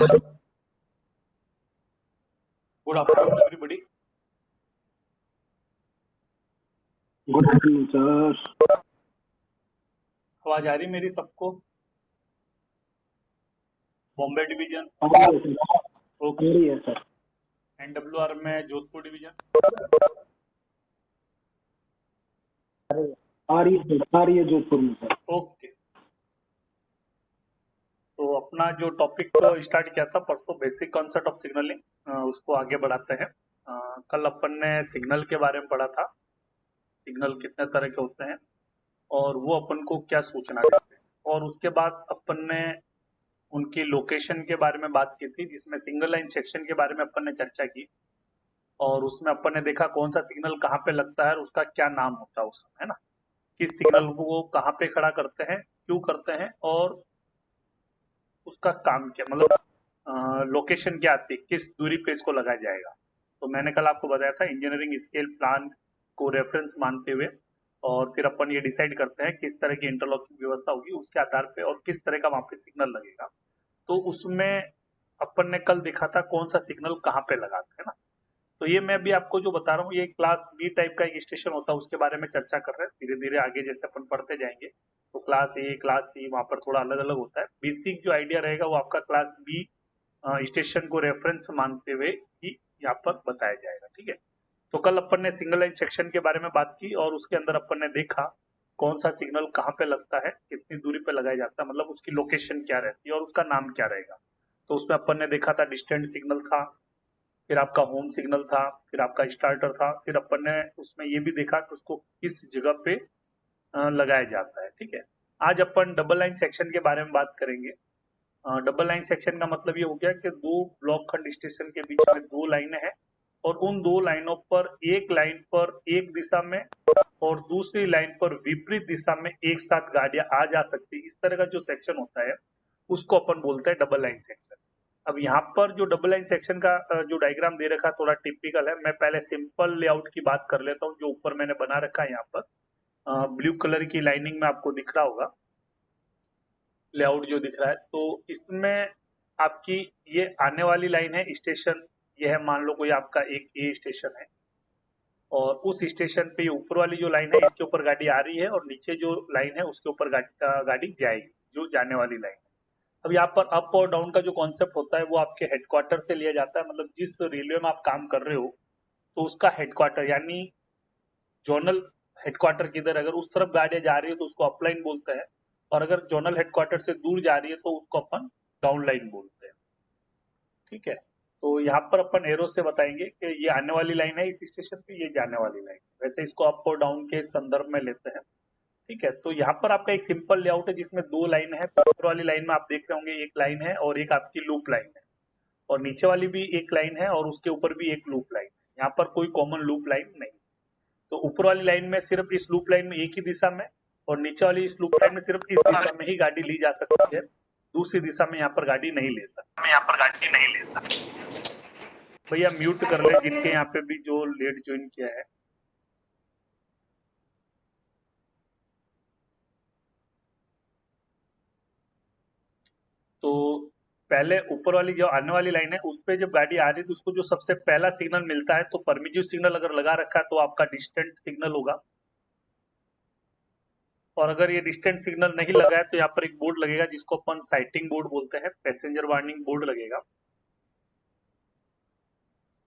Good afternoon everybody. Good afternoon sir. आवाज आ रही मेरी सबको? बॉम्बे डिवीजन, आ रही ओके। है सर। एनडब्ल्यूआर में जोधपुर डिवीजन, आ रही है सर, आ रही है जोधपुर में सर। ओके। तो अपना जो टॉपिक स्टार्ट किया था परसों, बेसिक कॉन्सेप्ट ऑफ सिग्नलिंग, उसको आगे बढ़ाते हैं। कल अपन ने सिग्नल के बारे में पढ़ा था, सिग्नल कितने तरह के होते हैं और वो अपन को क्या सूचना देते हैं। और उसके बाद अपन ने उनकी लोकेशन के बारे में बात की थी, जिसमें सिंगल लाइन सेक्शन के बारे में अपन ने चर्चा की। और उसमें अपन ने देखा कौन सा सिग्नल कहाँ पे लगता है और उसका क्या नाम होता है उस समय, है ना। किस सिग्नल को वो कहाँ पे खड़ा करते हैं, क्यों करते हैं और उसका काम क्या, मतलब लोकेशन क्या आती है, किस दूरी पे इसको लगाया जाएगा। तो मैंने कल आपको बताया था इंजीनियरिंग स्केल प्लान को रेफरेंस मानते हुए और फिर अपन ये डिसाइड करते हैं किस तरह की इंटरलॉकिंग व्यवस्था होगी उसके आधार पे और किस तरह का वहां पे सिग्नल लगेगा। तो उसमें अपन ने कल देखा था कौन सा सिग्नल कहाँ पे लगाते हैं ना। तो ये मैं भी आपको जो बता रहा हूँ, ये क्लास बी टाइप का एक स्टेशन होता है, उसके बारे में चर्चा कर रहे हैं। धीरे धीरे आगे जैसे अपन पढ़ते जाएंगे तो क्लास ए क्लास सी वहां पर थोड़ा अलग अलग होता है। बेसिक जो आइडिया रहेगा वो आपका क्लास बी स्टेशन को रेफरेंस मानते हुए ही यहाँ पर बताया जाएगा, ठीक है। तो कल अपन ने सिंगल लाइन सेक्शन के बारे में बात की और उसके अंदर अपन ने देखा कौन सा सिग्नल कहाँ पे लगता है, कितनी दूरी पे लगाया जाता है, मतलब उसकी लोकेशन क्या रहती है और उसका नाम क्या रहेगा। तो उसमें अपन ने देखा था डिस्टेंट सिग्नल था, फिर आपका होम सिग्नल था, फिर आपका स्टार्टर था, फिर अपन ने उसमें ये भी देखा कि उसको किस जगह पे लगाया जाता है, ठीक है। आज अपन डबल लाइन सेक्शन के बारे में बात करेंगे। डबल लाइन सेक्शन का मतलब ये हो गया कि दो ब्लॉक खंड स्टेशन के बीच में दो लाइनें हैं और उन दो लाइनों पर एक लाइन पर एक दिशा में और दूसरी लाइन पर विपरीत दिशा में एक साथ गाड़ियां आ जा सकती, इस तरह का जो सेक्शन होता है उसको अपन बोलते हैं डबल लाइन सेक्शन। अब यहाँ पर जो डबल लाइन सेक्शन का जो डायग्राम दे रखा है थोड़ा टिपिकल है। मैं पहले सिंपल लेआउट की बात कर लेता हूँ। जो ऊपर मैंने बना रखा है यहाँ पर ब्लू कलर की लाइनिंग में आपको दिख रहा होगा लेआउट जो दिख रहा है। तो इसमें आपकी ये आने वाली लाइन है स्टेशन, ये है मान लो कोई आपका एक ए स्टेशन है और उस स्टेशन पे ये ऊपर वाली जो लाइन है इसके ऊपर गाड़ी आ रही है और नीचे जो लाइन है उसके ऊपर गाड़ी जाएगी, जो जाने वाली लाइन है। अब यहाँ पर अप और डाउन का जो कॉन्सेप्ट होता है वो आपके हेडक्वार्टर से लिया जाता है, मतलब जिस रेलवे में आप काम कर रहे हो तो उसका हेडक्वार्टर यानी जोनल हेडक्वार्टर किधर, अगर उस तरफ गाड़ियां जा रही है तो उसको अपलाइन बोलते हैं और अगर जोनल हेडक्वार्टर से दूर जा रही है तो उसको अपन डाउन लाइन बोलते हैं, ठीक है। तो यहाँ पर अपन एरो से बताएंगे कि ये आने वाली लाइन है इस स्टेशन पे, ये जाने वाली लाइन। वैसे इसको अप और डाउन के संदर्भ में लेते हैं, ठीक है। तो यहाँ पर आपका एक सिंपल लेआउट है जिसमें दो लाइन है। तो ऊपर वाली लाइन में आप देख रहे होंगे एक लाइन है और एक आपकी लूप लाइन है और नीचे वाली भी एक लाइन है और उसके ऊपर भी एक लूप लाइन है। यहाँ पर कोई कॉमन लूप लाइन नहीं। तो ऊपर वाली लाइन में सिर्फ इस लूप लाइन में एक ही दिशा में और नीचे वाली इस लूप लाइन में सिर्फ इस दिशा में ही गाड़ी ली जा सकती है, दूसरी दिशा में यहाँ पर गाड़ी नहीं ले सकती। भैया म्यूट कर ले जिनके यहाँ पे भी जो लेट ज्वाइन किया है। तो पहले ऊपर वाली जो आने वाली लाइन है उस पे जब गाड़ी आ रही है तो उसको जो सबसे पहला सिग्नल मिलता है, तो परमिटिव सिग्नल अगर लगा रखा है तो आपका डिस्टेंट सिग्नल होगा और अगर ये डिस्टेंट सिग्नल नहीं लगा है तो यहाँ पर एक बोर्ड लगेगा जिसको अपन साइटिंग बोर्ड बोलते हैं, पैसेंजर वार्निंग बोर्ड लगेगा।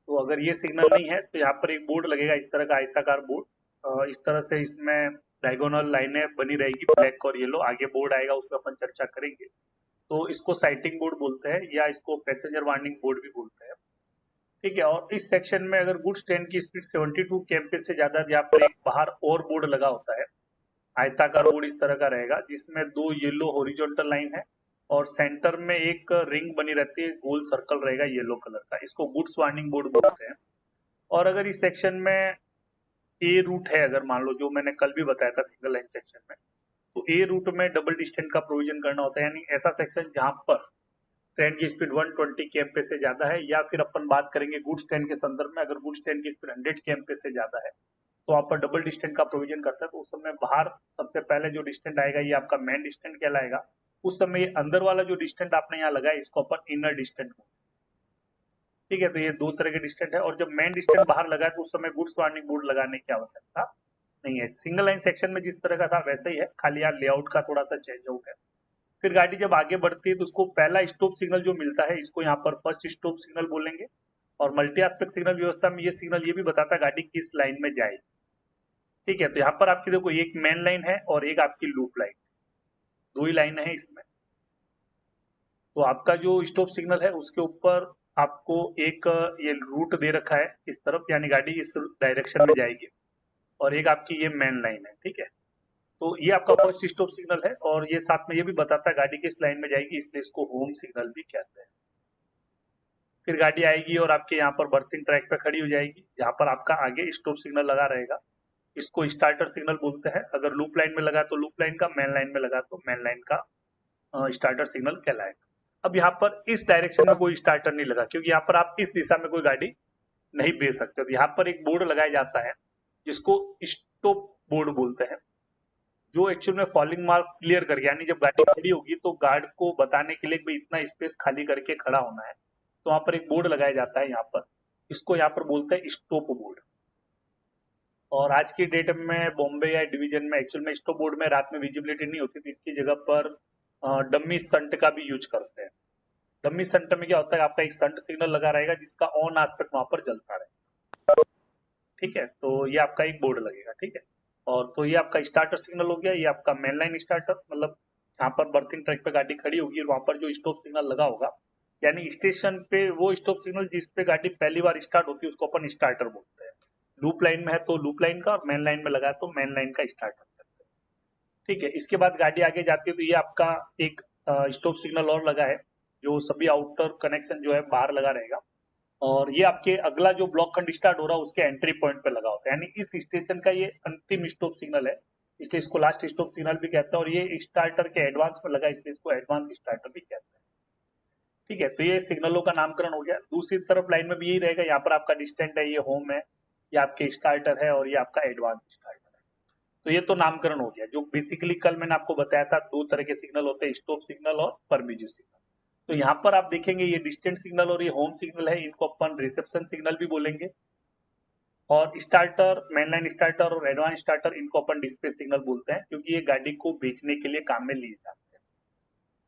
तो अगर ये सिग्नल नहीं है तो यहाँ पर एक बोर्ड लगेगा इस तरह का आयताकार बोर्ड, इस तरह से इसमें डायगोनल लाइनें बनी रहेगी ब्लैक और येलो, आगे बोर्ड आएगा उस पर अपन चर्चा करेंगे। तो इसको साइटिंग बोर्ड बोलते हैं या इसको पैसेंजर वार्निंग बोर्ड भी बोलते हैं, ठीक है। और इस सेक्शन में अगर गुड्स ट्रेन की स्पीड 72 kmph से ज्यादा है, यहाँ पर एक बाहर और बोर्ड लगा होता है, आयताकार बोर्ड इस तरह का रहेगा जिसमें दो येलो हॉरिजॉन्टल लाइन है और सेंटर में एक रिंग बनी रहती है, गोल सर्कल रहेगा येलो कलर का, इसको गुड्स वार्निंग बोर्ड बोलते हैं। और अगर इस सेक्शन में ए रूट है, अगर मान लो जो मैंने कल भी बताया था सिंगल लाइन सेक्शन में, तो ए रूट में डबल डिस्टेंस का प्रोविजन करना होता है, यानी ऐसा सेक्शन जहां पर ट्रेन की स्पीड 120 kmph से ज्यादा है, या फिर अपन बात करेंगे गुड्स ट्रेन के संदर्भ में अगर गुड्स ट्रेन की स्पीड 100 kmph से ज्यादा है तो आप पर डबल डिस्टेंस का प्रोविजन करता है। तो उस समय बाहर सबसे पहले जो डिस्टेंस आएगा ये आपका मेन डिस्टेंस कहलाएगा उस समय ये अंदर वाला जो डिस्टेंट आपने यहाँ लगाया इसको अपन इनर डिस्टेंट बोलते हैं। ठीक है, तो ये दो तरह के डिस्टेंट है, और जब मेन डिस्टेंट बाहर लगा है तो उस समय गुड्स वार्निंग बोर्ड लगाने की आवश्यकता नहीं है। सिंगल लाइन सेक्शन में जिस तरह का था वैसे ही है, खाली यहाँ लेआउट का थोड़ा सा चेंज हो गया। फिर गाड़ी जब आगे बढ़ती है तो उसको पहला स्टॉप सिग्नल जो मिलता है इसको यहाँ पर फर्स्ट स्टॉप सिग्नल बोलेंगे। और मल्टी एस्पेक्ट सिग्नल व्यवस्था में ये सिग्नल ये भी बताता है गाड़ी किस लाइन में जाएगी। ठीक है, तो यहाँ पर आपकी देखो एक मेन लाइन है और एक आपकी लूप लाइन, दो ही लाइन है इसमें। तो आपका जो स्टॉप सिग्नल है उसके ऊपर आपको एक ये रूट दे रखा है इस तरफ, यानी गाड़ी इस डायरेक्शन में जाएगी, और एक आपकी ये मेन लाइन है। ठीक है, तो ये आपका फर्स्ट स्टॉप सिग्नल है, और ये साथ में ये भी बताता है गाड़ी किस लाइन में जाएगी, इसलिए इसको होम सिग्नल भी कहते हैं। फिर गाड़ी आएगी और आपके यहाँ पर बर्थिंग ट्रैक पे खड़ी हो जाएगी, जहाँ पर आपका आगे स्टॉप सिग्नल लगा रहेगा, इसको स्टार्टर सिग्नल बोलते हैं। अगर लूप लाइन में लगा तो लूप लाइन का, मेन लाइन में लगा तो मेन लाइन का स्टार्टर सिग्नल कहलाएगा। अब यहाँ पर इस डायरेक्शन में कोई स्टार्टर नहीं लगा, क्योंकि यहाँ पर आप इस दिशा में कोई गाड़ी नहीं भेज सकते। अब यहाँ पर एक बोर्ड लगाया जाता है जिसको स्टॉप बोर्ड बोलते हैं, जो एक्चुअल में फॉलिंग मार्क क्लियर करके, यानी जब गाड़ी खड़ी होगी तो गार्ड को बताने के लिए कि इतना स्पेस खाली करके खड़ा होना है, तो वहां पर एक बोर्ड लगाया जाता है यहाँ पर, इसको यहाँ पर बोलते हैं स्टॉप बोर्ड। और आज की डेट में बॉम्बे या डिवीजन में एक्चुअल में स्टॉप बोर्ड में रात में विजिबिलिटी नहीं होती, तो इसकी जगह पर डमी संट का भी यूज करते हैं। डमी संट में क्या होता है, आपका एक संट सिग्नल लगा रहेगा जिसका ऑन एस्पेक्ट वहां पर जलता रहेगा। ठीक है, तो ये आपका एक बोर्ड लगेगा। ठीक है, और तो ये आपका स्टार्टर सिग्नल हो गया, ये आपका मेन लाइन स्टार्टर, मतलब यहाँ पर बर्थिंग ट्रैक पे गाड़ी खड़ी होगी और वहां पर जो स्टॉप सिग्नल लगा होगा, यानी स्टेशन पे वो स्टॉप सिग्नल जिस पे गाड़ी पहली बार स्टार्ट होती है उसको अपन स्टार्टर बोलते हैं। लूप लाइन में है तो लूप लाइन का, और मेन लाइन में लगा है तो मेन लाइन का स्टार्टर करते हैं। ठीक है, इसके बाद गाड़ी आगे जाती है तो ये आपका एक स्टॉप सिग्नल और लगा है, जो सभी आउटर कनेक्शन जो है बाहर लगा रहेगा, और ये आपके अगला जो ब्लॉक खंड स्टार्ट हो रहा है उसके एंट्री पॉइंट पे लगा होता है, यानी इस स्टेशन का ये अंतिम स्टॉप सिग्नल है, इसलिए इसको लास्ट स्टॉप सिग्नल भी कहते हैं। और ये स्टार्टर के एडवांस में लगा, इसलिए इसको एडवांस स्टार्टर भी कहते हैं। ठीक है, तो ये सिग्नलों का नामकरण हो गया। दूसरी तरफ लाइन में भी यही रहेगा, यहाँ पर आपका डिस्टेंट है, ये होम है, ये आपके स्टार्टर है, और ये आपका एडवांस स्टार्टर है। तो ये तो नामकरण हो गया। जो बेसिकली कल मैंने आपको बताया था दो तरह के सिग्नल होते हैं, स्टॉप सिग्नल और परमिजिव सिग्नल। तो यहाँ पर आप देखेंगे ये डिस्टेंट सिग्नल और ये होम सिग्नल है, इनको अपन रिसेप्शन सिग्नल भी बोलेंगे। और स्टार्टर, मेनलाइन स्टार्टर और एडवांस स्टार्टर, इनको अपन डिस्पैच सिग्नल बोलते हैं, क्योंकि ये गाड़ी को बेचने के लिए काम में लिए जाते हैं।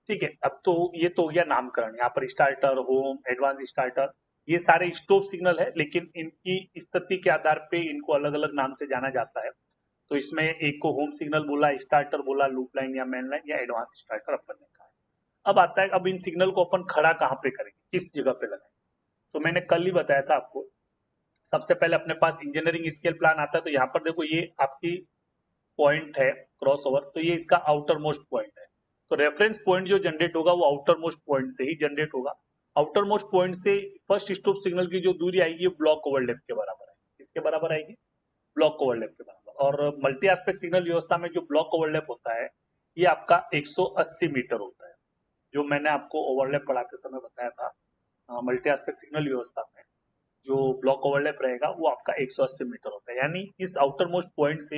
ठीक है, अब तो ये तो हो गया नामकरण। यहाँ पर स्टार्टर, होम, एडवांस स्टार्टर, ये सारे स्टॉप सिग्नल है, लेकिन इनकी स्थिति के आधार पे इनको अलग अलग नाम से जाना जाता है। तो इसमें एक को होम सिग्नल बोला, स्टार्टर बोला, लूप लाइन या मेन लाइन या एडवांस स्टार्टर अपन ने कहा। अब आता है, अब इन सिग्नल को अपन खड़ा कहाँ पे करेंगे, किस जगह पे लगाएंगे। तो मैंने कल ही बताया था आपको, सबसे पहले अपने पास इंजीनियरिंग स्केल प्लान आता है। तो यहाँ पर देखो ये आपकी पॉइंट है क्रॉस ओवर, तो ये इसका आउटर मोस्ट पॉइंट है। तो रेफरेंस पॉइंट जो जनरेट होगा वो आउटर मोस्ट पॉइंट से ही जनरेट होगा। आउटर मोस्ट पॉइंट से फर्स्ट स्टॉप सिग्नल की जो दूरी आएगी ब्लॉक ओवरलैप के बराबर आएगी। किसके बराबर आएगी? ब्लॉक ओवरलैप के बराबर। और मल्टी एस्पेक्ट सिग्नल व्यवस्था में जो ब्लॉक ओवरलैप होता है ये आपका 180 मीटर होता है, जो मैंने आपको ओवरलैप पढ़ाते समय बताया था। मल्टी एस्पेक्ट सिग्नल व्यवस्था में जो ब्लॉक ओवरलैप रहेगा वो आपका 180 मीटर होता है, यानी इस आउटर मोस्ट पॉइंट से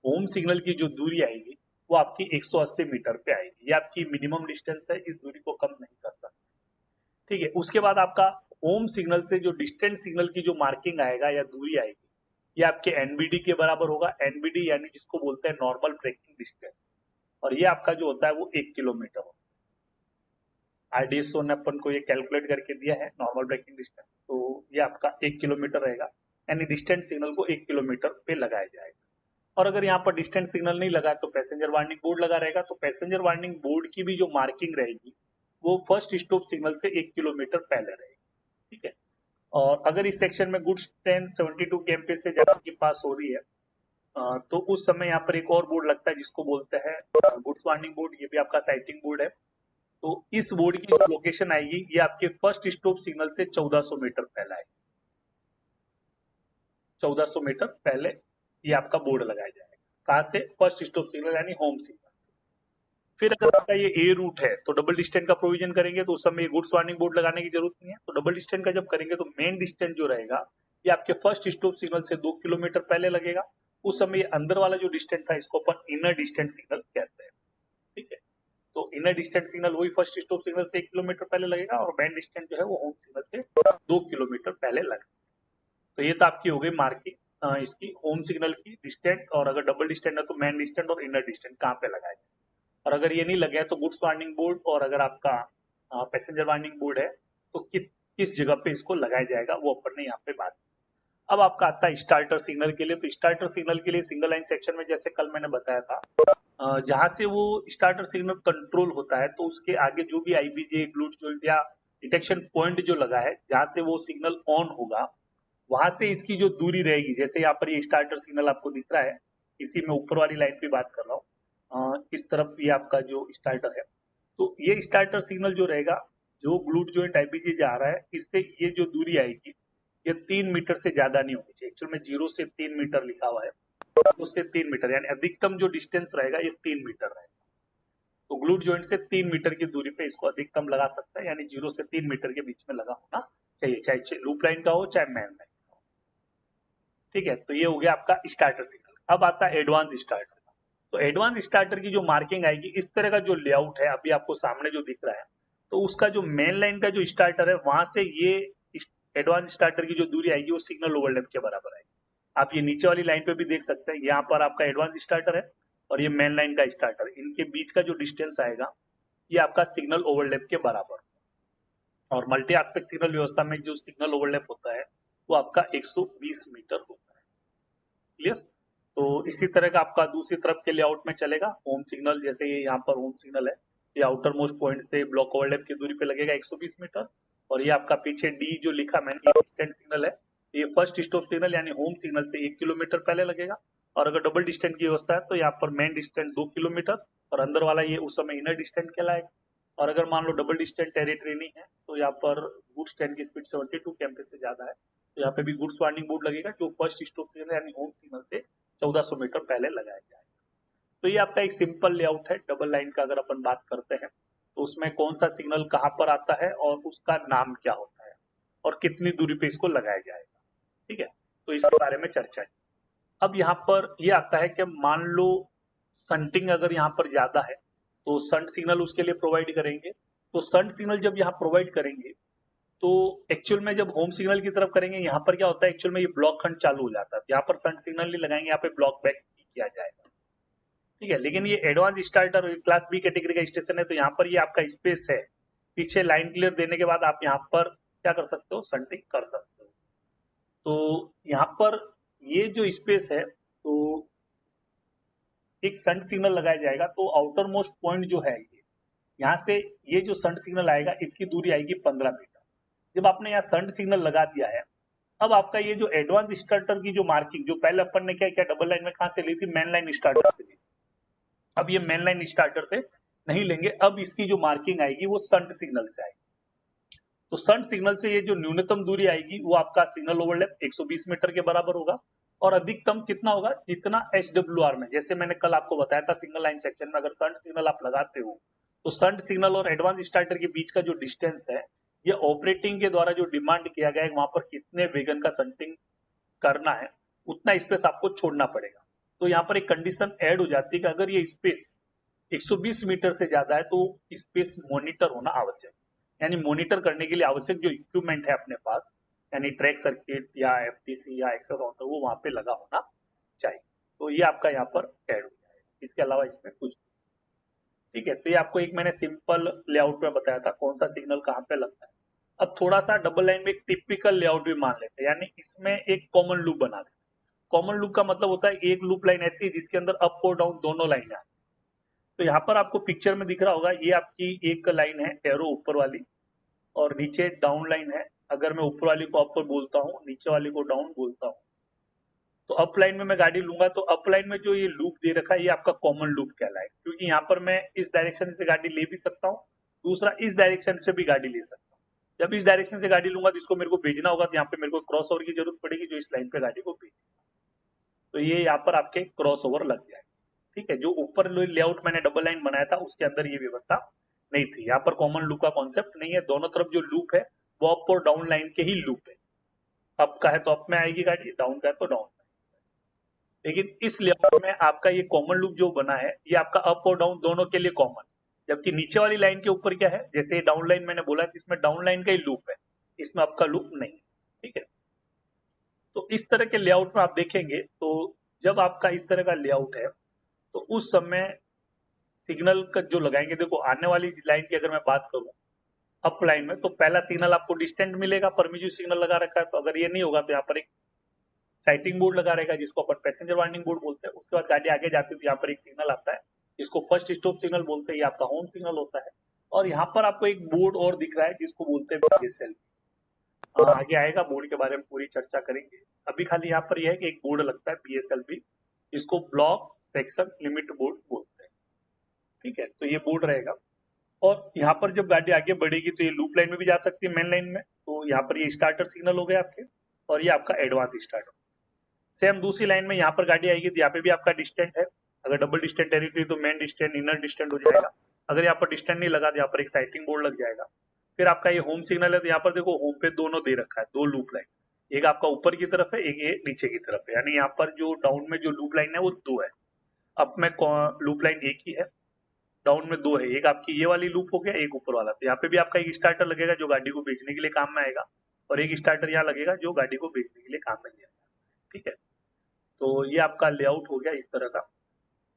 होम सिग्नल की जो दूरी आएगी वो आपकी 180 मीटर पे आएगी। ये आपकी मिनिमम डिस्टेंस है, इस दूरी को कम नहीं कर सकते। ठीक है, उसके बाद आपका होम सिग्नल से जो डिस्टेंट सिग्नल की जो मार्किंग आएगा या दूरी आएगी ये आपके एनबीडी के बराबर होगा। एनबीडी यानी जिसको बोलते हैं नॉर्मल ब्रेकिंग डिस्टेंस, और ये आपका जो होता है वो 1 किलोमीटर होता है। आरडीएसओ ने अपन को ये कैलकुलेट करके दिया है नॉर्मल ब्रेकिंग डिस्टेंस, तो ये आपका 1 किलोमीटर रहेगा, यानी डिस्टेंट सिग्नल को 1 किलोमीटर पे लगाया जाएगा। और अगर यहाँ पर डिस्टेंट सिग्नल नहीं लगा तो पैसेंजर वार्निंग बोर्ड लगा रहेगा, तो पैसेंजर वार्निंग बोर्ड की भी जो मार्किंग रहेगी वो फर्स्ट स्टॉप सिग्नल से 1 किलोमीटर पहले रहेगी। ठीक है, और अगर इस सेक्शन में गुड्स ट्रेन 72 kmph से ज्यादा की पास हो रही है तो उस समय यहाँ पर एक और बोर्ड लगता है जिसको बोलते हैं गुड्स वार्निंग बोर्ड। ये भी आपका साइटिंग बोर्ड है। तो इस बोर्ड की जो लोकेशन आएगी ये आपके फर्स्ट स्टॉप सिग्नल से 1400 मीटर पहले आएगी। 1400 मीटर पहले ये आपका बोर्ड लगाया जाएगा। कहाँ से? फर्स्ट स्टॉप सिग्नल यानी होम सिग्नल से। फिर अगर आपका ये ए रूट है तो डबल डिस्टेंस का प्रोविजन करेंगे, तो उस समय गुड्स वार्निंग बोर्ड लगाने की जरूरत नहीं है। तो डबल डिस्टेंस का जब करेंगे तो मेन डिस्टेंस जो रहेगा ये आपके फर्स्ट स्टॉप सिग्नल से 2 किलोमीटर पहले लगेगा। उस समय अंदर वाला जो डिस्टेंस था इसको अपन इनर डिस्टेंस सिग्नल कहते हैं। ठीक है, तो इनर डिस्टेंस सिग्नल वही फर्स्ट स्टॉप सिग्नल से 1 किलोमीटर पहले लगेगा और मेन डिस्टेंस जो है वो होम सिग्नल से 2 किलोमीटर पहले लगेगा। तो ये तो आपकी हो गई मार्किंग इसकी होम सिग्नल की डिस्टेंस, और अगर डबल डिस्टेंस है तो मेन डिस्टेंस और इनर डिस्टेंस कहाँ पे लगाया जाए। और अगर ये नहीं लगे तो गुड्स वार्निंग बोर्ड और अगर आपका पैसेंजर वार्निंग बोर्ड है तो किस जगह पे इसको लगाया जाएगा वो अपन ने यहाँ पे बात की। अब आपका आता है स्टार्टर सिग्नल के लिए। तो स्टार्टर सिग्नल के लिए सिंगल लाइन सेक्शन में जैसे कल मैंने बताया था जहां से वो स्टार्टर सिग्नल कंट्रोल होता है तो उसके आगे जो भी आईबीजे ग्लूट जॉइंट या डिटेक्शन पॉइंट जो लगा है जहां से वो सिग्नल ऑन होगा वहां से इसकी जो दूरी रहेगी, जैसे यहाँ पर ये स्टार्टर सिग्नल आपको दिख रहा है, इसी में ऊपर वाली लाइन पे बात कर रहा हूँ, इस तरफ ये आपका जो स्टार्टर है, तो ये स्टार्टर सिग्नल जो रहेगा जो ग्लूट जॉइंट आईबीजे जा रहा है इससे ये जो दूरी आएगी ये 3 मीटर से ज्यादा नहीं होनी चाहिए। एक्चुअल में 0 से 3 मीटर लिखा हुआ है, 0 से 3 मीटर यानी अधिकतम जो डिस्टेंस रहेगा ये 3 मीटर रहेगा। तो ग्लूट जॉइंट से 3 मीटर की दूरी पे इसको अधिकतम लगा सकता है, यानी 0 से 3 मीटर के बीच में लगा होना चाहिए, चाहे लूप लाइन का हो चाहे मैन लाइन का हो। ठीक है, तो ये हो गया आपका स्टार्टर सिग्नल। अब आता है एडवांस स्टार्टर। तो एडवांस स्टार्टर की जो मार्किंग आएगी, इस तरह का जो लेआउट है अभी आपको सामने जो दिख रहा है, तो उसका जो मेन लाइन का जो स्टार्टर है वहां से ये एडवांस स्टार्टर की जो दूरी आएगी वो सिग्नल ओवरलैप के बराबर आएगी। आप ये नीचे वाली लाइन पे भी देख सकते हैं, यहाँ पर आपका एडवांस स्टार्टर है और ये मेन लाइन का स्टार्टर, इनके बीच का जो डिस्टेंस आएगा ये आपका सिग्नल ओवरलैप के बराबर। और मल्टी एस्पेक्ट सिग्नल व्यवस्था में जो सिग्नल ओवरलैप होता है वो आपका 120 मीटर होता है। क्लियर? तो इसी तरह का आपका दूसरी तरफ के लेआउट में चलेगा। होम सिग्नल, जैसे ये यहाँ पर होम सिग्नल है, ये आउटर मोस्ट पॉइंट से ब्लॉक ओवरलैप की दूरी पे लगेगा 120 मीटर, और ये आपका पीछे डी जो लिखा मैंने डिस्टेंस सिग्नल है, ये फर्स्ट स्टॉप सिग्नल यानी होम सिग्नल से 1 किलोमीटर पहले लगेगा। और अगर डबल डिस्टेंस की व्यवस्था है तो यहाँ पर मेन डिस्टेंस 2 किलोमीटर और अंदर वाला ये उस समय इनर डिस्टेंस कहलाएगा। और अगर मान लो डबल डिस्टेंस टेरिटरी नहीं है तो यहाँ पर गुड्स ट्रेन की स्पीड 72 kmph से ज्यादा है तो यहाँ पे भी गुड्स वार्निंग बोर्ड लगेगा जो फर्स्ट स्टॉप सिग्नल यानी होम सिग्नल से 1400 मीटर पहले लगाया जाएगा। तो ये आपका एक सिंपल लेआउट है डबल लाइन का। अगर अपन बात करते हैं तो उसमें कौन सा सिग्नल कहाँ पर आता है और उसका नाम क्या होता है और कितनी दूरी पे इसको लगाया जाएगा। ठीक है, तो इसके बारे में चर्चा की। अब यहाँ पर ये आता है कि मान लो संटिंग अगर यहाँ पर ज्यादा है तो संट सिग्नल उसके लिए प्रोवाइड करेंगे। तो संट सिग्नल जब यहाँ प्रोवाइड करेंगे तो एक्चुअल में जब होम सिग्नल की तरफ करेंगे यहाँ पर क्या होता है, एक्चुअल में ये ब्लॉक खंड चालू हो जाता है, यहाँ पर संट सिग्नल नहीं लगाएंगे, यहाँ पे ब्लॉक बैक किया जाएगा। ठीक है, लेकिन ये advance starter class B category का स्टेशन है तो यहाँ पर ये आपका स्पेस है, पीछे लाइन क्लियर देने के बाद आप यहाँ पर क्या कर सकते हो, संटिंग कर सकते हो। तो यहाँ पर ये जो स्पेस है तो एक संट सिग्नल लगाया जाएगा। तो आउटर मोस्ट पॉइंट जो है ये, यहाँ से ये जो संट सिग्नल आएगा इसकी दूरी आएगी 15 मीटर। जब आपने यहाँ संट सिग्नल लगा दिया है, अब आपका ये जो एडवांस स्टार्टर की जो मार्किंग जो पहले अपन ने क्या किया, डबल लाइन में कहां से ली थी, मेन लाइन स्टार्टर से ली। अब ये मेन लाइन स्टार्टर से नहीं लेंगे, अब इसकी जो मार्किंग आएगी वो संट सिग्नल से आएगी। तो संट सिग्नल से ये जो न्यूनतम दूरी आएगी वो आपका सिग्नल ओवरलैप 120 मीटर के बराबर होगा और अधिकतम कितना होगा, जितना SWR में, जैसे मैंने कल आपको बताया था सिंगल लाइन सेक्शन में अगर संट सिग्नल आप लगाते हो तो संट सिग्नल और एडवांस स्टार्टर के बीच का जो डिस्टेंस है ये ऑपरेटिंग के द्वारा जो डिमांड किया गया है वहां पर कितने वेगन का संटिंग करना है उतना स्पेस आपको छोड़ना पड़ेगा। तो यहाँ पर एक कंडीशन ऐड हो जाती है कि अगर ये स्पेस 120 मीटर से ज्यादा है तो स्पेस मॉनिटर होना आवश्यक, यानी मॉनिटर करने के लिए आवश्यक जो इक्विपमेंट है अपने पास, यानी ट्रैक सर्किट या FTC या एक्सेलेरोमीटर वो वहां पे लगा होना चाहिए। तो ये आपका यहाँ पर ऐड हो जाएगा, इसके अलावा इसमें कुछ। ठीक है, तो ये आपको एक मैंने सिंपल लेआउट में बताया था कौन सा सिग्नल कहाँ पे लगता है। अब थोड़ा सा डबल लाइन में एक टिपिकल लेआउट भी मान लेते हैं, यानी इसमें एक कॉमन लूप बना लेते हैं। कॉमन लूप का मतलब होता है एक लूप लाइन ऐसी है जिसके अंदर अप और डाउन दोनों लाइन है। तो यहाँ पर आपको पिक्चर में दिख रहा होगा ये आपकी एक लाइन है एरो ऊपर वाली और नीचे डाउन लाइन है। अगर मैं ऊपर वाली को अप बोलता हूँ, नीचे वाली को डाउन बोलता हूँ, तो अप लाइन में मैं गाड़ी लूंगा तो अप लाइन में जो ये लूप दे रखा है ये आपका कॉमन लूप कहलाएगा, क्योंकि यहाँ पर मैं इस डायरेक्शन से गाड़ी ले भी सकता हूँ, दूसरा इस डायरेक्शन से भी गाड़ी ले सकता हूँ। जब इस डायरेक्शन से गाड़ी लूंगा तो इसको मेरे को भेजना होगा तो यहाँ पे मेरे को क्रॉस ओवर की जरूरत पड़ेगी जो इस लाइन पे गाड़ी को भेजेगा। तो ये यहाँ पर आपके क्रॉस ओवर लग जाएगा। ठीक है, जो ऊपर लेआउट मैंने डबल लाइन बनाया था उसके अंदर ये व्यवस्था नहीं थी। यहाँ पर कॉमन लूप का कॉन्सेप्ट नहीं है, दोनों तरफ जो लूप है वो अप और डाउन लाइन के ही लूप है। अप का है तो अप में आएगी गाड़ी, डाउन का है तो डाउन में। लेकिन इस लेआउट में आपका ये कॉमन लूप जो बना है ये आपका अप और डाउन दोनों के लिए कॉमन, जबकि नीचे वाली लाइन के ऊपर क्या है, जैसे डाउन लाइन मैंने बोला कि इसमें डाउन लाइन का ही लूप है, इसमें आपका लूप नहीं है। ठीक है, तो इस तरह के लेआउट में आप देखेंगे तो जब आपका इस तरह का लेआउट है तो उस समय सिग्नल का जो लगाएंगे, देखो आने वाली लाइन की अगर मैं बात करूं अप लाइन में, तो पहला सिग्नल आपको डिस्टेंट मिलेगा, परमिजिव सिग्नल लगा रखा है, तो अगर ये नहीं होगा तो यहाँ पर एक साइटिंग बोर्ड लगा रहेगा जिसको अपन पैसेंजर वार्निंग बोर्ड बोलते हैं। उसके बाद गाड़ी आगे जाती है तो यहाँ पर एक सिग्नल आता है जिसको फर्स्ट स्टॉप सिग्नल बोलते हैं, ये आपका होम सिग्नल होता है। और यहाँ पर आपको एक बोर्ड और दिख रहा है जिसको बोलते हैं BSL। आगे आएगा, बोर्ड के बारे में पूरी चर्चा करेंगे। अभी खाली यहाँ पर यह है कि एक बोर्ड लगता है BSLB, इसको ब्लॉक सेक्शन लिमिट बोर्ड बोलते हैं। ठीक है, तो ये बोर्ड रहेगा। और यहाँ पर जब गाड़ी आगे बढ़ेगी तो ये लूप लाइन में भी जा सकती है, मेन लाइन में। तो यहाँ पर ये स्टार्टर सिग्नल हो गए आपके, और ये आपका एडवांस स्टार्टर। सेम दूसरी लाइन में यहाँ पर गाड़ी आएगी तो यहाँ पे भी आपका डिस्टेंट है। अगर डबल डिस्टेंट टेरिटरी तो मेन डिस्टेंट इनर डिस्टेंट हो जाएगा। अगर यहाँ पर डिस्टेंट नहीं लगा तो यहाँ पर एक साइटिंग बोर्ड लग जाएगा। फिर आपका ये होम सिग्नल है, तो यहाँ पर देखो होम पे दोनों दे रखा है, दो लूप लाइन, एक आपका ऊपर की तरफ है, एक ये नीचे की तरफ है। यानी यहाँ पर जो डाउन में जो लूप लाइन है वो दो है, अप में लूप लाइन एक ही है, डाउन में दो है। एक आपकी ये वाली लूप हो गया, एक ऊपर वाला। तो यहाँ पे भी आपका एक स्टार्टर लगेगा जो गाड़ी को बेचने के लिए काम में आएगा, और एक स्टार्टर यहाँ लगेगा जो गाड़ी को बेचने के लिए काम में लिया। ठीक है, तो ये आपका लेआउट हो गया इस तरह का।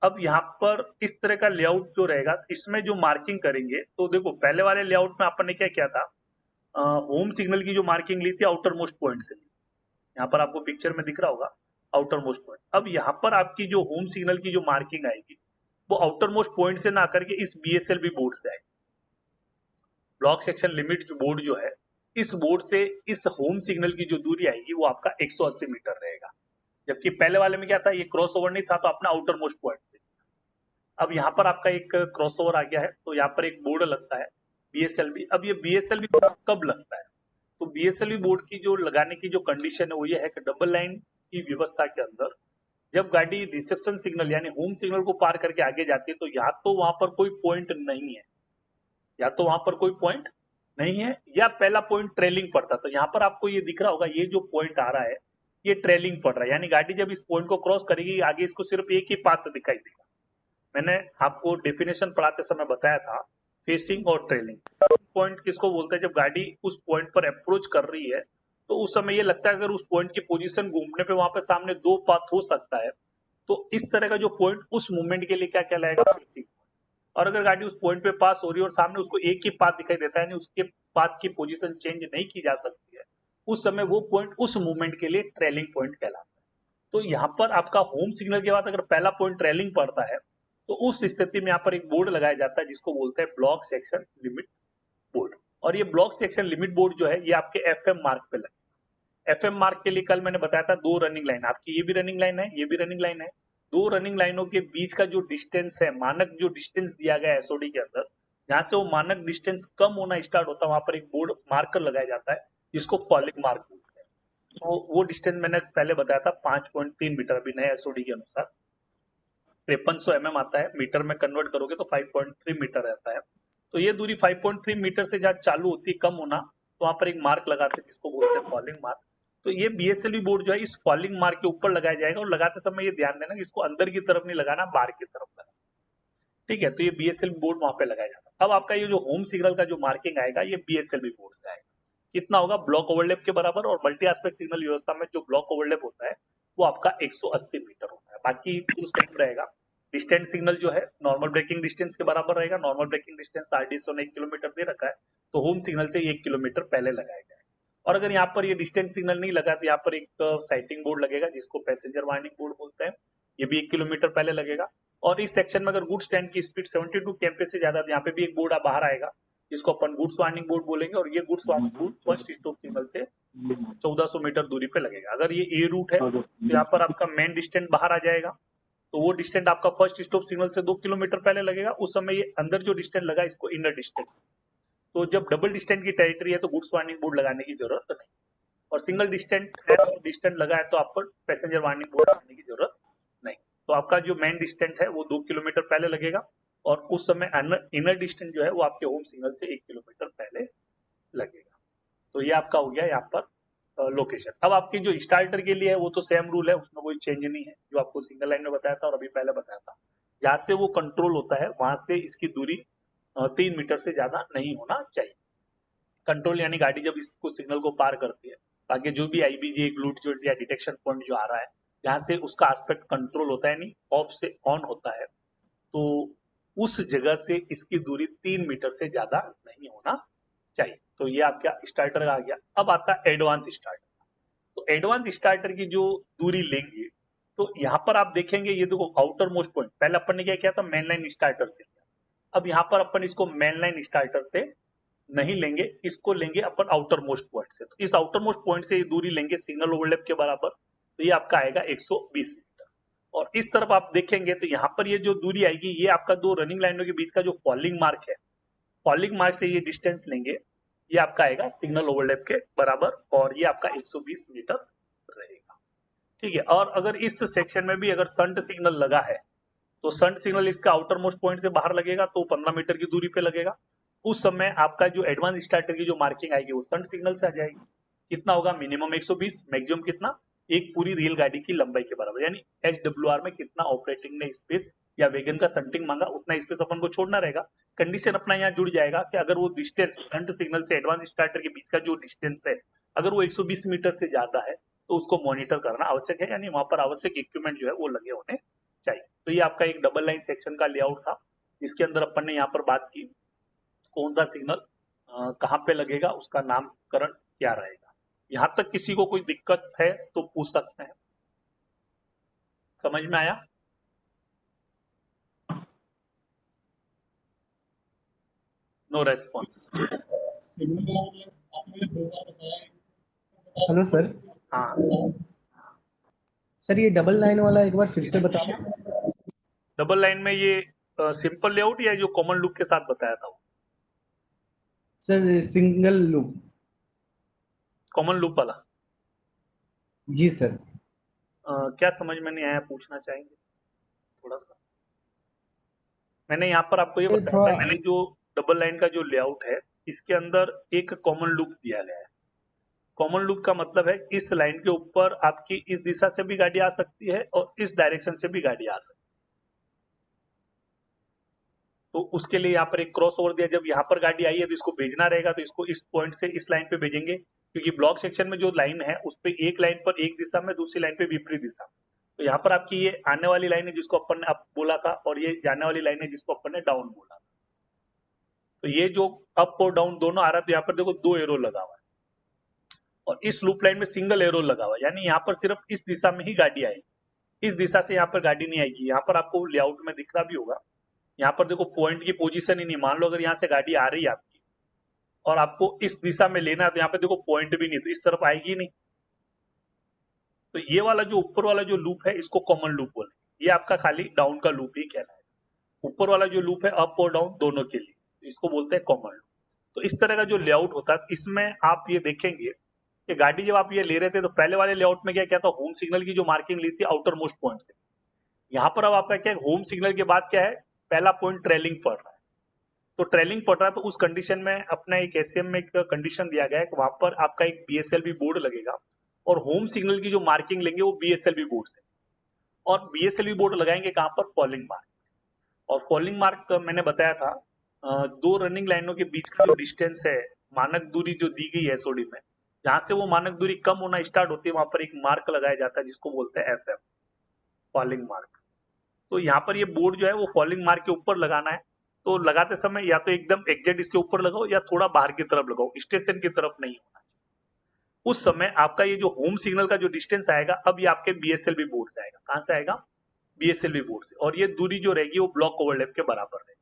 अब यहाँ पर इस तरह का लेआउट जो रहेगा, इसमें जो मार्किंग करेंगे, तो देखो पहले वाले लेआउट में अपन ने क्या किया था, होम सिग्नल की जो मार्किंग ली थी आउटर मोस्ट पॉइंट से। यहाँ पर आपको पिक्चर में दिख रहा होगा आउटर मोस्ट पॉइंट। अब यहाँ पर आपकी जो होम सिग्नल की जो मार्किंग आएगी वो आउटर मोस्ट पॉइंट से ना करके इस BSLB बोर्ड से आएगी। ब्लॉक सेक्शन लिमिट जो बोर्ड जो है, इस बोर्ड से इस होम सिग्नल की जो दूरी आएगी वो आपका 180 मीटर रहेगा। जबकि पहले वाले में क्या था, ये क्रॉस ओवर नहीं था, तो अपना आउटर मोस्ट पॉइंट से। अब यहाँ पर आपका एक क्रॉस ओवर आ गया है, तो यहाँ पर एक बोर्ड लगता है BSLB। अब ये BSLB बोर्ड कब लगता है, तो BSLB बोर्ड की जो लगाने की जो कंडीशन है वो ये है कि डबल लाइन की व्यवस्था के अंदर जब गाड़ी रिसेप्शन सिग्नल यानी होम सिग्नल को पार करके आगे जाती है, तो या तो वहां पर कोई पॉइंट नहीं है, या तो वहां पर कोई पॉइंट नहीं है, या पहला पॉइंट ट्रेलिंग पड़ता। तो यहाँ पर आपको ये दिख रहा होगा, ये जो पॉइंट आ रहा है ये ट्रेलिंग पड़ रहा है, यानी गाड़ी जब इस पॉइंट को क्रॉस करेगी आगे इसको सिर्फ एक ही पाथ दिखाई देगा। मैंने आपको डेफिनेशन पढ़ाते समय बताया था, फेसिंग और ट्रेलिंग। पॉइंट किसको बोलते हैं, जब गाड़ी उस पॉइंट पर अप्रोच कर रही है तो उस समय ये लगता है अगर उस पॉइंट की पोजीशन घूमने पे वहां पे सामने दो पाथ हो सकता है, तो इस तरह का जो पॉइंट उस मूवमेंट के लिए क्या कहलाएगा, फेसिंग। और अगर गाड़ी उस पॉइंट पे पास हो रही है और सामने उसको एक ही पाथ दिखाई देता है, यानी उसके पाथ की पोजीशन चेंज नहीं की जा सकती है, उस समय वो पॉइंट उस मूवमेंट के लिए ट्रेलिंग पॉइंट कहलाता है। तो यहाँ पर आपका होम सिग्नल के बाद अगर पहला पॉइंट ट्रेलिंग पड़ता है तो उस स्थिति में यहाँ पर एक बोर्ड लगाया जाता है जिसको बोलते हैं ब्लॉक सेक्शन लिमिट बोर्ड। और ये ब्लॉक सेक्शन लिमिट बोर्ड जो है ये आपके FM मार्क पे लगेगा। FM मार्क के लिए कल मैंने बताया था दो रनिंग लाइन, आपकी ये भी रनिंग लाइन है, ये भी रनिंग लाइन है। दो रनिंग लाइनों के बीच का जो डिस्टेंस है, मानक जो डिस्टेंस दिया गया है SOD के अंदर, जहां से वो मानक डिस्टेंस कम होना स्टार्ट होता है वहां पर एक बोर्ड मार्कर लगाया जाता है जिसको फॉलिंग मार्क बोलते हैं। तो वो डिस्टेंस मैंने पहले बताया था 5.3 मीटर, अभी नए SOD के अनुसार 5300 mm आता है, मीटर में कन्वर्ट करोगे तो 5.3 मीटर रहता है। तो ये दूरी 5.3 मीटर से जहाँ चालू होती है कम होना, तो वहां पर एक मार्क लगाते हैं जिसको बोलते हैं फॉलिंग मार्क। तो ये BSLB बोर्ड जो है इस फॉलिंग मार्क के ऊपर लगाया जाएगा, और लगाते समय ये ध्यान देना कि इसको अंदर की तरफ नहीं लगाना, बाहर की तरफ लगाना। ठीक है, तो ये BSLB बोर्ड वहां पे लगाया जाता है। अब आपका ये जो होम सिग्नल का जो मार्किंग आएगा ये BSLB बोर्ड से आएगा। कितना होगा, ब्लॉक ओवरलैप के बराबर। और मल्टी एस्पेक्ट सिग्नल व्यवस्था में जो ब्लॉक ओवरलैप होता है वो आपका 180 मीटर होता है, बाकी तो सेम रहेगा। डिस्टेंस सिग्नल जो है नॉर्मल ब्रेकिंग डिस्टेंस के बराबर रहेगा। नॉर्मल ब्रेकिंग डिस्टेंस RDSO ने 1 किलोमीटर दे रखा है, तो होम सिग्नल से 1 किलोमीटर पहले लगाया जाए। और अगर यहाँ पर ये डिस्टेंस सिग्नल नहीं लगा तो यहाँ पर एक साइटिंग बोर्ड लगेगा जिसको पैसेंजर वार्निंग बोर्ड बोलते हैं, ये भी 1 किलोमीटर पहले लगेगा। और इस सेक्शन में अगर गुड्स ट्रेन की स्पीड 72 kmph से ज्यादा, तो यहाँ पे भी एक बोर्ड बाहर आएगा जिसको अपन गुड्स वार्निंग बोर्ड बोलेंगे। और ये goods warning board first stop signal से 1400 मीटर दूरी पे लगेगा। अगर ये A रूट है तो यहाँ पर आपका मेन डिस्टेंस बाहर आ जाएगा, तो वो डिस्टेंस आपका फर्स्ट स्टॉप सिग्नल से 2 किलोमीटर पहले लगेगा। उस समय ये अंदर जो डिस्टेंस लगा इसको इनर डिस्टेंस। तो जब डबल डिस्टेंस की टेरिटरी है तो गुड्स वार्निंग बोर्ड लगाने की जरूरत नहीं, और सिंगल डिस्टेंस है तो डिस्टेंस लगा है तो आपको पैसेंजर वार्निंग बोर्ड लगाने की जरूरत नहीं। तो आपका जो मेन डिस्टेंस है वो 2 किलोमीटर पहले लगेगा, और उस समय इनर डिस्टेंस जो है वो आपके होम सिग्नल से 1 किलोमीटर पहले लगेगा। तो ये आपका हो गया यहाँ पर लोकेशन। अब आपकी जो स्टार्टर के लिए है वो तो सेम रूल है, उसमें कोई चेंज नहीं है, जो आपको सिंगल लाइन में बताया था और अभी पहले बताया था। जहां से वो कंट्रोल होता है वहां से इसकी दूरी 3 मीटर से ज्यादा नहीं होना चाहिए। कंट्रोल यानी गाड़ी जब इसको सिग्नल को पार करती है, आगे जो भी आईबीजे ग्लूट जोट या डिटेक्शन पॉइंट जो आ रहा है, जहां से उसका एस्पेक्ट कंट्रोल होता है, यानी ऑफ से ऑन होता है, तो उस जगह से इसकी दूरी 3 मीटर से ज्यादा नहीं होना चाहिए। तो ये आपका स्टार्टर का आ गया। अब आता है एडवांस स्टार्टर। तो एडवांस स्टार्टर की जो दूरी लेंगे, तो यहाँ पर आप देखेंगे, ये देखो आउटर मोस्ट पॉइंट, पहले अपन ने क्या किया था, मेन लाइन स्टार्टर से लिया। अब यहाँ पर अपन इसको मेन लाइन स्टार्टर से नहीं लेंगे, इसको लेंगे अपन आउटर मोस्ट पॉइंट से। तो इस आउटर मोस्ट पॉइंट से ये दूरी लेंगे सिग्नल ओवरलैप के बराबर, तो ये आपका आएगा 120 मीटर। और इस तरफ आप देखेंगे तो यहाँ पर ये जो दूरी आएगी, ये आपका दो रनिंग लाइनों के बीच का जो फॉलिंग मार्क है, फॉलिंग मार्क से ये डिस्टेंस लेंगे, ये आपका आएगा सिग्नल ओवरलैप के बराबर, और ये आपका 120 मीटर रहेगा। ठीक है। और अगर इस सेक्शन में भी अगर संट सिग्नल लगा है, तो संट सिग्नल इसका आउटर मोस्ट पॉइंट से बाहर लगेगा, तो 15 मीटर की दूरी पे लगेगा। उस समय आपका जो एडवांस स्टार्टर की जो मार्किंग आएगी, वो संट सिग्नल से आ जाएगी। कितना होगा, मिनिमम 120, मैक्सिमम कितना, एक पूरी रेल गाड़ी की लंबाई के बराबर, यानी HWR में कितना ऑपरेटिंग ने स्पेस या वेगन का संटिंग मांगा, उतना स्पेस अपन को छोड़ना रहेगा। कंडीशन अपना यहाँ जुड़ जाएगा कि अगर वो डिस्टेंस संट सिग्नल से एडवांस स्टार्टर के बीच का जो डिस्टेंस है, अगर वो 120 मीटर से ज्यादा है, तो उसको मॉनिटर करना आवश्यक है, यानी वहां पर आवश्यक इक्विपमेंट जो है वो लगे होने चाहिए। तो ये आपका एक डबल लाइन सेक्शन का लेआउट था, जिसके अंदर अपन ने यहाँ पर बात की कौन सा सिग्नल कहाँ पे लगेगा, उसका नामकरण क्या रहेगा। यहां तक किसी को कोई दिक्कत है तो पूछ सकते हैं। समझ में आया? No response. Hello sir. हाँ सर ये डबल लाइन वाला एक बार फिर से बताओ। डबल लाइन में ये सिंपल लेआउट या जो कॉमन लूप के साथ बताया था वो? Sir single loop. Common loop वाला। जी सर। क्या समझ में नहीं आया, पूछना चाहेंगे थोड़ा सा? मैंने यहाँ पर आपको ये बताया था, ये जो डबल लाइन का जो लेआउट है, इसके अंदर एक कॉमन लूप दिया गया है। कॉमन लूप का मतलब है इस लाइन के ऊपर आपकी इस दिशा से भी गाड़ी आ सकती है और इस डायरेक्शन से भी गाड़ी आ सकती है। तो उसके लिए यहाँ पर एक क्रॉस ओवर दिया, जब यहाँ पर गाड़ी आई है तो इसको भेजना रहेगा, तो इसको इस पॉइंट से इस लाइन पे भेजेंगे, क्योंकि ब्लॉक सेक्शन में जो लाइन है उस पे एक लाइन पर एक दिशा में, दूसरी लाइन पे विपरीत दिशा। तो यहाँ पर आपकी ये आने वाली लाइन है जिसको अपन ने अप बोला था, और ये जाने वाली लाइन है जिसको अपन ने डाउन बोला था। तो ये जो अप और डाउन दोनों आ रहा है, तो यहाँ पर देखो दो एरो लगा हुआ है, और इस लूप लाइन में सिंगल एरो लगा हुआ है, यानी यहाँ पर सिर्फ इस दिशा में ही गाड़ी आएगी, इस दिशा से यहाँ पर गाड़ी नहीं आएगी। यहाँ पर आपको लेआउट में दिख रहा भी होगा, यहाँ पर देखो पॉइंट की पोजीशन ही नहीं, मान लो अगर यहाँ से गाड़ी आ रही है आपकी और आपको इस दिशा में लेना है, तो यहाँ पे देखो पॉइंट भी नहीं, तो इस तरफ आएगी नहीं। तो ये वाला जो ऊपर वाला जो लूप है, इसको कॉमन लूप बोले, ये आपका खाली डाउन का लूप ही कहलाएगा। ऊपर वाला जो लूप है अप और डाउन दोनों के लिए, इसको बोलते हैं कॉमन लूप। तो इस तरह का जो लेआउट होता है, इसमें आप ये देखेंगे कि गाड़ी जब आप ये ले रहे थे, तो पहले वाले लेआउट में क्या था, होम सिग्नल की जो मार्किंग ली थी आउटर मोस्ट पॉइंट से। यहाँ पर अब आपका क्या है, होम सिग्नल के बाद क्या है, पहला पॉइंट ट्रेलिंग पड़ रहा है। तो ट्रेलिंग पड़ रहा है, तो उस कंडीशन में अपना एक एसएम में एक कंडीशन दिया गया है कि वहां पर आपका एक बीएसएलवी बोर्ड लगेगा, और होम सिग्नल की जो मार्किंग लेंगे वो बीएसएलवी बोर्ड से, और बीएसएलवी बोर्ड लगाएंगे कहां पर, फॉलिंग मार्क। और फॉलिंग मार्क मैंने बताया था, दो रनिंग लाइनों के बीच का जो डिस्टेंस है, मानक दूरी जो दी गई है एसओडी में, जहां से वो मानक दूरी कम होना स्टार्ट होती है, वहां पर एक मार्क लगाया जाता है जिसको बोलते हैं एफएम, फॉलिंग मार्क। तो यहाँ पर ये बोर्ड जो है वो फॉलिंग मार्क के ऊपर लगाना है। तो लगाते समय या तो एकदम एग्जैक्ट इसके ऊपर लगाओ, या थोड़ा बाहर की तरफ लगाओ, स्टेशन की तरफ नहीं होना चाहिए। उस समय आपका ये जो होम सिग्नल का जो डिस्टेंस आएगा, अब ये आपके बीएसएलवी बोर्ड से आएगा। कहां से आएगा, बीएसएलवी बोर्ड से। और ये दूरी जो रहेगी वो ब्लॉक ओवरलैप के बराबर रहेगी।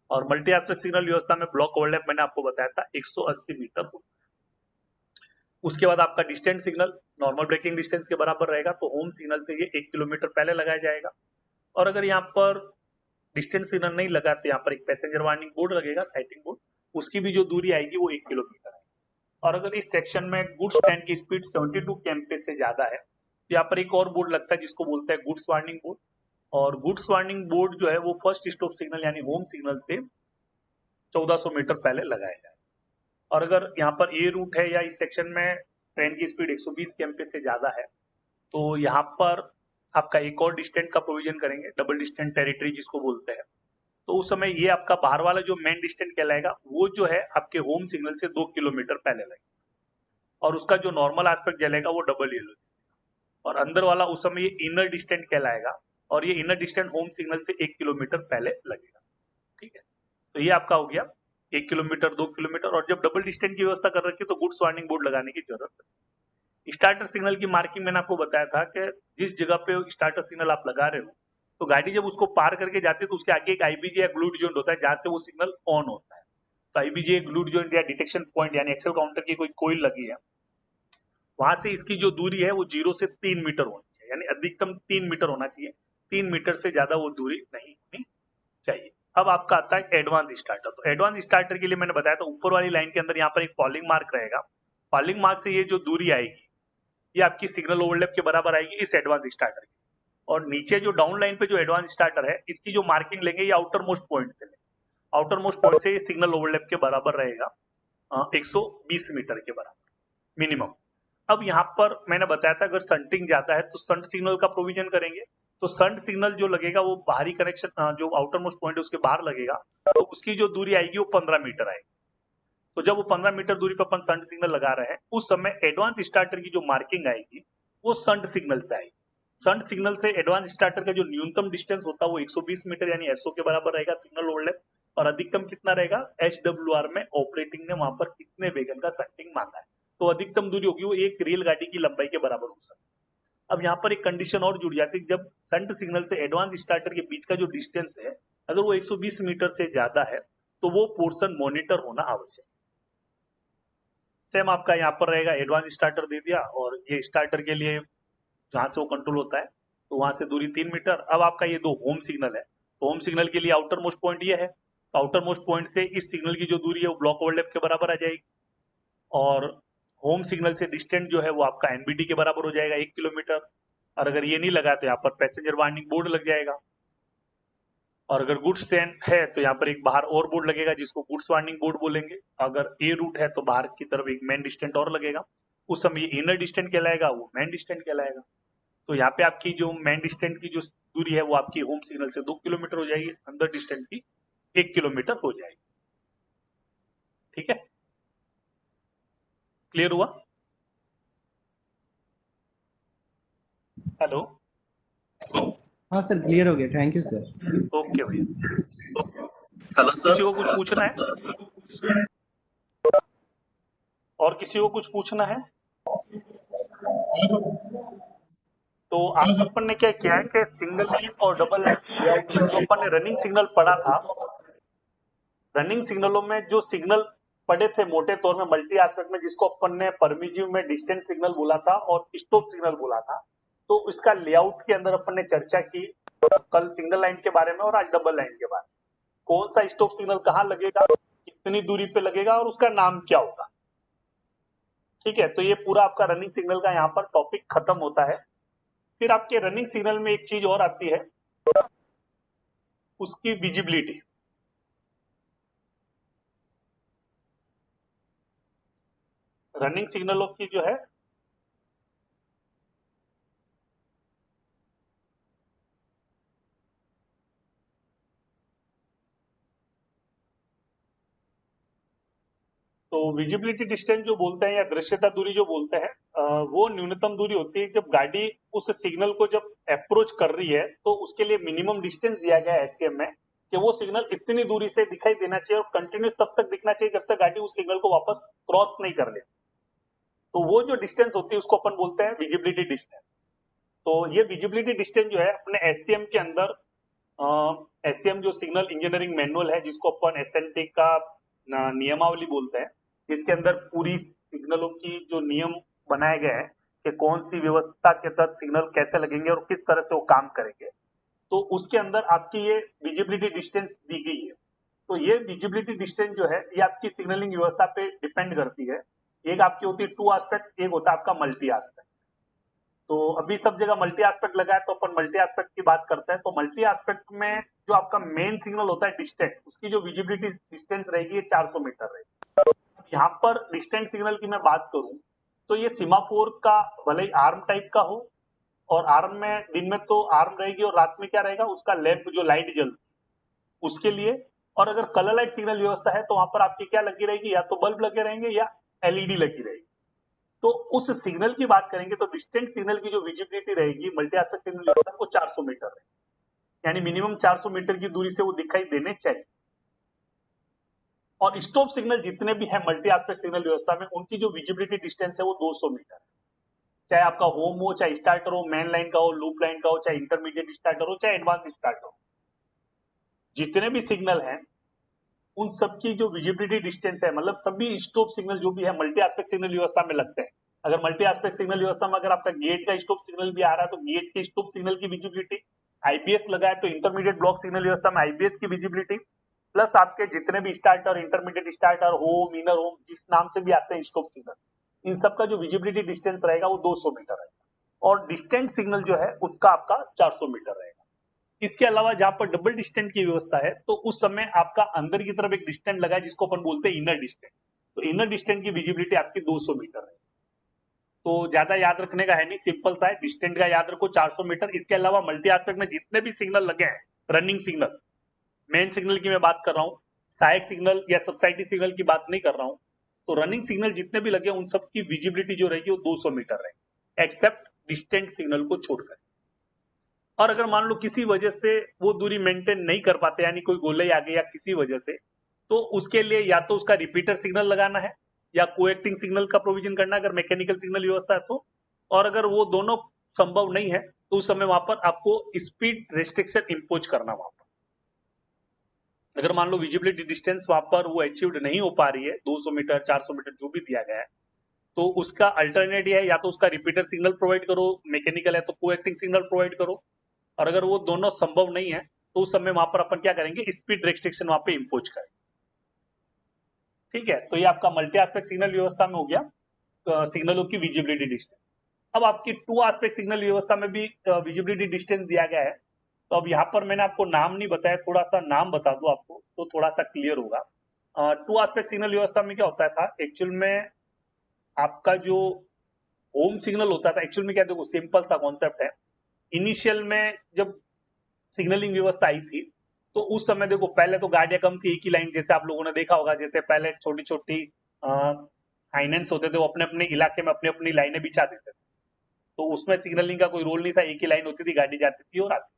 और मल्टी एस्पेक्ट सिग्नल व्यवस्था में ब्लॉक ओवरलैप मैंने आपको बताया था 180 मीटर होता है। उसके बाद आपका distant signal normal braking distance के बराबर रहेगा, तो होम सिग्नल से ये 1 किलोमीटर पहले लगाया जाएगा। और अगर यहाँ पर डिस्टेंस सिग्नल नहीं लगा, तो यहाँ पर एक पैसेंजर वार्निंग बोर्ड लगेगा, साइटिंग बोर्ड, उसकी भी जो दूरी आएगी वो 1 किलोमीटर है। और अगर इस सेक्शन में गुड्स ट्रेन की स्पीड 72 kmph से ज्यादा है, तो यहाँ पर एक और बोर्ड लगता है जिसको बोलते हैं गुड्स वार्निंग बोर्ड। और गुड्स वार्निंग बोर्ड जो है वो फर्स्ट स्टॉप सिग्नल यानी होम सिग्नल से 1400 मीटर पहले लगाया जाए। और अगर यहाँ पर ए रूट है या इस सेक्शन में ट्रेन की स्पीड 120 kmph से ज्यादा है, तो यहाँ पर आपका एक और डिस्टेंट का प्रोविजन करेंगे, डबल डिस्टेंट टेरिटरी जिसको बोलते हैं। तो उस समय ये आपका बाहर वाला जो मेन डिस्टेंस कहलाएगा वो जो है आपके होम सिग्नल से 2 किलोमीटर पहले लगेगा और उसका जो नॉर्मल एस्पेक्ट जलेगा वो डबल येलो और अंदर वाला उस समय ये इनर डिस्टेंस कहलाएगा और ये इनर डिस्टेंस होम सिग्नल से 1 किलोमीटर पहले लगेगा। ठीक है, तो ये आपका हो गया 1 किलोमीटर 2 किलोमीटर। और जब डबल डिस्टेंस की व्यवस्था कर रखी है तो गुड्स वार्निंग बोर्ड लगाने की जरूरत है। स्टार्टर सिग्नल की मार्किंग मैंने आपको बताया था कि जिस जगह पे स्टार्टर सिग्नल आप लगा रहे हो तो गाड़ी जब उसको पार करके जाती है तो उसके आगे एक आईबीजे या ग्लूड जॉइंट होता है जहां से वो सिग्नल ऑन होता है। तो आईबीजे ग्लूड जॉइंट या डिटेक्शन पॉइंट यानी एक्सेल काउंटर की कोई कोईल लगी है, वहां से इसकी जो दूरी है वो 0 से 3 मीटर होनी चाहिए, यानी अधिकतम 3 मीटर होना चाहिए। 3 मीटर से ज्यादा वो दूरी नहीं होनी चाहिए। अब आपका आता है एडवांस स्टार्टर। तो एडवांस स्टार्टर के लिए मैंने बताया था ऊपर वाली लाइन के अंदर यहाँ पर एक फॉलिंग मार्क रहेगा। फॉलिंग मार्क से ये जो दूरी आएगी ये आपकी सिग्नल ओवरलैप के बराबर आएगी इस एडवांस स्टार्टर की। और नीचे जो डाउन लाइन पे जो एडवांस स्टार्टर है इसकी जो मार्किंग लेंगे ये आउटर मोस्ट पॉइंट से लेंगे। आउटर मोस्ट पॉइंट से ये सिग्नल ओवरलैप के बराबर रहेगा 120 मीटर के बराबर मिनिमम। अब यहाँ पर मैंने बताया था अगर संटिंग जाता है तो संट सिग्नल का प्रोविजन करेंगे। तो संट सिग्नल जो लगेगा वो बाहरी कनेक्शन जो आउटर मोस्ट पॉइंट है उसके बाहर लगेगा तो उसकी जो दूरी आएगी वो 15 मीटर आएगी। तो जब वो 15 मीटर दूरी पर अपन संट सिग्नल लगा रहे हैं उस समय एडवांस स्टार्टर की जो मार्किंग आएगी वो संट सिग्नल से आएगी। संट सिग्नल से एडवांस स्टार्टर का जो न्यूनतम डिस्टेंस होता है वो 120 मीटर यानी एसओ के बराबर रहेगा सिग्नल ओवरलैप। और अधिकतम कितना रहेगा एचडब्ल्यूआर में ऑपरेटिंग ने वहां पर कितने वेगन का संटिंग मांगा है तो अधिकतम दूरी होगी वो एक रेलगाड़ी की लंबाई के बराबर हो सकती है। अब यहाँ पर एक कंडीशन और जुड़ जाती है, जब संट सिग्नल से एडवांस स्टार्टर के बीच का जो डिस्टेंस है अगर वो 120 मीटर से ज्यादा है तो वो पोर्शन मॉनिटर होना आवश्यक। सेम आपका यहाँ पर रहेगा एडवांस स्टार्टर दे दिया और ये स्टार्टर के लिए जहां से वो कंट्रोल होता है तो वहां से दूरी 3 मीटर। अब आपका ये 2 होम सिग्नल है तो होम सिग्नल के लिए आउटर मोस्ट पॉइंट ये है तो आउटर मोस्ट पॉइंट से इस सिग्नल की जो दूरी है वो ब्लॉक ओवरलैप के बराबर आ जाएगी। और होम सिग्नल से डिस्टेंस जो है वो आपका एनबीटी के बराबर हो जाएगा 1 किलोमीटर। और अगर ये नहीं लगा तो यहाँ पर पैसेंजर वार्निंग बोर्ड लग जाएगा। और अगर गुड्स ट्रेन है तो यहाँ पर एक बाहर और बोर्ड लगेगा जिसको गुड्स वार्निंग बोर्ड बोलेंगे। अगर ए रूट है तो बाहर की तरफ एक मेन डिस्टेंस और लगेगा, उस समय इनर डिस्टेंस कहलाएगा वो मेन डिस्टेंस कहलाएगा। तो यहाँ पे आपकी जो मेन डिस्टेंस की जो दूरी है वो आपकी होम सिग्नल से 2 किलोमीटर हो जाएगी, अंदर डिस्टेंस की 1 किलोमीटर हो जाएगी। ठीक है, क्लियर हुआ? हेलो, हाँ सर क्लियर हो गया, थैंक यू सर। ओके भैया। हेलो किसी सर। को कुछ पूछना है और किसी को कुछ पूछना है? तो आज अपन ने क्या किया है कि सिंगल लाइन और डबल लाइन लेआउट में जो अपन ने रनिंग सिग्नल पढ़ा था, रनिंग सिग्नलों में जो सिग्नल पढ़े थे मोटे तौर में मल्टी एस्पेक्ट में जिसको अपन ने परमिजिव में डिस्टेंस सिग्नल बोला था और स्टॉप सिग्नल बोला था, तो इसका लेआउट के अंदर अपन ने चर्चा की कल सिंगल लाइन के बारे में और आज डबल लाइन के बारे में। कौन सा स्टॉप सिग्नल कहाँ लगेगा, कितनी दूरी पे लगेगा और उसका नाम क्या होगा। ठीक है, तो ये पूरा आपका रनिंग सिग्नल का यहाँ पर टॉपिक खत्म होता है। फिर आपके रनिंग सिग्नल में एक चीज और आती है, उसकी विजिबिलिटी। रनिंग सिग्नलों की जो है तो विजिबिलिटी डिस्टेंस जो बोलते हैं या दृश्यता दूरी जो बोलते हैं वो न्यूनतम दूरी होती है जब गाड़ी उस सिग्नल को जब अप्रोच कर रही है तो उसके लिए मिनिमम डिस्टेंस दिया गया है एससीएम में कि वो सिग्नल इतनी दूरी से दिखाई देना चाहिए और कंटिन्यूस तब तक दिखना चाहिए जब तक गाड़ी उस सिग्नल को वापस क्रॉस नहीं कर ले। तो वो जो डिस्टेंस होती है उसको अपन बोलते हैं विजिबिलिटी डिस्टेंस। तो ये विजिबिलिटी डिस्टेंस जो है अपने एससीएम के अंदर एससीएम जो सिग्नल इंजीनियरिंग मैनुअल है जिसको अपन एसएनटी का नियमावली बोलते हैं, इसके अंदर पूरी सिग्नलों की जो नियम बनाए गए हैं कि कौन सी व्यवस्था के तहत सिग्नल कैसे लगेंगे और किस तरह से वो काम करेंगे, तो उसके अंदर आपकी ये विजिबिलिटी डिस्टेंस दी गई है। तो ये विजिबिलिटी डिस्टेंस जो है ये आपकी सिग्नलिंग व्यवस्था पे डिपेंड करती है। एक आपकी होती है टू एस्पेक्ट, एक होता है आपका मल्टी एस्पेक्ट। तो अभी सब जगह मल्टी एस्पेक्ट लगा है तो अपन मल्टी एस्पेक्ट की बात करते हैं। तो मल्टी एस्पेक्ट में जो आपका मेन सिग्नल होता है डिस्टेंस, उसकी जो विजिबिलिटी डिस्टेंस रहेगी 400 मीटर रहेगी। यहाँ पर डिस्टेंस सिग्नल की मैं बात करूं तो ये सीमाफोर का भले ही आर्म टाइप का हो, और आर्म में दिन में तो आर्म रहेगी और रात में क्या रहेगा उसका लैंप जो लाइट जलती उसके लिए। और अगर कलर लाइट सिग्नल व्यवस्था है तो वहां पर आपकी क्या लगी रहेगी, या तो बल्ब लगे रहेंगे या एलईडी लगी रहेगी। तो उस सिग्नल की बात करेंगे तो डिस्टेंट सिग्नल की जो विजिबिलिटी रहेगी मल्टी एस्पेक्ट सिग्नल व्यवस्था वो 400 मीटर है, यानी मिनिमम 400 मीटर की दूरी से वो दिखाई देने चाहिए। और स्टॉप सिग्नल जितने भी है मल्टी एस्पेक्ट सिग्नल व्यवस्था में उनकी जो विजिबिलिटी डिस्टेंस है वो 200 मीटर है। चाहे आपका होम हो, चाहे स्टार्टर हो, मेन लाइन का हो, लूप लाइन का हो, चाहे इंटरमीडिएट स्टार्टर हो, चाहे एडवांस स्टार्टर हो, जितने भी सिग्नल हैं उन सबकी जो विजिबिलिटी डिस्टेंस है, मतलब सभी स्टॉप सिग्नल जो भी है मल्टी एस्पेक्ट सिग्नल व्यवस्था में लगते हैं। अगर मल्टी एस्पेक्ट सिग्नल व्यवस्था में अगर आपका गेट का स्टॉप सिग्नल भी आ रहा है तो गेट के स्टॉप सिग्नल की विजिबिलिटी, आईबीएस लगा है तो इंटरमीडिएट ब्लॉक सिग्नल व्यवस्था में आईबीएस की विजिबिलिटी, प्लस आपके जितने भी starter, intermediate starter, home, inner home, जिस नाम से भी आते हैं स्टॉप सिग्नल, इन सबका जो विजिबिलिटी डिस्टेंस रहेगा वो 200 मीटर रहेगा। और डिस्टेंट सिग्नल जो है उसका आपका 400 मीटर रहेगा। इसके अलावा जहां पर डबल डिस्टेंट की व्यवस्था है तो उस समय आपका अंदर की तरफ एक डिस्टेंट लगा है जिसको अपन बोलते हैं इनर डिस्टेंट। तो इनर डिस्टेंट की विजिबिलिटी आपकी 200 मीटर है। तो ज्यादा याद रखने का है नहीं, सिंपल सा है, डिस्टेंट का याद रखो 400 मीटर। इसके अलावा मल्टी एस्पेक्ट में जितने भी सिग्नल लगे हैं, रनिंग सिग्नल, मेन सिग्नल की मैं बात कर रहा हूँ, सहायक सिग्नल या सबसाइडी सिग्नल की बात नहीं कर रहा हूँ, तो रनिंग सिग्नल जितने भी लगे उन सब की विजिबिलिटी जो रहेगी वो 200 मीटर रहेगी, एक्सेप्ट डिस्टेंट सिग्नल को छोड़कर। और अगर मान लो किसी वजह से वो दूरी मेंटेन नहीं कर पाते, यानी कोई गोलाई आ गई या किसी वजह से, तो उसके लिए या तो उसका रिपीटर सिग्नल लगाना है या कोएक्टिंग सिग्नल का प्रोविजन करना है अगर मैकेनिकल सिग्नल व्यवस्था है तो। और अगर वो दोनों संभव नहीं है तो उस समय वहां पर आपको स्पीड रेस्ट्रिक्शन इंपोज करना वहां पर। अगर मान लो विजिबिलिटी डिस्टेंस वहां पर वो अचीव्ड नहीं हो पा रही है, 200 मीटर, 400 मीटर जो भी दिया गया है, तो उसका अल्टरनेट है या तो उसका रिपीटर सिग्नल प्रोवाइड करो, मैकेनिकल है तो कोएक्टिंग सिग्नल प्रोवाइड करो। और अगर वो दोनों संभव नहीं है तो उस समय वहां पर अपन क्या करेंगे, स्पीड रेस्ट्रिक्शन वहां पे इंपोज करें। ठीक है, तो ये आपका मल्टी एस्पेक्ट सिग्नल व्यवस्था में हो गया सिग्नलों की विजिबिलिटी डिस्टेंस। अब आपकी टू एस्पेक्ट सिग्नल व्यवस्था में भी विजिबिलिटी डिस्टेंस दिया गया है। तो अब यहाँ पर मैंने आपको नाम नहीं बताया, थोड़ा सा नाम बता दूं आपको तो थोड़ा सा क्लियर होगा। टू एस्पेक्ट सिग्नल व्यवस्था में क्या होता था एक्चुअल में, आपका जो होम सिग्नल होता था, एक्चुअल में क्या, देखो सिंपल सा कॉन्सेप्ट है। इनिशियल में जब सिग्नलिंग व्यवस्था आई थी तो उस समय देखो पहले तो गाड़ियां कम थी, एक ही लाइन, जैसे आप लोगों ने देखा होगा, जैसे पहले छोटी छोटी फाइनेंस होते थे वो अपने अपने इलाके में अपनी अपनी लाइनें बिछा देते थे, तो उसमें सिग्नलिंग का कोई रोल नहीं था, एक ही लाइन होती थी, गाड़ी जाती थी और आती।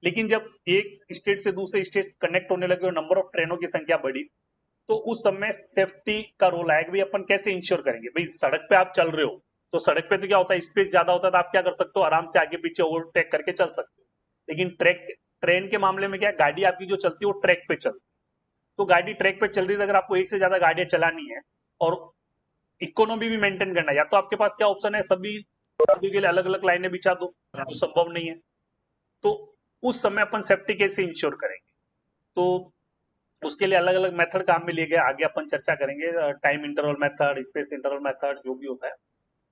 लेकिन जब एक स्टेट से दूसरे स्टेट कनेक्ट होने लगे और नंबर ऑफ ट्रेनों की संख्या बढ़ी तो उस समय सेफ्टी का रोल आया कि भाई अपन कैसे इंश्योर करेंगे। भाई सड़क पे आप चल रहे हो तो सड़क पे तो क्या होता है, स्पेस ज्यादा होता है तो आप क्या कर सकते हो, आराम से आगे पीछे ओवरटेक करके चल सकते हो। लेकिन ट्रेन के मामले में क्या, गाड़ी आपकी जो चलती है वो ट्रैक पे चलती है। तो गाड़ी ट्रैक पे चल रही है, अगर आपको एक से ज्यादा गाड़ियां चलानी है और इकोनॉमी भी मेंटेन करना है, या तो आपके पास क्या ऑप्शन है, सभी के लिए अलग अलग लाइनें बिछा दो, तो संभव नहीं है। तो उस समय अपन सेफ्टी कैसे इंश्योर करेंगे, तो उसके लिए अलग अलग मेथड काम में लिए गए, आगे अपन चर्चा करेंगे, time interval method, space interval method, जो भी होता है।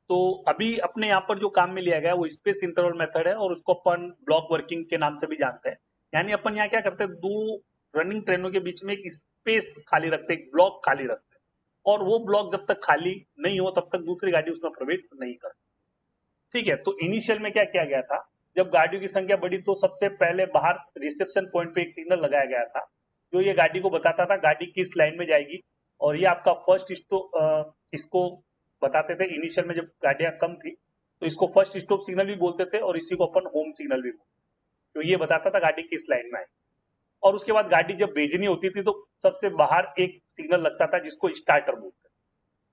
तो अभी अपने यहाँ पर जो काम में लिया गया है वो स्पेस इंटरवल मेथड है और उसको अपन ब्लॉक वर्किंग के नाम से भी जानते हैं। यानी अपन यहाँ क्या करते हैं, दो रनिंग ट्रेनों के बीच में एक स्पेस खाली रखते हैं, एक ब्लॉक खाली रखते हैं, और वो ब्लॉक जब तक खाली नहीं हो तब तक दूसरी गाड़ी उसमें प्रवेश नहीं करती। ठीक है, तो इनिशियल में क्या किया गया था, जब गाड़ियों की संख्या बढ़ी तो सबसे पहले बाहर रिसेप्शन पॉइंट पे एक सिग्नल लगाया गया था जो ये गाड़ी को बताता था गाड़ी किस लाइन में जाएगी, और ये आपका फर्स्ट इसको बताते थे। इनिशियल में जब गाड़ियां कम थी तो इसको फर्स्ट स्टॉप सिग्नल भी बोलते थे और इसी को अपन होम सिग्नल भी बोलते, तो ये बताता था गाड़ी किस लाइन में आई। और उसके बाद गाड़ी जब भेजनी होती थी तो सबसे बाहर एक सिग्नल लगता था जिसको स्टार्टर बोलते थे।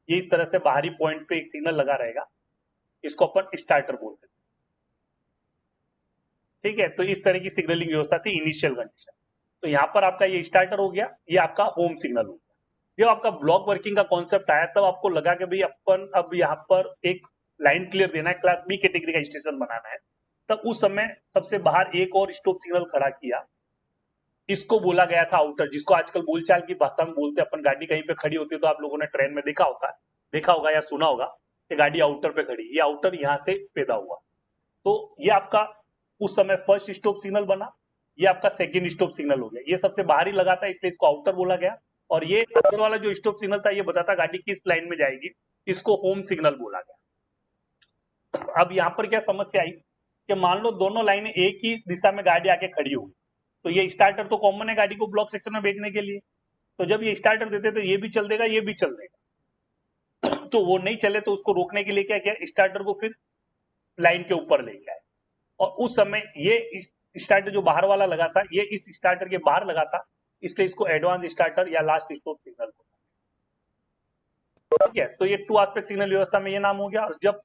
ये इस तरह से बाहरी पॉइंट पे एक सिग्नल लगा रहेगा, इसको अपन स्टार्टर बोलते थे। ठीक है, तो इस तरह की सिग्नलिंग व्यवस्था थी इनिशियल कंडीशन। तो यहाँ पर आपका ये स्टार्टर हो गया, ये आपका होम सिग्नल हो गया। जब आपका ब्लॉक वर्किंग का कॉन्सेप्ट आया तब आपको लगा कि भाई अपन अब यहाँ पर एक लाइन क्लियर देना है, क्लास बी कैटेगरी का स्टेशन बनाना है। तब उस समय सबसे बाहर एक और स्टॉप सिग्नल खड़ा किया, इसको बोला गया था आउटर, जिसको आजकल बोलचाल की भाषा में बोलते हैं। अपन गाड़ी कहीं पे खड़ी होती है तो आप लोगों ने ट्रेन में देखा होगा या सुना होगा कि गाड़ी आउटर पे खड़ी, ये आउटर यहाँ से पैदा हुआ। तो ये आपका उस समय फर्स्ट स्टॉप सिग्नल बना, ये आपका सेकंड स्टॉप सिग्नल हो गया। ये सबसे बाहर ही लगा था इसलिए इसको आउटर बोला गया, और ये अंदर वाला जो स्टॉप सिग्नल था ये बताता गाड़ी किस लाइन में जाएगी, इसको होम सिग्नल बोला गया। अब यहाँ पर क्या समस्या आई कि मान लो दोनों लाइनें एक ही दिशा में गाड़ी आके खड़ी हुई, तो ये स्टार्टर तो कॉमन है गाड़ी को ब्लॉक सेक्शन में भेजने के लिए, तो जब ये स्टार्टर देते तो ये भी चल देगा, ये भी चल देगा। तो वो नहीं चले तो उसको रोकने के लिए क्या किया, स्टार्टर को फिर लाइन के ऊपर लेके आए, और उस समय ये स्टार्टर जो बाहर वाला लगा था ये इस स्टार्टर के बाहर लगा था, इसलिए इसको एडवांस स्टार्टर या लास्ट स्टॉप सिग्नल होता है। ठीक है, तो ये टू एस्पेक्ट सिग्नल व्यवस्था में ये नाम हो गया। और जब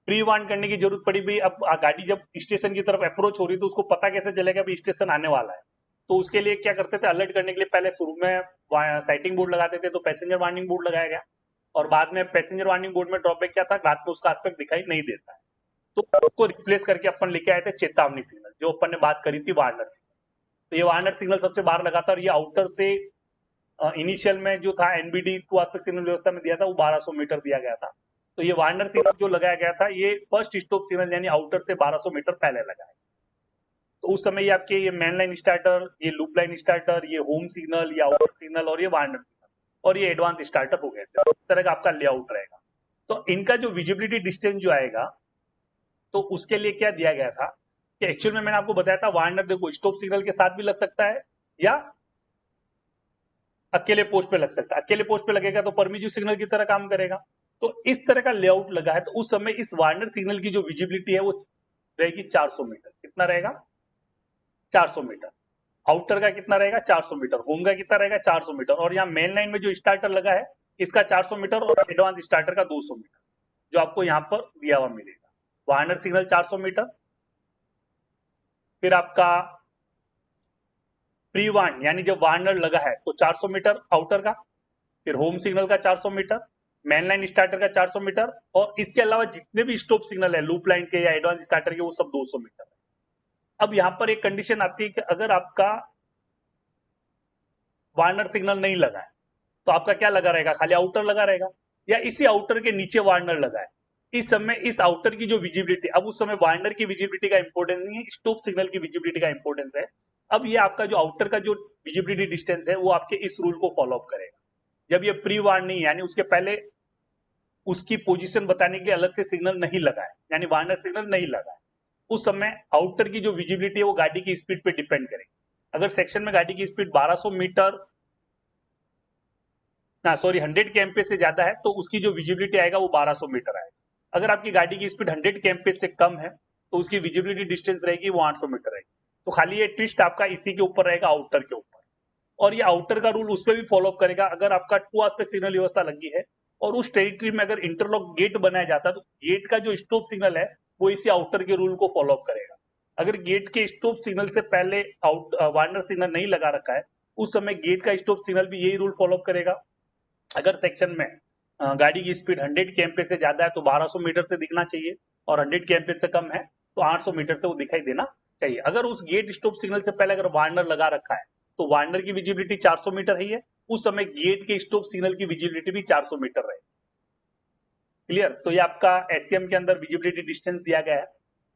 प्री वार्न करने की जरूरत पड़ी भाई, अब गाड़ी जब स्टेशन की तरफ अप्रोच हो रही तो उसको पता कैसे चलेगा भाई स्टेशन आने वाला है, तो उसके लिए क्या करते थे, अलर्ट करने के लिए पहले शुरू में साइटिंग बोर्ड लगाते थे, तो पैसेंजर वार्निंग बोर्ड लगाया गया, और बाद में पैसेंजर वार्निंग बोर्ड में ड्रॉबैक क्या था, रात में उसका एस्पेक्ट दिखाई नहीं देता है, तो उसको रिप्लेस करके अपन लेके आए थे चेतावनी सिग्नल, जो अपन ने बात करी थी वार्नर सिग्नल। तो ये वार्नर सिग्नल सबसे बाहर लगा था, और ये आउटर से इनिशियल में जो था एनबीडी टू एस्पेक्ट सिग्नल व्यवस्था में दिया था वो 1200 मीटर दिया गया था। तो ये वार्नर सिग्नल जो लगाया गया था ये फर्स्ट स्टॉप सिग्नल यानी आउटर से 1200 मीटर पहले लगाया। तो उस समय ये आपके ये मेन लाइन स्टार्टर, ये लूप लाइन स्टार्टर, ये होम सिग्नल, ये आउटर सिग्नल और ये वार्नर सिग्नल और ये एडवांस स्टार्टर हो गए थे। इस तरह का आपका लेआउट रहेगा। तो इनका जो विजिबिलिटी डिस्टेंस जो आएगा तो उसके लिए क्या दिया गया था कि एक्चुअल में मैंने आपको बताया था वार्नर देखो स्टॉप सिग्नल के साथ भी लग सकता है या अकेले पोस्ट पे लग सकता है। अकेले पोस्ट पे लगेगा तो परमिजिव सिग्नल की तरह काम करेगा। तो इस तरह का लेआउट लगा है, तो उस समय इस वार्नर सिग्नल की जो विजिबिलिटी है वो रहेगी 400 मीटर। कितना रहेगा? 400 मीटर। आउटर का कितना रहेगा? 400 मीटर। होम का कितना रहेगा? 400 मीटर। और यहाँ मेन लाइन में जो स्टार्टर लगा है इसका 400 मीटर और एडवांस स्टार्टर का 200 मीटर जो आपको यहाँ पर दिया हुआ मिलेगा। वार्नर सिग्नल 400 मीटर, फिर आपका प्री वार्न यानी जब वार्नर लगा है तो 400 मीटर आउटर का, फिर होम सिग्नल का 400 मीटर, मेन लाइन स्टार्टर का 400 मीटर, और इसके अलावा जितने भी स्टॉप सिग्नल है लूप लाइन के या एडवांस स्टार्टर के वो सब 200 मीटर है। अब यहां पर एक कंडीशन आती है कि अगर आपका वार्नर सिग्नल नहीं लगा है तो आपका क्या लगा रहेगा? खाली आउटर लगा रहेगा, या इसी आउटर के नीचे वार्नर लगा है। इस समय इस आउटर की जो विजिबिलिटी, अब उस समय वार्नर की विजिबिलिटी का इंपॉर्टेंस नहीं है, स्टॉप सिग्नल की विजिबिलिटी का इंपॉर्टेंस है। अब ये आपका जो आउटर का जो विजिबिलिटी डिस्टेंस है वो आपके इस रूल को फॉलो अप करेगा। जब ये प्री वार्निंग यानी उसके पहले उसकी पोजीशन बताने के लिए अलग से सिग्नल नहीं लगा है यानी वार्नर सिग्नल नहीं लगा है, उस समय आउटर की जो विजिबिलिटी है वो गाड़ी की स्पीड पे डिपेंड करेगी। अगर सेक्शन में गाड़ी की स्पीड 1200 मीटर 100 kmph से ज्यादा है तो उसकी जो विजिबिलिटी आएगा वो 1200 मीटर आएगा। अगर आपकी गाड़ी की स्पीड 100 kmph से कम है तो उसकी विजिबिलिटी डिस्टेंस रहेगी वो 800 मीटर रहेगी। तो खाली ये ट्विस्ट आपका इसी के ऊपर रहेगा, आउटर के ऊपर। और ये आउटर का रूल उस पर भी फॉलो अप करेगा। अगर आपका टू एस्पेक्ट सिग्नल व्यवस्था लगी है और उस टेरिटरी में अगर इंटरलॉक गेट बनाया जाता है तो गेट का जो स्टॉप सिग्नल है वो इसी आउटर के रूल को फॉलो अप करेगा। अगर गेट के स्टॉप सिग्नल से पहले वार्नर सिग्नल नहीं लगा रखा है उस समय गेट का स्टॉप सिग्नल भी यही रूल फॉलो अप करेगा। अगर सेक्शन में गाड़ी की स्पीड 100 kmph से ज्यादा है तो 1200 मीटर से दिखना चाहिए, और 100 kmph से कम है तो 800 मीटर से वो दिखाई देना चाहिए। अगर उस गेट स्टॉप सिग्नल से पहले अगर वार्नर लगा रखा है तो वार्नर की विजिबिलिटी 400 मीटर ही है, उस समय गेट के स्टॉप सिग्नल की विजिबिलिटी भी 400 मीटर रहेगी। क्लियर? तो ये आपका एससीएम के अंदर विजिबिलिटी डिस्टेंस दिया गया है।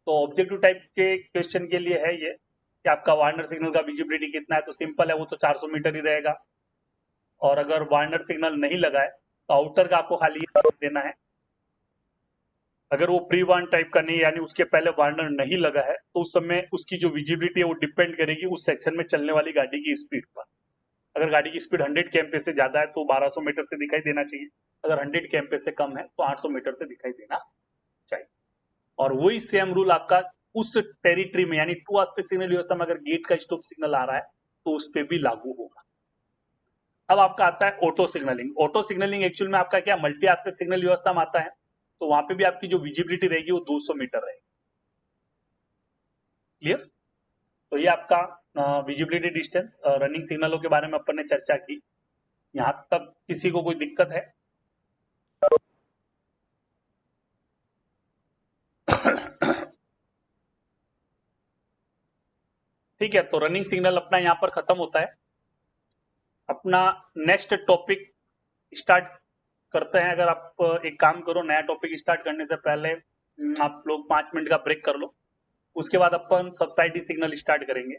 तो ऑब्जेक्टिव टाइप के क्वेश्चन के लिए है ये कि आपका वार्नर सिग्नल का विजिबिलिटी कितना है, तो सिंपल है वो तो 400 मीटर ही रहेगा। और अगर वार्नर सिग्नल नहीं लगा है तो आउटर का आपको खाली देना है। अगर वो प्री वार्न टाइप का नहीं यानी उसके पहले वार्नर नहीं लगा है तो उस समय उसकी जो विजिबिलिटी है वो डिपेंड करेगी उस सेक्शन में चलने वाली गाड़ी की स्पीड पर। अगर गाड़ी की स्पीड 100 kmph से ज्यादा है तो 1200 मीटर से दिखाई देना चाहिए, अगर 100 kmph से कम है तो 800 मीटर से दिखाई देना चाहिए। और वही सेम रूल आपका उस टेरिटरी में यानी टू एस्पेक्ट सिग्नल व्यवस्था में अगर गेट का स्टॉप सिग्नल आ रहा है तो उस पर भी लागू होगा। अब आपका आता है auto signalling. Auto signalling actual में आपका क्या मल्टी एस्पेक्ट सिग्नल व्यवस्था में आता है, तो वहां पे भी आपकी जो विजिबिलिटी रहेगी वो 200 मीटर रहेगी। क्लियर? तो ये आपका विजिबिलिटी डिस्टेंस रनिंग सिग्नलों के बारे में अपन ने चर्चा की। यहां तक किसी को कोई दिक्कत है? ठीक है, तो रनिंग सिग्नल अपना यहां पर खत्म होता है। अपना नेक्स्ट टॉपिक स्टार्ट करते हैं। अगर आप एक काम करो, नया टॉपिक स्टार्ट करने से पहले आप लोग 5 मिनट का ब्रेक कर लो, उसके बाद अपन सबसाइडी सिग्नल स्टार्ट करेंगे,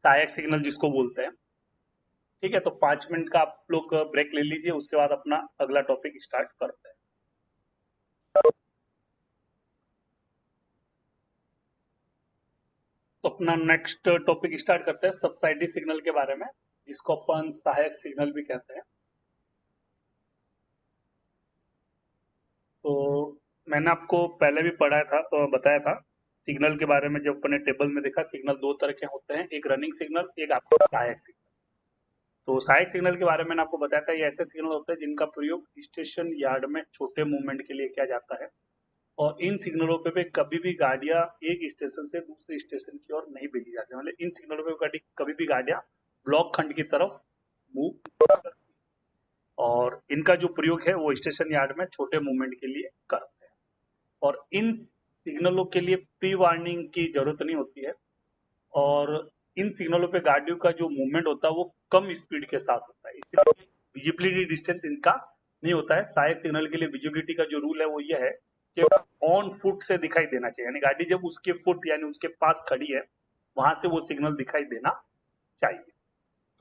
सहायक सिग्नल जिसको बोलते हैं। ठीक है, तो 5 मिनट का आप लोग ब्रेक ले लीजिए, उसके बाद अपना अगला टॉपिक स्टार्ट करते हैं। अपना नेक्स्ट टॉपिक स्टार्ट करते हैं सब्सिडी सिग्नल के बारे में, जिसको अपन सहायक सिग्नल भी कहते हैं। तो मैंने आपको पहले भी बताया था सिग्नल के बारे में। जब अपने टेबल में देखा, सिग्नल दो तरह के होते हैं, एक रनिंग सिग्नल, एक आपका सहायक सिग्नल। तो सहायक सिग्नल के बारे में आपको बताया था, ये ऐसे सिग्नल होते हैं जिनका प्रयोग स्टेशन यार्ड में छोटे मूवमेंट के लिए किया जाता है, और इन सिग्नलों पे कभी भी गाड़ियां एक स्टेशन से दूसरे स्टेशन की ओर नहीं भेजी जाती। मतलब इन सिग्नलों पे कभी भी गाड़ियां ब्लॉक खंड की तरफ मूव नहीं करती, और इनका जो प्रयोग है वो स्टेशन यार्ड में छोटे मूवमेंट के लिए करते हैं। और इन सिग्नलों के लिए प्री वार्निंग की जरूरत नहीं होती है, और इन सिग्नलों पे गाड़ियों का जो मूवमेंट होता है वो कम स्पीड के साथ होता है, इसलिए विजिबिलिटी डिस्टेंस इनका नहीं होता है। सहायक सिग्नल के लिए विजिबिलिटी का जो रूल है वो ये है कि ऑन फुट से दिखाई देना चाहिए, यानी गाड़ी जब उसके फुट यानी उसके पास खड़ी है वहां से वो सिग्नल दिखाई देना चाहिए।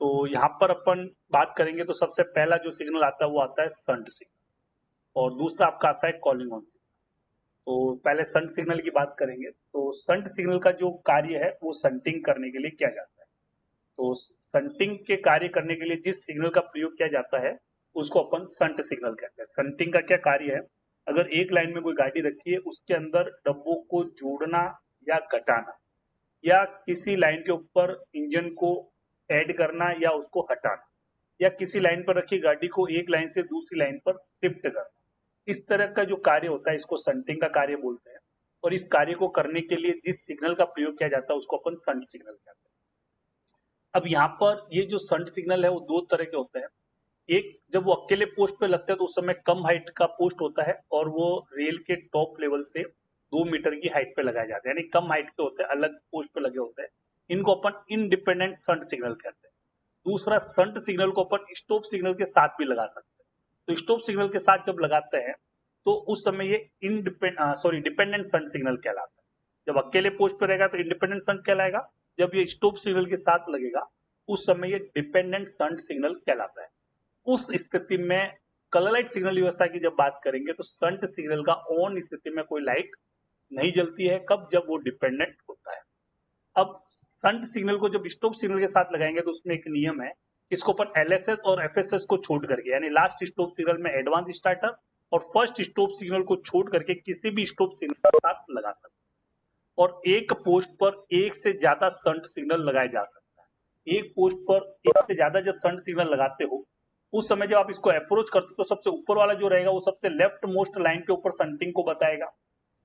तो यहाँ पर अपन बात करेंगे तो सबसे पहला जो सिग्नल आता है वो आता है संट सिग्नल, और दूसरा आपका आता है कॉलिंग ऑन सिग्नल। तो पहले संट सिग्नल की बात करेंगे। तो संट सिग्नल का जो कार्य है वो संटिंग करने के लिए किया जाता है। तो संटिंग के कार्य करने के लिए जिस सिग्नल का प्रयोग किया जाता है उसको अपन संट सिग्नल कहते हैं। संटिंग का क्या कार्य है, अगर एक लाइन में कोई गाड़ी रखी है, उसके अंदर डब्बों को जोड़ना या घटाना, या किसी लाइन के ऊपर इंजन को ऐड करना या उसको हटाना, या किसी लाइन पर रखी गाड़ी को एक लाइन से दूसरी लाइन पर शिफ्ट करना, इस तरह का जो कार्य होता है इसको संटिंग का कार्य बोलते हैं। और इस कार्य को करने के लिए जिस सिग्नल का प्रयोग किया जाता है उसको अपन संट सिग्नल कहते हैं। अब यहाँ पर ये जो संट सिग्नल है वो दो तरह के होते हैं। एक, जब वो अकेले पोस्ट पे लगते हैं तो उस समय कम हाइट का पोस्ट होता है, और वो रेल के टॉप लेवल से 2 मीटर की हाइट पे लगाए जाते हैं, यानी कम हाइट पे होते हैं, अलग पोस्ट पे लगे होते हैं। इनको अपन इंडिपेंडेंट संट सिग्नल कहते हैं। दूसरा, संट सिग्नल को अपन स्टॉप सिग्नल के साथ भी लगा सकते हैं। तो स्टॉप सिग्नल के साथ जब लगाते हैं तो उस समय ये डिपेंडेंट संट सिग्नल कहलाता है। जब अकेले पोस्ट पे रहेगा तो इंडिपेंडेंट संट कहलाएगा, जब ये स्टॉप सिग्नल के साथ लगेगा उस समय ये डिपेंडेंट संट सिग्नल कहलाता है। उस स्थिति में कलर लाइट सिग्नल व्यवस्था की जब बात करेंगे तो संट सिग्नल का ऑन स्थिति में कोई लाइट नहीं जलती है। कब? जब वो डिपेंडेंट होता है। अब संट सिग्नल को जब स्टॉप सिग्नल के साथ लगाएंगे तो उसमें एक नियम है, इसको अपन एलएसएस और एफएसएस को छोड़ करके, यानी लास्ट स्टॉप सिग्नल में एडवांस स्टार्टर और फर्स्ट स्टॉप सिग्नल को छोड़ करके किसी भी स्टॉप सिग्नल के साथ लगा सकते हैं। और एक पोस्ट पर एक से ज्यादा संट सिग्नल लगाया जा सकता है। एक पोस्ट पर एक से ज्यादा जब संट सिग्नल लगाते हो उस समय जब आप इसको अप्रोच करते हो तो सबसे ऊपर वाला जो रहेगा वो सबसे लेफ्ट मोस्ट लाइन के ऊपर संटिंग को बताएगा,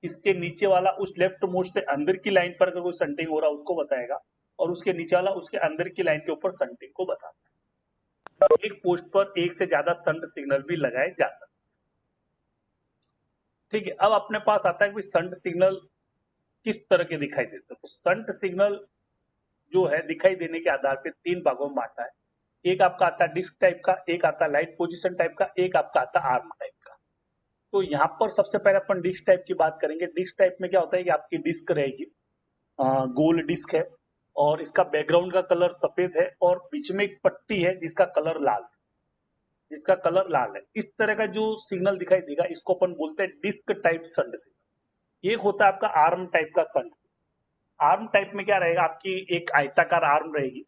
इसके नीचे वाला उस लेफ्ट मोस्ट से अंदर की लाइन पर अगर कोई संटिंग हो रहा है उसको बताएगा, और उसके नीचे वाला उसके अंदर की लाइन के ऊपर संटिंग को बताता है। एक पोस्ट पर एक से ज्यादा संट सिग्नल भी लगाए जा सकते हैं। ठीक है, अब अपने पास आता है कि संट सिग्नल किस तरह के दिखाई देते हैं। तो संट सिग्नल जो है दिखाई देने के आधार पर 3 भागों में बांटा है। एक आपका आता है डिस्क टाइप का, एक आता है लाइट पोजीशन टाइप का, एक आपका आता है आर्म टाइप का। तो यहाँ पर सबसे पहले अपन डिस्क टाइप की बात करेंगे। डिस्क टाइप में क्या होता है कि आपकी डिस्क रहेगी, गोल डिस्क है, और इसका बैकग्राउंड का कलर सफेद है, और बीच में एक पट्टी है जिसका कलर लाल है। इस तरह का जो सिग्नल दिखाई देगा इसको अपन बोलते हैं डिस्क टाइप संट सिग्नल। एक होता है आपका आर्म टाइप का संट। आर्म टाइप में क्या रहेगा, आपकी एक आयताकार आर्म रहेगी,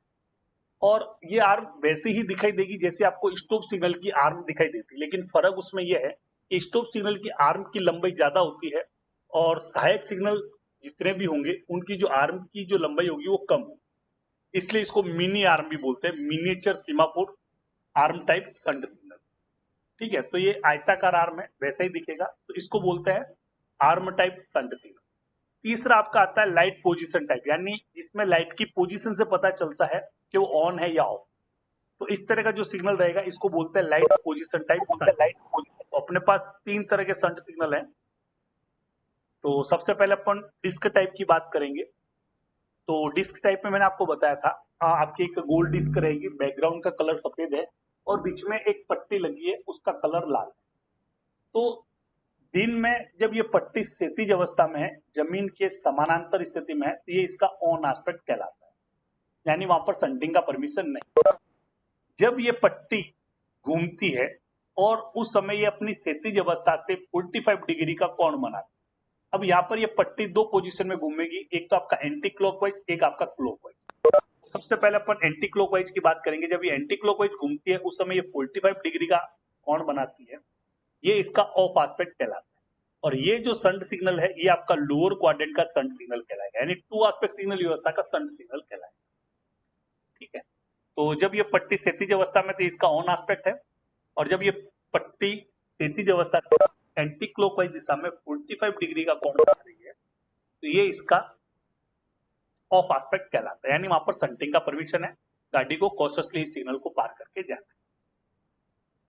और ये आर्म वैसे ही दिखाई देगी जैसे आपको स्टॉप सिग्नल की आर्म दिखाई देती है, लेकिन फर्क उसमें यह है कि स्टॉप सिग्नल की आर्म की लंबाई ज्यादा होती है, और सहायक सिग्नल जितने भी होंगे उनकी जो आर्म की जो लंबाई होगी वो कम होगी। इसलिए इसको मिनी आर्म भी बोलते हैं, miniature semaphore arm type shunt signal. ठीक है, तो ये आयताकार आर्म है, वैसे ही दिखेगा, तो इसको बोलते हैं आर्म टाइप संट सिग्नल। तीसरा आपका आता है लाइट पोजीशन टाइप, यानी जिसमें लाइट की पोजीशन से पता चलता है कि वो ऑन है या ऑफ। तो इस तरह का जो सिग्नल रहेगा इसको बोलते हैं लाइट पोजीशन टाइप संट। अपने पास 3 तरह के संट सिग्नल हैं। तो सबसे पहले अपन डिस्क टाइप की बात करेंगे। तो डिस्क टाइप में मैंने आपको बताया था, आपकी एक गोल डिस्क रहेगी, बैकग्राउंड का कलर सफेद है, और बीच में एक पट्टी लगी है, उसका कलर लाल है। तो दिन में जब ये पट्टी क्षैतिज अवस्था में है, जमीन के समानांतर स्थिति में है, तो ये इसका ऑन एस्पेक्ट कहलाता है, यानी वहां पर संटिंग का परमिशन नहीं। जब ये पट्टी घूमती है और उस समय ये अपनी क्षैतिज अवस्था से 45 डिग्री का कोण बनाती है, अब यहाँ पर ये पट्टी दो पोजीशन में घूमेगी, एक तो आपका एंटी क्लॉकवाइज, एक आपका क्लॉकवाइज। सबसे पहले अपन एंटी क्लॉकवाइज की बात करेंगे। जब ये एंटी क्लॉकवाइज घूमती है उस समय ये 45 डिग्री का कोण बनाती है, ये इसका ऑफ एस्पेक्ट कहलाता है। और ये जो संट सिग्नल है ये आपका लोअर क्वाड्रेंट का संट सिग्नल कहलाएगा, यानी टू एस्पेक्ट सिग्नल व्यवस्था का संट सिग्नल कहलाएगा। ठीक है, तो जब ये पट्टी क्षैतिज अवस्था में तो इसका ऑन एस्पेक्ट है, और जब ये पट्टी क्षैतिज अवस्था से एंटी क्लॉकवाइज दिशा में 45 डिग्री का कोण बना रही है तो ये इसका ऑफ एस्पेक्ट कहलाता है, यानी वहां पर संटिंग का परमिशन है, गाड़ी को कॉशियसली सिग्नल को पार करके जाना है।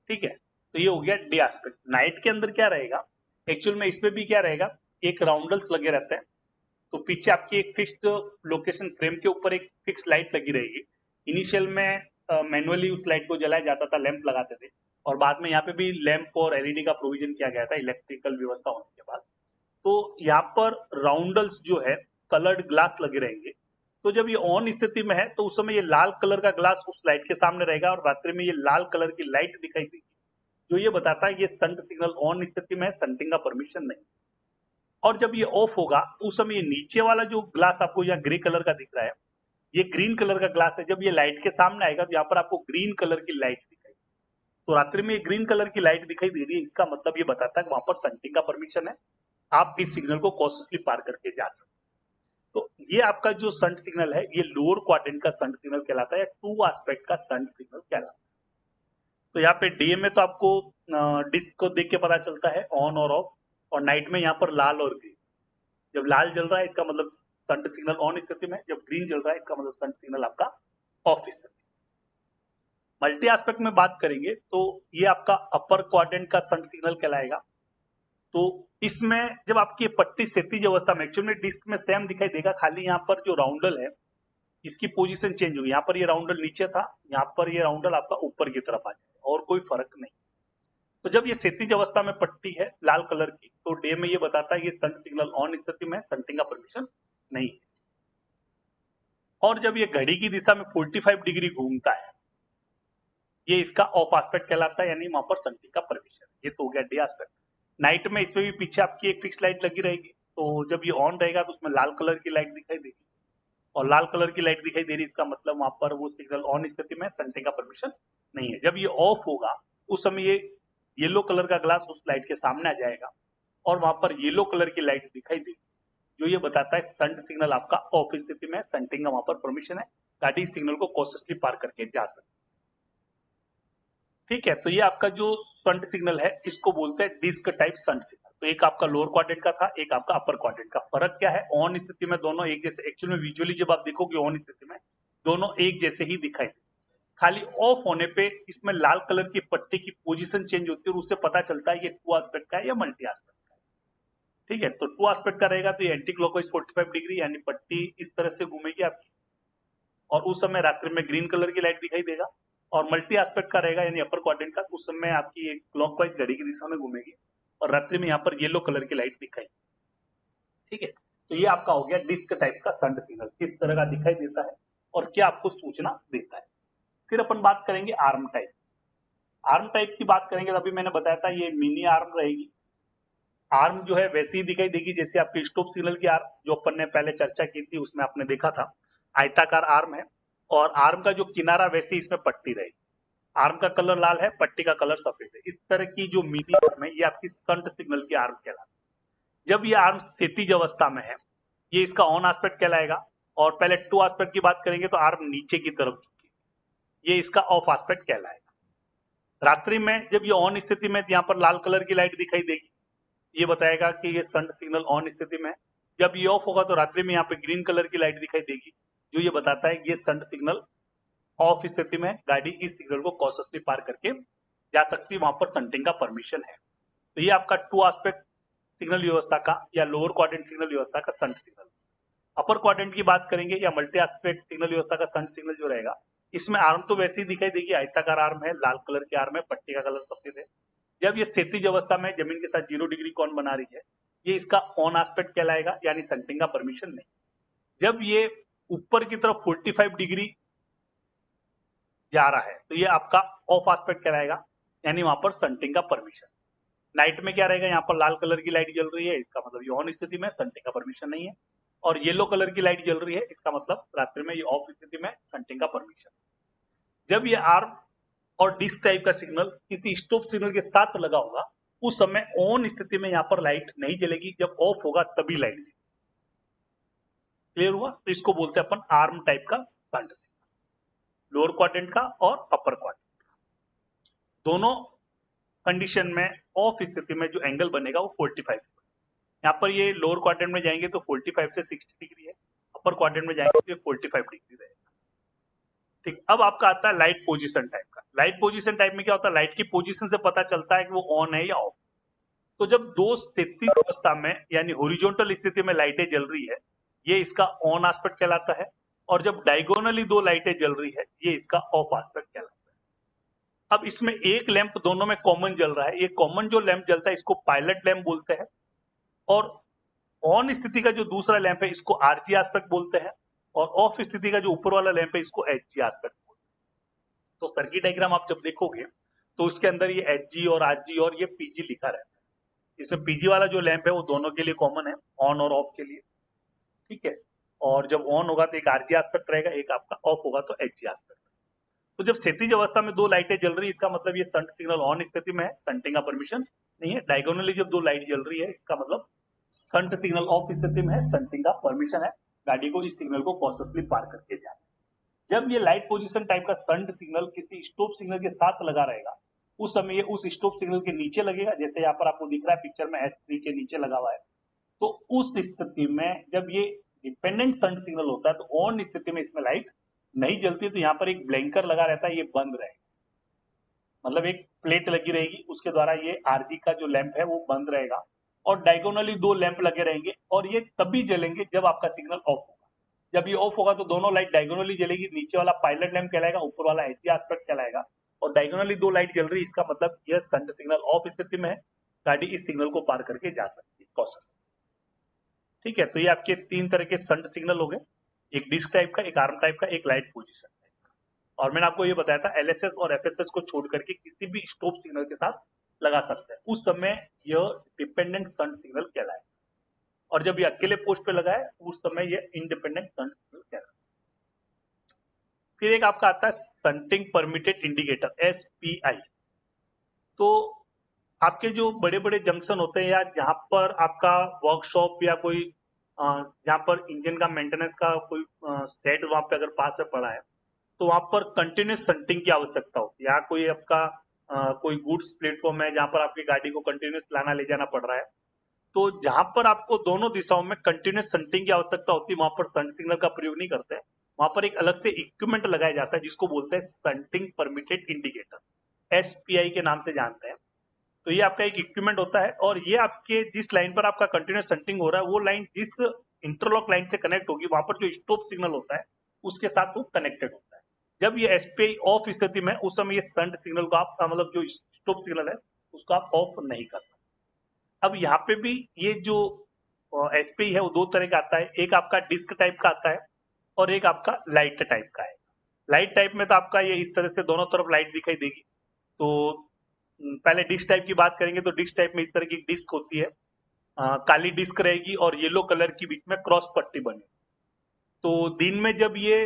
ठीक है, तो ये हो गया डी एस्पेक्ट। नाइट के अंदर क्या रहेगा, एक्चुअल में इसमें भी क्या रहेगा, एक राउंडल्स लगे रहते हैं, तो पीछे आपकी एक फिक्स्ड लोकेशन फ्रेम के ऊपर एक फिक्स लाइट लगी रहेगी। इनिशियल में मैनुअली उस लाइट को जलाया जाता था, लैंप लगाते थे, और बाद में यहाँ पे भी लैंप और एलईडी का प्रोविजन किया गया था इलेक्ट्रिकल व्यवस्था होने के बाद। तो यहाँ पर राउंडल्स जो है कलर्ड ग्लास लगे रहेंगे। तो जब ये ऑन स्थिति में है तो उस समय ये लाल कलर का ग्लास उस लाइट के सामने रहेगा, और रात्रि में ये लाल कलर की लाइट दिखाई देगी, जो ये बताता है ये संट सिग्नल ऑन स्थिति में है, संटिंग का परमिशन नहीं। और जब ये ऑफ होगा तो उस समय ये नीचे वाला जो ग्लास आपको यहाँ ग्रे कलर का दिख रहा है, ये ग्रीन कलर का ग्लास है। जब ये लाइट के सामने आएगा तो यहाँ पर आपको ग्रीन कलर की लाइट दिखाई, तो रात्रि में ये ग्रीन कलर की लाइट दिखाई दे रही है, इसका मतलब ये बताता है कि वहां पर संटिंग का परमिशन है, आप इस सिग्नल को कॉशियसली पार करके जा सकते। तो ये आपका जो संट सिग्नल है ये लोअर क्वाड्रेंट का संट सिग्नल कहलाता है, टू एस्पेक्ट का संट सिग्नल कहलाता है। तो यहाँ पे डे में तो आपको डिस्क को देख के पता चलता है ऑन और ऑफ, और नाइट में यहाँ पर लाल और ग्रीन। जब लाल जल रहा है इसका मतलब संट सिग्नल ऑन स्थिति में, जब ग्रीन जल रहा है इसका मतलब संट सिग्नल आपका ऑफ स्थिति। मल्टी एस्पेक्ट में बात करेंगे तो ये आपका अपर क्वाड्रेंट का संट सिग्नल कहलाएगा। तो इसमें जब आपकी पट्टी क्षैतिज अवस्था में, एक्चुअली डिस्क में सेम दिखाई देगा, खाली यहाँ पर जो राउंडल है इसकी पोजीशन चेंज होगी। यहाँ पर ये राउंडल नीचे था, यहाँ पर ये राउंडल आपका ऊपर की तरफ आ जाएगा, और कोई फर्क नहीं। तो जब ये क्षैतिज अवस्था में पट्टी है लाल कलर की, तो डे में ये बताता है ये संट सिग्नल ऑन स्थिति में, संटिंग का परमिशन नहीं है। और जब ये घड़ी की दिशा में 45 डिग्री घूमता है, ये इसका ऑफ एस्पेक्ट कहलाता है, यानी वहां पर संटिंग का परमिशन। ये तो हो गया डी एस्पेक्ट। नाइट में इसमें भी पीछे आपकी एक फिक्स लाइट लगी रहेगी, तो जब ये ऑन रहेगा तो उसमें लाल कलर की लाइट दिखाई देगी, और लाल कलर की लाइट दिखाई दे रही है, इसका मतलब वहां पर वो सिग्नल ऑन स्थिति में, संटिंग का परमिशन नहीं है। जब ये ऑफ होगा उस समय ये येलो कलर का ग्लास उस लाइट के सामने आ जाएगा, और वहां पर येलो कलर की लाइट दिखाई देगी, जो ये बताता है संट सिग्नल आपका ऑफ स्थिति में, संटिंग का वहां पर परमिशन है, गाड़ी सिग्नल को कॉशियसली पार करके जा सकती। ठीक है, तो ये आपका जो संट सिग्नल है इसको बोलते हैं डिस्क टाइप संट सिग्नल। तो एक आपका लोअर क्वाड्रेंट का था, एक आपका अपर क्वाड्रेंट का। फर्क क्या है, ऑन स्थिति में दोनों एक जैसे, एक्चुअली में विजुअली जब आप देखोगे ऑन स्थिति में दोनों एक जैसे ही दिखाई दे, खाली ऑफ होने पे इसमें लाल कलर की पट्टी की पोजीशन चेंज होती है, और उससे पता चलता है ये टू एस्पेक्ट का है या मल्टी एस्पेक्ट का है। ठीक है, तो टू एस्पेक्ट का रहेगा तो ये एंटी क्लॉकवाइज 45 डिग्री, यानी पट्टी इस तरह से घूमेगी आपकी, और उस समय रात्रि में ग्रीन कलर की लाइट दिखाई देगा। और मल्टी एस्पेक्ट का रहेगा यानी अपर क्वाड्रेंट का, उस समय आपकी एक क्लॉकवाइज घड़ी की दिशा में घूमेगी, और रात्रि में यहाँ पर येलो कलर की लाइट दिखाई। ठीक है, तो ये आपका हो गया डिस्क टाइप का संट सिग्नल, किस तरह का दिखाई देता है और क्या आपको सूचना देता है। फिर अपन बात करेंगे आर्म टाइप। आर्म टाइप की बात करेंगे तो अभी मैंने बताया था ये मिनी आर्म रहेगी। आर्म जो है वैसी ही दिखाई देगी जैसे आपकी स्टॉप सिग्नल की आर्म, जो अपन ने पहले चर्चा की थी, उसमें आपने देखा था आयताकार आर्म है, और आर्म का जो किनारा वैसे इसमें पट्टी रहेगी। आर्म का कलर लाल है, पट्टी का कलर सफेद है। इस तरह की जो मिनी आर्म है ये आपकी संट सिग्नल की आर्म कहलाती है। जब ये आर्म क्षैतिज अवस्था में है ये इसका ऑन एस्पेक्ट कहलाएगा, और पहले टू एस्पेक्ट की बात करेंगे तो आर्म नीचे की तरफ झुकी, ये इसका ऑफ एस्पेक्ट कहलाएगा। रात्रि में जब ये ऑन स्थिति में यहाँ पर लाल कलर की लाइट दिखाई देगी, ये बताएगा कि ये संट सिग्नल ऑन स्थिति में है। जब ये ऑफ होगा तो रात्रि में यहाँ पे ग्रीन कलर की लाइट दिखाई देगी, जो ये बताता है ये संट सिग्नल ऑफ स्थिति में, गाड़ी इस सिग्नल को कॉशियसली पार करके जा सकती है, वहां पर संटिंग का परमिशन है। तो ये आपका टू एस्पेक्ट सिग्नल व्यवस्था का या लोअर क्वाड्रेंट सिग्नल व्यवस्था का संट सिग्नल। अपर क्वाड्रेंट की बात करेंगे या मल्टी एस्पेक्ट सिग्नल व्यवस्था का संट सिग्नल जो रहेगा, इसमें आर्म तो वैसे ही दिखाई देगी, आयताकार आर्म है, लाल कलर की आर्म है, पट्टी का कलर सफेद है। जब ये क्षैतिज अवस्था में जमीन के साथ 0 डिग्री कोण बना रही है, ये इसका ऑन एस्पेक्ट कहलाएगा, यानी संटिंग का परमिशन नहीं। जब ये ऊपर की तरफ 45 डिग्री जा रहा है तो ये आपका ऑफ एस्पेक्ट कहलाएगा, यानी वहां पर संटिंग का परमिशन। नाइट में क्या रहेगा, यहाँ पर लाल कलर की लाइट जल रही है, इसका मतलब ये ऑन स्थिति में, सनटिंग का परमिशन नहीं है। और येलो कलर की लाइट जल रही है, इसका मतलब रात्रि में ये ऑफ स्थिति में, सनटिंग का परमिशन। जब ये आर्म और डिस्क टाइप का सिग्नल किसी स्टॉप सिग्नल के साथ लगा होगा, उस समय ऑन स्थिति में यहाँ पर लाइट नहीं जलेगी, जब ऑफ होगा तभी लाइट जलेगी। क्लियर हुआ? तो इसको बोलते हैं अपन आर्म टाइप का संट सिग्नल, लोअर क्वाड्रेंट का और अपर क्वाड्रेंट का। दोनों कंडीशन में ऑफ स्थिति में जो एंगल बनेगा वो 45। यहाँ पर ये लोअर क्वाड्रेंट में जाएंगे तो 45 से 60 डिग्री है, अपर क्वाड्रेंट में जाएंगे तो 45 डिग्री रहेगा। ठीक, अब आपका आता है लाइट पोजीशन टाइप का। लाइट पोजीशन टाइप में क्या होता है, लाइट की पोजीशन से पता चलता है कि वो ऑन है या ऑफ। तो जब दो क्षैतिज अवस्था में यानी हॉरिजॉन्टल स्थिति में लाइटें जल रही है, ये इसका ऑन एस्पेक्ट कहलाता है, और जब डायगोनली दो लाइटें जल रही है, ये इसका ऑफ एस्पेक्ट कहलाता है। अब इसमें एक लैंप दोनों में कॉमन जल रहा है, ये कॉमन जो लैंप जलता है इसको पायलट लैंप बोलते हैं, और ऑन स्थिति का जो दूसरा लैंप है इसको आरजी एस्पेक्ट बोलते हैं, और ऑफ स्थिति का जो ऊपर वाला लैंप है इसको एचजी एस्पेक्ट बोलते हैं। तो सर्किट डायग्राम आप जब देखोगे तो उसके अंदर ये एचजी और आरजी और ये पीजी लिखा रहता है। इसमें पीजी वाला जो लैंप है वो दोनों के लिए कॉमन है, ऑन और ऑफ के लिए। ठीक है, और जब ऑन होगा तो एक आरजी एस्पेक्ट रहेगा, एक आपका ऑफ होगा तो एचजी एस्पेक्ट। तो जब क्षैतिज अवस्था में दो लाइटें जल रही है, इसका मतलब ये संट सिग्नल ऑन स्थिति में है, संटिंग का परमिशन नहीं है। डायगोनली जब दो लाइट जल रही है, इसका मतलब संट सिग्नल ऑफ स्थिति में है, संटिंग का परमिशन है। गाड़ी को इस सिग्नल को कॉशियसली पार करके जाना। जब ये लाइट पोजीशन टाइप का संट सिग्नल किसी स्टॉप सिग्नल के साथ लगा रहेगा, उस समय ये उस स्टॉप सिग्नल के नीचे लगेगा, जैसे यहाँ पर आपको दिख रहा है पिक्चर में S3 के नीचे लगा हुआ है। तो उस स्थिति में जब ये डिपेंडेंट संट सिग्नल होता है तो ऑन स्थिति में इसमें लाइट नहीं जलती, तो यहाँ पर एक ब्लैंकर लगा रहता है, ये बंद रहेगा, मतलब एक प्लेट लगी रहेगी, उसके द्वारा ये आरजी का जो लैंप है वो बंद रहेगा, और डायगोनली दो लैंप लगे रहेंगे, और ये तभी जलेंगे जब आपका सिग्नल ऑफ होगा। जब ये ऑफ होगा तो दोनों लाइट डायगोनली जलेगी, नीचे वाला पायलट लैंप कहलाएगा, ऊपर वाला एचजी एस्पेक्ट कहलाएगा, और डायगोनली दो लाइट जल रही है, इसका मतलब यह संट सिग्नल ऑफ स्थिति में है, गाड़ी इस सिग्नल को पार करके जा सकती है कॉशियसली। ठीक है, तो ये आपके तीन तरह के संट सिग्नल हो गए, एक डिस्क टाइप का, एक आर्म टाइप का, एक लाइट पोजीशन टाइप का। और मैंने आपको ये बताया था एलएसएस और एफएसएस को छोड़ करके किसी भी स्टॉप सिग्नल के साथ लगा सकते हैं, उस समय यह डिपेंडेंट संट सिग्नल कहलाएगा, और जब ये अकेले पोस्ट पे लगा है उस समय ये इंडिपेंडेंट संट सिग्नल कहलाएगा। फिर एक आपका आता है संटिंग परमिटेड इंडिकेटर, एसपीआई। तो आपके जो बड़े बड़े जंक्शन होते हैं, या जहां पर आपका वर्कशॉप या कोई जहां पर इंजन का मेंटेनेंस का कोई सेट वहां पे अगर पास में पड़ा है, तो वहां पर कंटिन्यूस संटिंग की आवश्यकता होती है। या कोई आपका कोई गुड्स प्लेटफॉर्म है जहां पर आपकी गाड़ी को कंटिन्यूस लाना ले जाना पड़ रहा है, तो जहां पर आपको दोनों दिशाओं में कंटिन्यूस संटिंग की आवश्यकता होती है, वहां पर संट सिग्नल का प्रयोग नहीं करते हैं, वहां पर एक अलग से इक्विपमेंट लगाया जाता है जिसको बोलते हैं संटिंग परमिटेड इंडिकेटर, एसपीआई के नाम से जानते हैं। तो ये आपका एक इक्विपमेंट होता है, और ये आपके जिस लाइन पर आपका कंटिन्यूस संटिंग हो रहा है, वो लाइन जिस इंटरलॉक लाइन से कनेक्ट होगी, वहां पर जो स्टॉप सिग्नल होता है उसके साथ वो कनेक्टेड होता है। जब ये एसपीआई ऑफ स्थिति में, उस समय ये संट सिग्नल को आप मतलब जो स्टॉप सिग्नल है उसको आप ऑफ नहीं कर सकते। अब यहाँ पे भी ये जो एसपीआई है वो दो तरह का आता है, एक आपका डिस्क टाइप का आता है और एक आपका लाइट टाइप का है। लाइट टाइप में तो आपका ये इस तरह से दोनों तरफ लाइट दिखाई देगी। तो पहले डिस्क टाइप की बात करेंगे, तो डिस्क टाइप में इस तरह की डिस्क होती है, काली डिस्क रहेगी और येलो कलर की बीच में क्रॉस पट्टी बनी। तो दिन में जब ये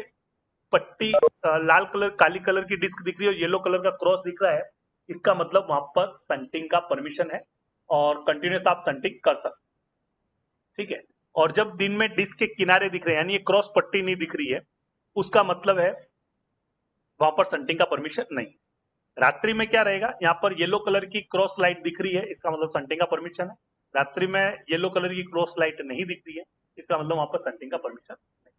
पट्टी लाल कलर काली कलर की डिस्क दिख रही है और येलो कलर का क्रॉस दिख रहा है, इसका मतलब वहां पर संटिंग का परमिशन है और कंटिन्यूस आप संटिंग कर सकते, ठीक है। और जब दिन में डिस्क के किनारे दिख रहे हैं, यानी ये क्रॉस पट्टी नहीं दिख रही है, उसका मतलब है वहां पर संटिंग का परमिशन नहीं। रात्रि में क्या रहेगा, यहाँ पर येलो कलर की क्रॉस लाइट दिख रही है, इसका मतलब संटिंग का परमिशन है। रात्रि में येलो कलर की क्रॉस लाइट नहीं दिख रही है, इसका मतलब वहां पर संटिंग का परमिशन नहीं।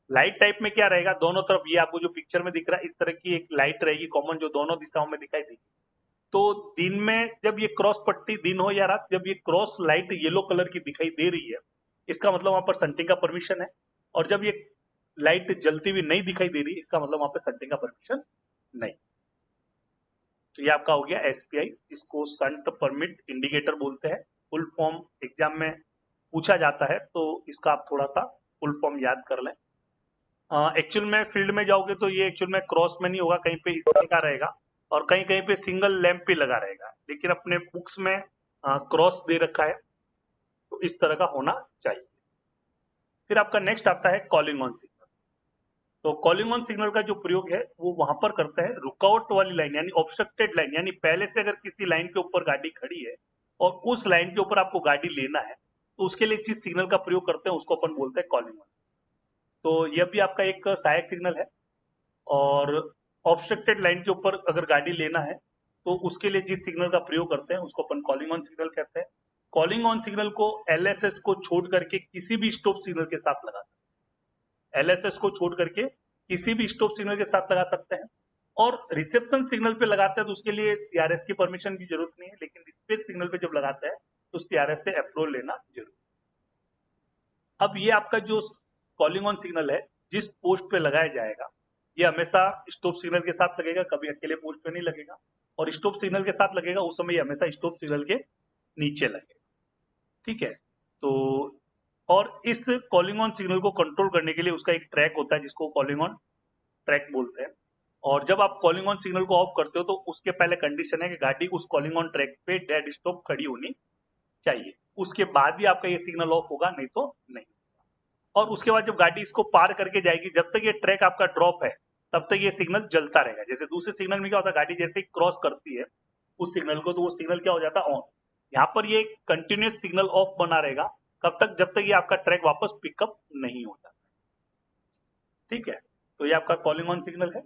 लाइट टाइप में क्या रहेगा, दोनों तरफ ये आपको जो पिक्चर में दिख रहा है इस तरह की एक लाइट रहेगी कॉमन, जो दोनों दिशाओं में दिखाई देगी। तो दिन में जब ये क्रॉस पट्टी, दिन हो या रात, जब ये क्रॉस लाइट येलो कलर की दिखाई दे रही है, इसका मतलब वहां पर संटिंग का परमिशन है। और जब ये लाइट जलती हुई नहीं दिखाई दे रही, इसका मतलब वहां पर संटिंग का परमिशन नहीं। तो ये आपका हो गया एसपीआई, इसको संट परमिट इंडिकेटर बोलते हैं। फुल फॉर्म एग्जाम में पूछा जाता है, तो इसका आप थोड़ा सा फुल फॉर्म याद कर लें। एक्चुअल में फील्ड में जाओगे तो ये एक्चुअल में क्रॉस में नहीं होगा, कहीं पे इस तरह का रहेगा और कहीं कहीं पे सिंगल लैंप पे लगा रहेगा। लेकिन अपने बुक्स में क्रॉस दे रखा है, तो इस तरह का होना चाहिए। फिर आपका नेक्स्ट आता है कॉलिंग ऑन सिग्नल। तो कॉलिंग ऑन सिग्नल का जो प्रयोग है वो वहां पर करता है रुकावट वाली लाइन यानी ऑब्स्ट्रक्टेड लाइन, यानी पहले से अगर किसी लाइन के ऊपर गाड़ी खड़ी है और उस लाइन के ऊपर आपको गाड़ी लेना है तो उसके लिए जिस सिग्नल का प्रयोग करते हैं उसको अपन बोलते हैं कॉलिंग ऑन। तो यह भी आपका एक सहायक सिग्नल है। और ऑब्स्ट्रक्टेड लाइन के ऊपर अगर गाड़ी लेना है तो उसके लिए जिस सिग्नल का प्रयोग करते हैं उसको अपन कॉलिंग ऑन सिग्नल कहते हैं। कॉलिंग ऑन सिग्नल को एलएसएस को छोड़ करके किसी भी स्टॉप सिग्नल के साथ लगा सकते हैं। एलएसएस को छोड़ करके किसी भी स्टॉप सिग्नल के साथ लगा सकते हैं। और रिसेप्शन सिग्नल पे लगाते हैं तो उसके लिए सीआरएस की परमिशन की जरूरत नहीं है, लेकिन स्पेस सिग्नल पे जब लगाते हैं तो सीआरएस से अप्रूवल लेना जरूरी है। अब ये आपका जो कॉलिंग ऑन सिग्नल है जिस पोस्ट पे लगाया जाएगा ये हमेशा स्टॉप सिग्नल के साथ लगेगा, कभी अकेले पोस्ट पे नहीं लगेगा। और स्टॉप सिग्नल के साथ लगेगा उस समय ये हमेशा स्टॉप सिग्नल के नीचे लगेगा। ठीक है, तो और इस कॉलिंग ऑन सिग्नल को कंट्रोल करने के लिए उसका एक ट्रैक होता है जिसको कॉलिंग ऑन ट्रैक बोलते हैं। और जब आप कॉलिंग ऑन सिग्नल को ऑफ करते हो तो उसके पहले कंडीशन है कि गाड़ी उस कॉलिंग ऑन ट्रैक पे डेड स्टॉप खड़ी होनी चाहिए, उसके बाद ही आपका ये सिग्नल ऑफ होगा, नहीं तो नहीं। और उसके बाद जब गाड़ी इसको पार करके जाएगी जब तक ये ट्रैक आपका ड्रॉप है तब तक ये सिग्नल जलता रहेगा। जैसे दूसरे सिग्नल में क्या होता है, गाड़ी जैसे ही क्रॉस करती है उस सिग्नल को तो वो सिग्नल क्या हो जाता है, ऑन। यहाँ पर ये कंटिन्यूस सिग्नल ऑफ बना रहेगा कब तक, जब तक ये आपका ट्रैक वापस पिकअप नहीं हो जाता। ठीक है, तो ये आपका कॉलिंग ऑन सिग्नल है।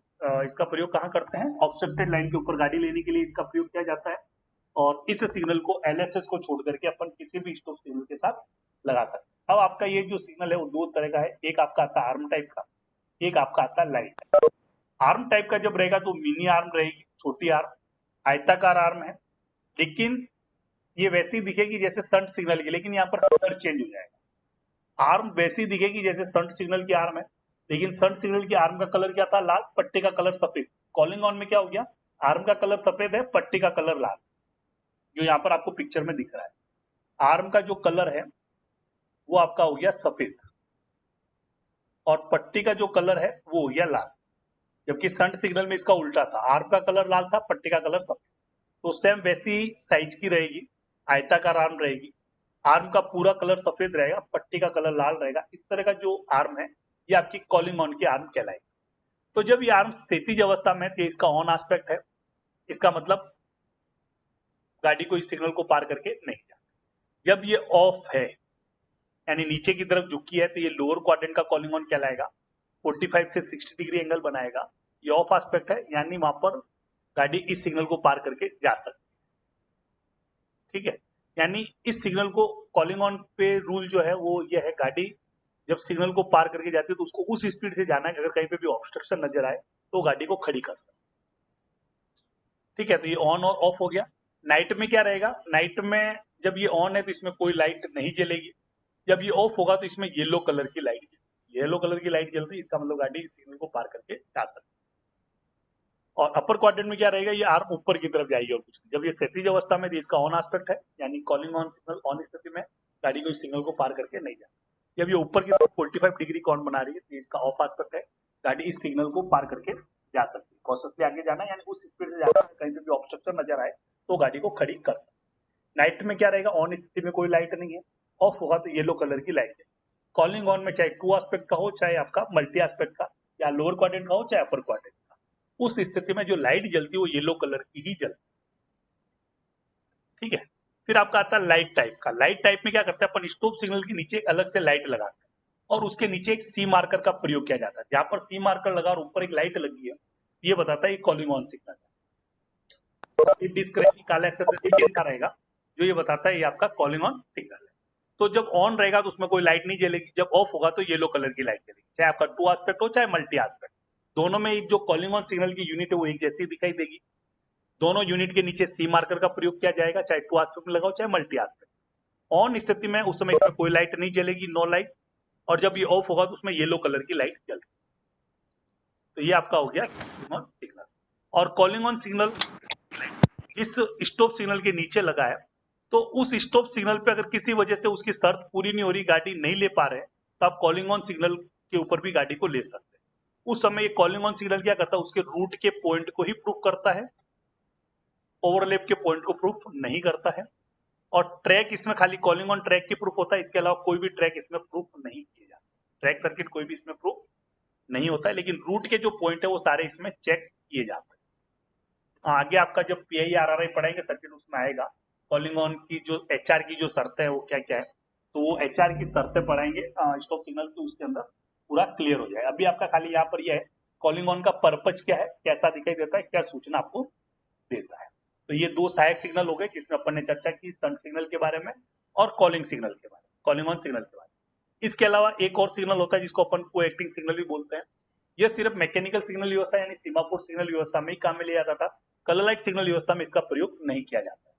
इसका प्रयोग कहाँ करते हैं, ऑब्स्ट्रक्टेड लाइन के ऊपर गाड़ी लेने के लिए इसका प्रयोग किया जाता है। और इस सिग्नल को एलएसएस को छोड़ करके अपन किसी भी स्टॉप सिग्नल के साथ लगा सकते हैं। अब आपका ये जो सिग्नल है वो दो तरह का है, एक आपका आता है आर्म टाइप का, एक आपका आता है लाइट। आर्म टाइप का जब रहेगा तो मिनी आर्म रहेगी, छोटी आर्म, आयताकार आर्म है, लेकिन ये वैसी दिखेगी जैसे संट सिग्नल की, लेकिन यहाँ पर कलर चेंज हो जाएगा। आर्म वैसी दिखेगी जैसे संट सिग्नल की आर्म है, लेकिन संट सिग्नल की आर्म का कलर क्या था, लाल, पट्टी का कलर सफेद। कॉलिंग ऑन में क्या हो गया, आर्म का कलर सफेद है, पट्टी का कलर लाल, जो यहाँ पर आपको पिक्चर में दिख रहा है। आर्म का जो कलर है वो आपका हो गया सफेद और पट्टी का जो कलर है वो हो गया लाल, जबकि संट सिग्नल में इसका उल्टा था, आर्म का कलर लाल था, पट्टी का कलर सफेद। तो सेम वैसी साइज की रहेगी, आयताकार आर्म रहेगी, आर्म का पूरा कलर सफेद रहेगा, पट्टी का कलर लाल रहेगा। इस तरह का जो आर्म है ये आपकी कॉलिंग ऑन की आर्म कहलाएगी। तो जब ये आर्म स्थितिज अवस्था में है इसका ऑन एस्पेक्ट है, इसका मतलब गाड़ी को इस सिग्नल को पार करके नहीं जाती। जब ये ऑफ है यानी नीचे की तरफ झुकी है तो ये लोअर क्वाड्रेंट का कॉलिंग ऑन कहलाएगा, 45 से 60 डिग्री एंगल बनाएगा। ये ऑफ एस्पेक्ट है यानी वहां पर गाड़ी इस सिग्नल को पार करके जा सकती है। ठीक है, यानी इस सिग्नल को कॉलिंग ऑन पे रूल जो है वो ये है, गाड़ी जब सिग्नल को पार करके जाती है तो उसको उस स्पीड से जाना है अगर कहीं पे भी ऑब्स्ट्रक्शन नजर आए तो गाड़ी को खड़ी कर सकते। ठीक है, तो ये ऑन और ऑफ हो गया। नाइट में क्या रहेगा, नाइट में जब ये ऑन है तो इसमें कोई लाइट नहीं जलेगी, जब ये ऑफ होगा तो इसमें येलो कलर की लाइट जलेगी। येलो कलर की लाइट जल रही है इसका मतलब गाड़ी सिग्नल को पार करके जा सकती है। और अपर क्वाड्रेंट में क्या रहेगा, ये आर्म ऊपर की तरफ जाएगी और कुछ नहीं। जब ये क्षैतिज अवस्था में इसका ऑन एस्पेक्ट है यानी कॉलिंग ऑन सिग्नल ऑन स्थिति में गाड़ी को इस सिग्नल को पार करके नहीं जाती। जब ये ऊपर की तरफ 45 डिग्री कोण बना रही है तो इसका ऑफ एस्पेक्ट है, गाड़ी इस सिग्नल को पार करके जा सकती है। कॉशियसली आगे जाना यानी उस स्पीड से जाना, कहीं पे भी ऑब्स्ट्रक्शन नजर आए तो गाड़ी को खड़ी कर सकते। नाइट में क्या रहेगा, ऑन स्थिति में कोई लाइट नहीं है, ऑफ होगा तो येलो कलर की लाइट है। कॉलिंग ऑन में चाहे टू एस्पेक्ट का हो, चाहे आपका मल्टी एस्पेक्ट का, या लोअर क्वाड्रेंट का हो, चाहे अपर क्वाड्रेंट का, उस स्थिति में जो लाइट जलती है वो येलो कलर की ही जलती है। ठीक है, फिर आपका आता है लाइट टाइप का। लाइट टाइप में क्या करते हैं अपन, स्टॉप सिग्नल के नीचे अलग से लाइट लगाते हैं और उसके नीचे एक सी मार्कर का प्रयोग किया जाता है। जहां पर सी मार्कर लगा और ऊपर एक लाइट लगी है ये बताता है कॉलिंग ऑन सिग्नल है। डिस्क काला अक्षर से डिस्क रहेगा जो ये बताता है ये आपका कॉलिंग ऑन सिग्नल है। तो जब ऑन रहेगा तो उसमें कोई लाइट नहीं जलेगी, जब ऑफ होगा तो येलो कलर की लाइट जलेगी, चाहे आपका टू एस्पेक्ट हो चाहे मल्टी एस्पेक्ट। दोनों में जो कॉलिंग ऑन सिग्नल की यूनिट है वो एक जैसी दिखाई देगी। दोनों यूनिट के नीचे सी मार्कर का प्रयोग किया जाएगा, चाहे टू एस्पेक्ट में लगाओ चाहे मल्टी एस्पेक्ट। ऑन स्थिति में उस समय इसमें कोई लाइट नहीं जलेगी, नो लाइट, और जब ये ऑफ होगा तो उसमें येलो कलर की लाइट जलेगी। तो ये आपका हो गया कॉलिंग ऑन सिग्नल। और कॉलिंग ऑन सिग्नल इस स्टॉप सिग्नल के नीचे लगा है तो उस स्टॉप सिग्नल पे अगर किसी वजह से उसकी शर्त पूरी नहीं हो रही, गाड़ी नहीं ले पा रहे तो आप कॉलिंग ऑन सिग्नल के ऊपर भी गाड़ी को ले सकते हैं। उस समय ये कॉलिंग ऑन सिग्नल क्या करता है, उसके रूट के पॉइंट को ही प्रूफ करता है, ओवरलैप के पॉइंट को प्रूफ नहीं करता है। और ट्रैक इसमें खाली कॉलिंग ऑन ट्रैक की प्रूफ होता है, इसके अलावा कोई भी ट्रैक इसमें प्रूफ नहीं किया जाता। ट्रैक सर्किट कोई भी इसमें प्रूफ नहीं होता है, लेकिन रूट के जो पॉइंट है वो सारे इसमें चेक किए जाते हैं। आगे आपका जब पीआई आरआरआई पढ़ाएंगे सर्किट उसमें आएगा कॉलिंग ऑन की जो एचआर की जो शर्तें है वो क्या क्या है, तो वो एचआर की शर्तें पढ़ाएंगे स्टॉप सिग्नल की, उसके अंदर पूरा क्लियर हो जाए। अभी आपका खाली यहाँ पर यह है कॉलिंग ऑन का पर्पज क्या है, कैसा दिखाई देता है, क्या सूचना आपको देता है। तो ये दो सहायक सिग्नल हो गए जिसमें अपन ने चर्चा की, शंट सिग्नल के बारे में और कॉलिंग सिग्नल के बारे में, कॉलिंग ऑन सिग्नल के बारे में। इसके अलावा एक और सिग्नल होता है जिसको अपन को एक्टिंग सिग्नल भी बोलते हैं। यह सिर्फ मैकेनिकल सिग्नल व्यवस्था यानी सीमापुर सिग्नल व्यवस्था में ही काम में लिया जाता था, कलर लाइट सिग्नल व्यवस्था में इसका प्रयोग नहीं किया जाता है।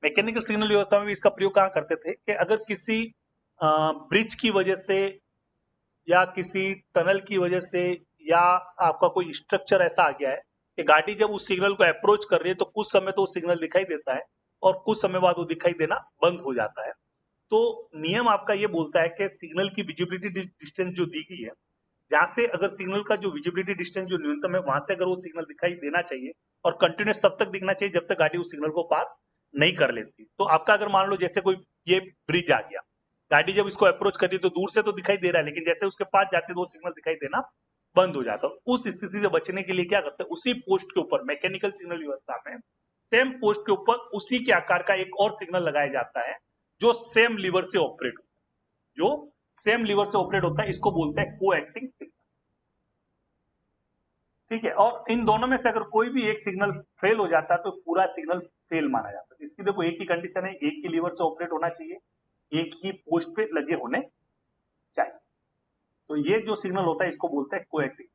मैकेनिकल सिग्नल व्यवस्था में भी इसका प्रयोग कहाँ करते थे कि अगर किसी ब्रिज की वजह से या किसी टनल की वजह से या आपका कोई स्ट्रक्चर ऐसा आ गया है कि गाड़ी जब उस सिग्नल को अप्रोच कर रही है तो कुछ समय तो वो सिग्नल दिखाई देता है और कुछ समय बाद वो दिखाई देना बंद हो जाता है। तो नियम आपका ये बोलता है कि सिग्नल की विजिबिलिटी डिस्टेंस जो दी गई है, जहां से अगर सिग्नल का जो विजिबिलिटी डिस्टेंस जो न्यूनतम है वहां से अगर वो सिग्नल दिखाई देना चाहिए और कंटिन्यूस तब तक दिखना चाहिए जब तक गाड़ी उस सिग्नल को पार नहीं कर लेती। तो आपका अगर मान लो जैसे कोई ये ब्रिज आ गया, गाड़ी जब इसको अप्रोच कर रही है तो दूर से तो दिखाई दे रहा है, लेकिन जैसे उसके पास जाते तो वो सिग्नल दिखाई देना बंद हो जाता है। उस स्थिति से बचने के लिए क्या करते हैं, उसी पोस्ट के ऊपर मैकेनिकल सिग्नल व्यवस्था में सेम पोस्ट के ऊपर उसी के आकार का एक और सिग्नल लगाया जाता है जो सेम लीवर से ऑपरेट होता है, जो सेम लीवर से ऑपरेट होता है, इसको बोलते हैं को एक्टिंग सिग्नल। ठीक है, और इन दोनों में से अगर कोई भी एक सिग्नल फेल हो जाता है तो पूरा सिग्नल फेल माना जाता है। इसकी देखो एक ही कंडीशन है, एक ही लीवर से ऑपरेट होना चाहिए, एक ही पोस्ट पे लगे होने चाहिए। तो ये जो सिग्नल होता है इसको बोलते हैं कोएक्टिंग।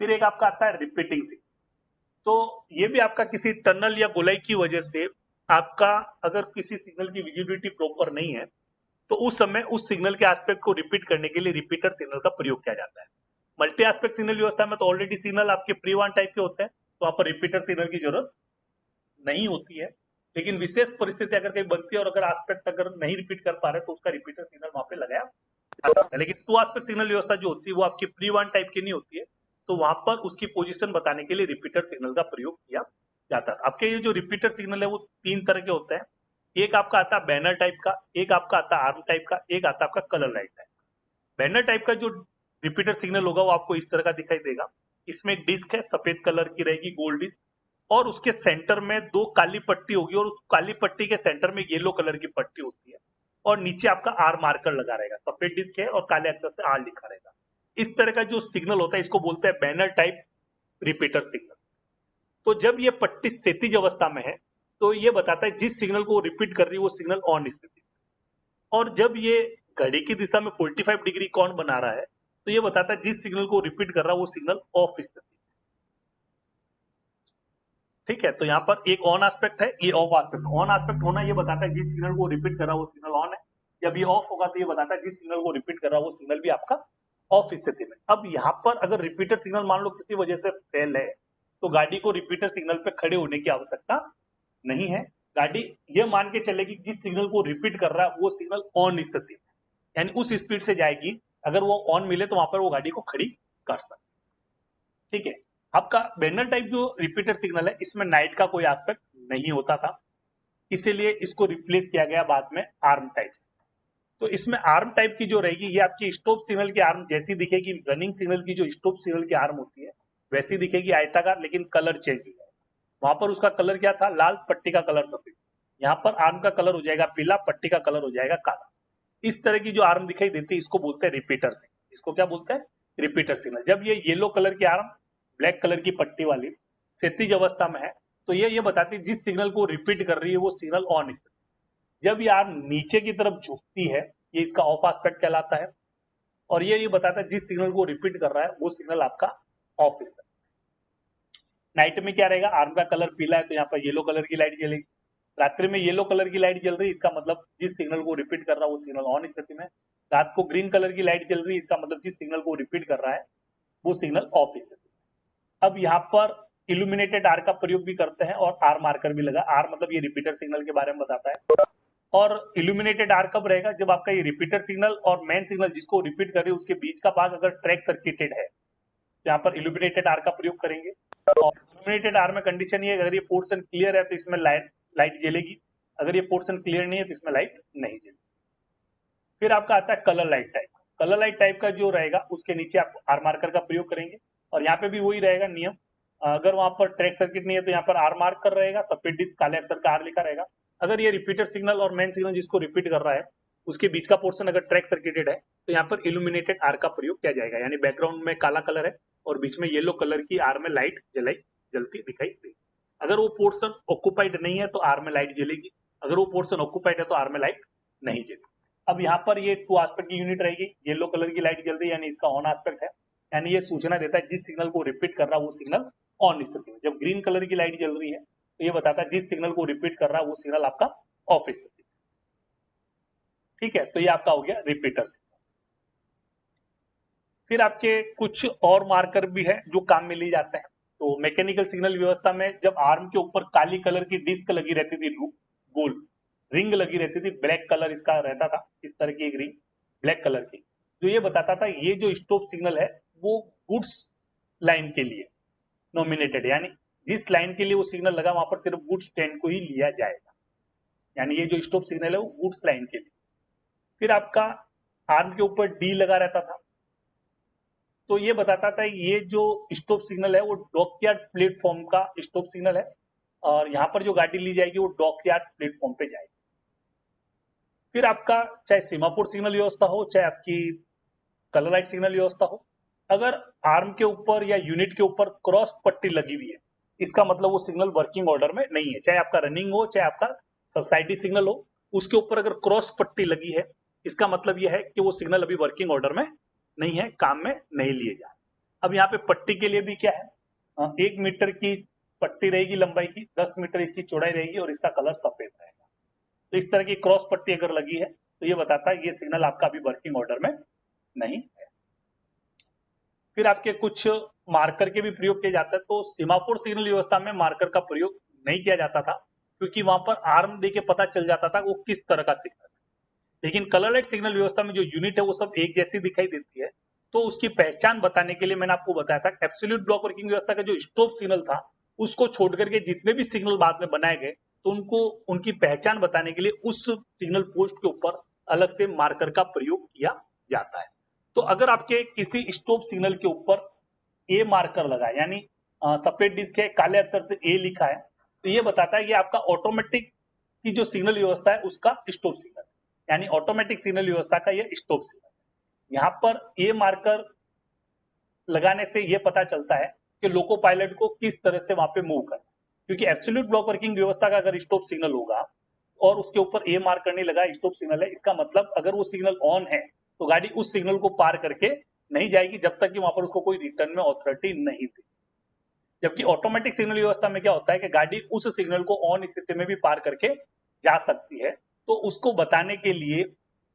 फिर एक आपका आता है रिपीटिंग सिग्नल। तो ये भी आपका किसी टनल या गोलाई की वजह से आपका अगर किसी सिग्नल की विजिबिलिटी प्रॉपर नहीं है तो उस समय उस सिग्नल के एस्पेक्ट को रिपीट करने के लिए रिपीटर सिग्नल का प्रयोग किया जाता है। मल्टी एस्पेक्ट सिग्नल व्यवस्था में तो ऑलरेडी सिग्नल आपके प्री वन टाइप के होते हैं, तो वहां पर रिपीटर सिग्नल की जरूरत नहीं होती है। लेकिन विशेष परिस्थिति अगर कहीं बनती है और अगर एस्पेक्ट अगर नहीं रिपीट कर पा रहे तो उसका रिपीटर सिग्नल वहां पे लगाया जा सकता है। लेकिन टू एस्पेक्ट सिग्नल व्यवस्था जो होती है वो आपकी प्री वन टाइप की नहीं होती है, तो वहां पर उसकी पोजीशन बताने के लिए रिपीटर सिग्नल का प्रयोग किया जाता है। आपके ये जो रिपीटर सिग्नल है वो तीन तरह के होते हैं। एक आपका आता है बैनर टाइप का, एक आपका आता है आर्म टाइप का, एक आता है आपका कलर लाइट टाइप का। बैनर टाइप का जो रिपीटर सिग्नल होगा वो आपको इस तरह का दिखाई देगा। इसमें एक डिस्क है, सफेद कलर की रहेगी, गोल्ड डिस्क, और उसके सेंटर में दो काली पट्टी होगी और उस काली पट्टी के सेंटर में येलो कलर की पट्टी होती है और नीचे आपका आर मार्कर लगा रहेगा। सफेद डिस्क है और काले अक्षर से आर लिखा रहेगा। इस तरह का जो सिग्नल होता है इसको बोलते हैं बैनर टाइप रिपीटर सिग्नल। तो जब ये पट्टी क्षैतिज अवस्था में है तो ये बताता है जिस सिग्नल को रिपीट कर रही है वो सिग्नल ऑन स्थिति, और जब ये घड़ी की दिशा में 45 डिग्री कोण बना रहा है तो ये बताता है जिस सिग्नल को रिपीट कर रहा है वो सिग्नल ऑफ स्थिति। ठीक है, तो यहाँ पर एक ऑन एस्पेक्ट है, ये ऑफ एस्पेक्ट। ऑन एस्पेक्ट होना ये बताता है जिस सिग्नल को रिपीट कर रहा है वो सिग्नल ऑन है, जब ये ऑफ होगा तो ये बताता है जिस सिग्नल को रिपीट कर रहा है वो सिग्नल भी आपका ऑफ स्थिति में। अब यहाँ पर अगर रिपीटर सिग्नल मान लो किसी वजह से फेल है तो गाड़ी को रिपीटर सिग्नल पे खड़े होने की आवश्यकता नहीं है। गाड़ी ये मान के चलेगी जिस सिग्नल को रिपीट कर रहा है वो सिग्नल ऑन स्थिति में, यानी उस स्पीड से जाएगी, अगर वो ऑन मिले तो वहां पर वो गाड़ी को खड़ी कर सकती। ठीक है, आपका बैनर टाइप जो रिपीटर सिग्नल है इसमें नाइट का कोई एस्पेक्ट नहीं होता था, इसीलिए इसको रिप्लेस किया गया बाद में आर्म टाइप से। तो इसमें आर्म टाइप की जो रहेगी ये आपकी स्टॉप सिग्नल की आर्म जैसी दिखेगी, रनिंग सिग्नल की जो स्टॉप सिग्नल की आर्म होती है वैसी दिखेगी, आयताकार, लेकिन कलर चेंज हो जाएगा। वहां पर उसका कलर क्या था, लाल, पट्टी का कलर सफेद। यहाँ पर आर्म का कलर हो जाएगा पीला, पट्टी का कलर हो जाएगा काला। इस तरह की जो आर्म दिखाई देती है इसको बोलते हैं रिपीटर सिग्नल। इसको क्या बोलते हैं, रिपीटर सिग्नल। जब ये येलो कलर की आर्म, ब्लैक कलर की पट्टी वाली क्षैतिज अवस्था में है तो ये बताती है जिस सिग्नल को रिपीट कर रही है वो सिग्नल ऑन स्थिति। जब ये आर्म नीचे की तरफ झुकती है ये इसका ऑफ एस्पेक्ट कहलाता है, और ये बताता है जिस सिग्नल को रिपीट कर रहा है वो सिग्नल आपका ऑफ स्थिति। नाइट में क्या रहेगा, आर्म का कलर पीला है तो यहाँ पर येलो कलर की लाइट जलेगी। रात्रि में येलो कलर की लाइट जल रही है, इसका मतलब जिस सिग्नल को रिपीट कर रहा है वो सिग्नल ऑन स्थिति में। रात को ग्रीन कलर की लाइट जल रही है, इसका मतलब जिस सिग्नल को रिपीट कर रहा है वो सिग्नल ऑफ स्थिति में। अब यहाँ पर इल्यूमिनेटेड आर का प्रयोग भी करते हैं और आर मार्कर भी लगा। आर मतलब ये रिपीटर सिग्नल के बारे में बताता है। और इल्यूमिनेटेड आर कब रहेगा, जब आपका ये रिपीटर सिग्नल और मेन सिग्नल जिसको रिपीट कर रही है उसके बीच का भाग अगर ट्रैक सर्किटेड है तो यहाँ पर इल्यूमिनेटेड आर का प्रयोग करेंगे। और इल्यूमिनेटेड आर में कंडीशन ये, अगर ये पोर्शन क्लियर है तो इसमें लाइट जलेगी, अगर ये पोर्शन क्लियर नहीं है तो इसमें लाइट नहीं जलेगी। फिर आपका आता है colour light type. Colour light type का जो रहेगा उसके नीचे आप आर मार्कर का प्रयोग करेंगे, और यहाँ पे भी वही रहेगा नियम। अगर वहां पर ट्रैक सर्किट नहीं है तो यहाँ पर आर मार्क कर रहेगा, सफेद डिस्क काले अक्षर का आर लिखा रहेगा। अगर ये रिपीटर सिग्नल और मेन सिग्नल जिसको रिपीट कर रहा है उसके बीच का पोर्शन अगर ट्रैक सर्किटेड है तो यहाँ पर इल्यूमिनेटेड आर का प्रयोग किया जाएगा, यानी बैकग्राउंड में काला कलर है और बीच में येलो कलर की आर में लाइट जलती दिखाई देगी। अगर वो पोर्शन ऑक्युपाइड नहीं है तो आर में लाइट जलेगी, अगर वो पोर्शन ऑक्युपाइड है तो आर में लाइट नहीं जलेगी। अब यहाँ पर ये 2 एस्पेक्ट की यूनिट रहेगी, येलो कलर की लाइट जल रही है यानी इसका ऑन एस्पेक्ट है, यानी ये सूचना देता है जिस सिग्नल को रिपीट कर रहा है वो सिग्नल ऑन स्थिति में। जब ग्रीन कलर की लाइट जल रही है तो ये बताता है जिस सिग्नल को रिपीट कर रहा है वो सिग्नल आपका ऑफ स्थिति में। ठीक है, तो ये आपका हो गया रिपीटर सिग्नल। फिर आपके कुछ और मार्कर भी है जो काम में लिए जाते हैं। तो मैकेनिकल सिग्नल व्यवस्था में जब आर्म के ऊपर काली कलर की डिस्क लगी रहती थी, गोल रिंग लगी रहती थी, ब्लैक कलर इसका रहता था, इस तरह की एक रिंग ब्लैक कलर की, जो ये बताता था ये जो स्टॉप सिग्नल है वो गुड्स लाइन के लिए नॉमिनेटेड, यानी जिस लाइन के लिए वो सिग्नल लगा वहां पर सिर्फ गुड्स ट्रेन को ही लिया जाएगा, यानी ये जो स्टॉप सिग्नल है वो गुड्स लाइन के लिए। फिर आपका आर्म के ऊपर डी लगा रहता था, तो ये बताता था ये जो स्टॉप सिग्नल है वो डॉकयार्ड प्लेटफॉर्म का स्टॉप सिग्नल है, और यहाँ पर जो गाड़ी ली जाएगी वो डॉकयार्ड प्लेटफॉर्म पे जाएगी। फिर आपका चाहे सीमापुर सिग्नल व्यवस्था हो चाहे आपकी कलर लाइट सिग्नल व्यवस्था हो, अगर आर्म के ऊपर या यूनिट के ऊपर क्रॉस पट्टी लगी हुई है इसका मतलब वो सिग्नल वर्किंग ऑर्डर में नहीं है। चाहे आपका रनिंग हो चाहे आपका सबसाइडी सिग्नल हो, उसके ऊपर अगर क्रॉस पट्टी लगी है इसका मतलब यह है कि वो सिग्नल अभी वर्किंग ऑर्डर में नहीं है, काम में नहीं लिए जा। अब यहाँ पे पट्टी के लिए भी क्या है, 1 मीटर की पट्टी रहेगी लंबाई की, 10 मीटर इसकी चौड़ाई रहेगी और इसका कलर सफेद रहेगा। तो इस तरह की क्रॉस पट्टी अगर लगी है तो ये बताता है ये सिग्नल आपका अभी वर्किंग ऑर्डर में नहीं है। फिर आपके कुछ मार्कर के भी प्रयोग किए जाते हैं। तो सीमापुर सिग्नल व्यवस्था में मार्कर का प्रयोग नहीं किया जाता था क्योंकि वहां पर आर्म दे के पता चल जाता था वो किस तरह का सिग्नल है। लेकिन कलर लाइट सिग्नल व्यवस्था में जो यूनिट है वो सब एक जैसी दिखाई देती है, तो उसकी पहचान बताने के लिए मैंने आपको बताया था एब्सोल्यूट ब्लॉक वर्किंग व्यवस्था का जो स्टॉप सिग्नल था उसको छोड़ करके जितने भी सिग्नल बाद में बनाए गए तो उनको उनकी पहचान बताने के लिए उस सिग्नल पोस्ट के ऊपर अलग से मार्कर का प्रयोग किया जाता है। तो अगर आपके किसी स्टॉप सिग्नल के ऊपर ए मार्कर लगा है, यानी सफेद डिस्क है काले अक्षर से ए लिखा है, तो ये बताता है ये आपका ऑटोमेटिक की जो सिग्नल व्यवस्था है उसका स्टॉप सिग्नल, यानी ऑटोमेटिक सिग्नल व्यवस्था का ये स्टॉप सिग्नल। यहाँ पर ए मार्कर लगाने से ये पता चलता है कि लोको पायलट को किस तरह से वहां पे मूव करना, क्योंकि एब्सोल्यूट ब्लॉक वर्किंग व्यवस्था का अगर स्टॉप सिग्नल होगा और उसके ऊपर ए मार्क करने लगा स्टॉप सिग्नल है, इसका मतलब अगर वो सिग्नल ऑन है तो गाड़ी उस सिग्नल को पार करके नहीं जाएगी जब तक कि वहां पर उसको कोई रिटर्न में ऑथोरिटी नहीं दी। जबकि ऑटोमेटिक सिग्नल व्यवस्था में क्या होता है कि गाड़ी उस सिग्नल को ऑन स्थिति में भी पार करके जा सकती है, तो उसको बताने के लिए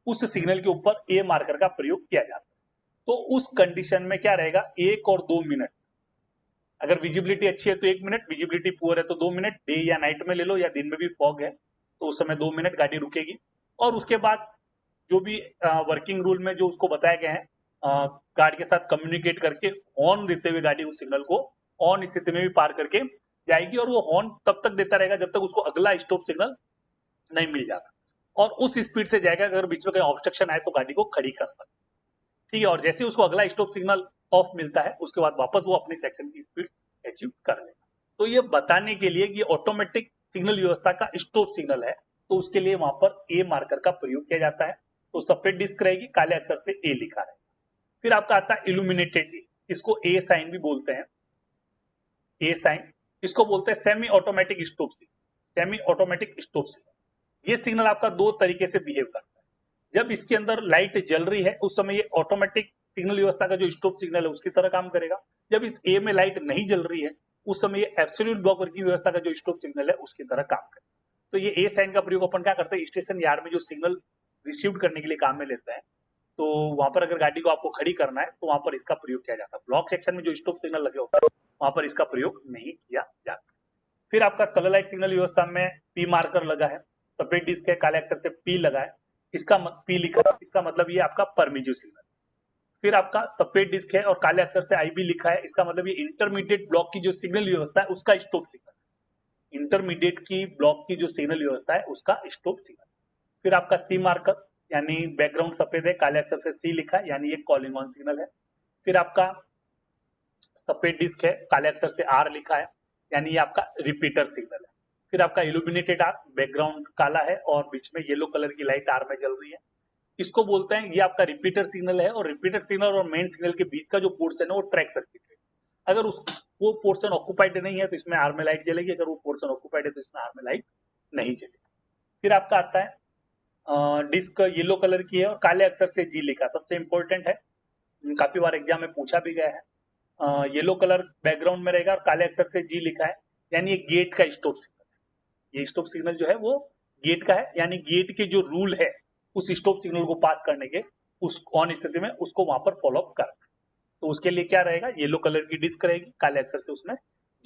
उस सिग्नल के ऊपर ए मार्कर का प्रयोग किया जाता है। तो उस कंडीशन में क्या रहेगा, 1 और 2 मिनट, अगर विजिबिलिटी अच्छी है तो 1 मिनट, विजिबिलिटी पुअर है तो 2 मिनट, डे या नाइट में ले लो या दिन में भी फॉग है तो उस समय 2 मिनट गाड़ी रुकेगी। और उसके बाद जो भी वर्किंग रूल में जो उसको बताया गया है, गार्ड के साथ कम्युनिकेट करके हॉर्न देते हुए गाड़ी उस सिग्नल को ऑन स्थिति में भी पार करके जाएगी, और वो हॉर्न तब तक देता रहेगा जब तक उसको अगला स्टॉप सिग्नल नहीं मिल जाता, और उस स्पीड से जाएगा अगर बीच में कहीं ऑब्स्ट्रक्शन आए तो गाड़ी को खड़ी कर सकते। ठीक है, और जैसे उसको अगला स्टॉप सिग्नल ऑफ मिलता है उसके बाद वापस वो अपनी सेक्शन की स्पीड अचीव कर लेगा। तो ये बताने के लिए कि ऑटोमेटिक सिग्नल व्यवस्था का स्टॉप सिग्नल है तो उसके लिए वहां पर ए मार्कर का प्रयोग किया जाता है। तो सफेद डिस्क रहेगी, काले अक्षर से ए लिखा रहेगा। फिर आपका आता है इल्यूमिनेटेड ए, इसको ए साइन भी बोलते हैं, ए साइन इसको बोलते हैं semi automatic stop signal. Semi automatic stop signal, ये सिग्नल आपका 2 तरीके से बिहेव करता है। जब इसके अंदर लाइट जल रही है उस समय ये ऑटोमेटिक सिग्नल व्यवस्था का जो स्टॉप सिग्नल है उसकी तरह काम करेगा। जब इस ए में लाइट नहीं जल रही है उस समय ये एब्सोल्यूट ब्लॉक वर्किंग व्यवस्था का जो स्टॉप सिग्नल है उसकी तरह काम करेगा। तो ये ए साइन का प्रयोग अपन क्या करते हैं, स्टेशन यार्ड में जो सिग्नल रिसीव करने के लिए काम में लेते हैं, तो वहां पर अगर गाड़ी को आपको खड़ी करना है तो वहां पर इसका प्रयोग किया जाता है। ब्लॉक सेक्शन में जो स्टॉप सिग्नल लगे होते हैं वहां पर इसका प्रयोग नहीं किया जाता। फिर आपका कलर लाइट सिग्नल व्यवस्था में पी मार्कर लगा है, सफेद डिस्क है, काले अक्षर से पी लगा है, इसका पी लिखा है, इसका मतलब ये आपका परमिजिव सिग्नल। फिर आपका सफेद डिस्क है और काले अक्षर से आईबी लिखा है, इसका मतलब ये इंटरमीडिएट ब्लॉक की जो सिग्नल व्यवस्था है उसका स्टॉप सिग्नल। इंटरमीडिएट की ब्लॉक की जो सिग्नल व्यवस्था है उसका स्टॉप सिग्नल। फिर आपका सी मार्कर यानी बैकग्राउंड सफेद है, काले अक्षर से सी लिखा है यानी ये कॉलिंग ऑन सिग्नल है। फिर आपका सफेद डिस्क है, काले अक्षर से आर लिखा है यानी ये आपका रिपीटर सिग्नल है। फिर आपका इल्यूमिनेटेड आर, बैकग्राउंड काला है और बीच में येलो कलर की लाइट आर में जल रही है, इसको बोलते हैं ये आपका रिपीटर सिग्नल है। और रिपीटर सिग्नल और मेन सिग्नल के बीच का जो पोर्शन है वो ट्रैक सर्किट है। अगर उस वो पोर्शन ऑक्युपाइड नहीं है तो इसमें आर में लाइट जलेगी, अगर वो पोर्शन ऑक्युपाइड है तो इसमें आर में लाइट नहीं जलेगी। फिर आपका आता है डिस्क येलो कलर की है और काले अक्षर से जी लिखा, सबसे इंपॉर्टेंट है, काफी बार एग्जाम में पूछा भी गया है। येलो कलर बैकग्राउंड में रहेगा और काले अक्षर से जी लिखा है यानी ये गेट का स्टॉप सिग्नल है। ये स्टॉप सिग्नल जो है वो गेट का है यानी गेट के जो रूल है उस स्टॉप सिग्नल को पास करने के उस ऑन स्थिति में उसको वहां पर फॉलो अप करना। तो उसके लिए क्या रहेगा, येलो कलर की डिस्क रहेगी, काले अक्षर से उसमें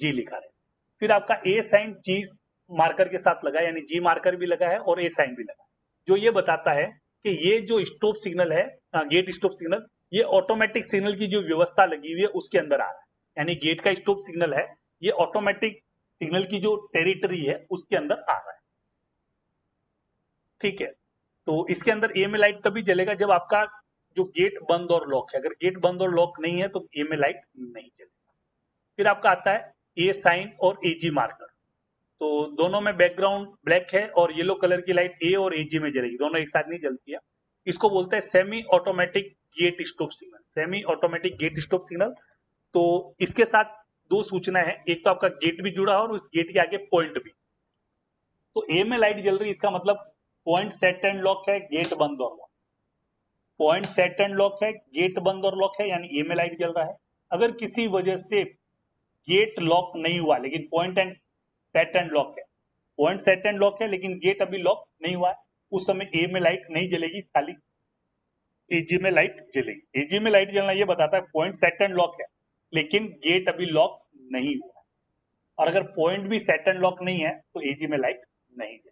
जी लिखा रहेगा। फिर आपका ए साइन जी मार्कर के साथ लगा यानी जी मार्कर भी लगा है और ए साइन भी लगा है, जो ये बताता है कि ये जो स्टॉप सिग्नल है, गेट स्टॉप सिग्नल, ये ऑटोमेटिक सिग्नल की जो व्यवस्था लगी हुई है उसके अंदर आ रहा है। यानी गेट का स्टॉप सिग्नल है, ये ऑटोमेटिक सिग्नल की जो टेरिटरी है उसके अंदर आ रहा है। ठीक है, तो इसके अंदर ए में लाइट तभी जलेगा जब आपका जो गेट बंद और लॉक है, अगर गेट बंद और लॉक नहीं है तो ए में लाइट नहीं जलेगा। फिर आपका आता है ए साइन और ए जी मार्कर, तो दोनों में बैकग्राउंड ब्लैक है और येलो कलर की लाइट ए और ए जी में जलेगी, दोनों एक साथ नहीं जलती है। इसको बोलते हैं semi automatic gate stop signal, semi automatic gate stop signal. तो इसके साथ दो सूचना है, एक तो आपका गेट भी जुड़ा है और उस गेट के आगे पॉइंट भी। तो ए में लाइट जल रही है इसका मतलब पॉइंट सेट एंड लॉक है, गेट बंद और lock, point set and lock है, गेट बंद और लॉक है यानी ए में लाइट जल रहा है। अगर किसी वजह से गेट लॉक नहीं हुआ लेकिन point and set and lock है, पॉइंट सेट एंड लॉक है लेकिन गेट अभी लॉक नहीं हुआ है, उस समय ए में लाइट नहीं जलेगी, खाली एजी में लाइट जलेगी। एजी में लाइट जलना ये बताता है पॉइंट सेट एंड लॉक है लेकिन गेट अभी लॉक नहीं हुआ है, और अगर पॉइंट भी सेट एंड लॉक नहीं है तो एजी में लाइट नहीं जलेगी।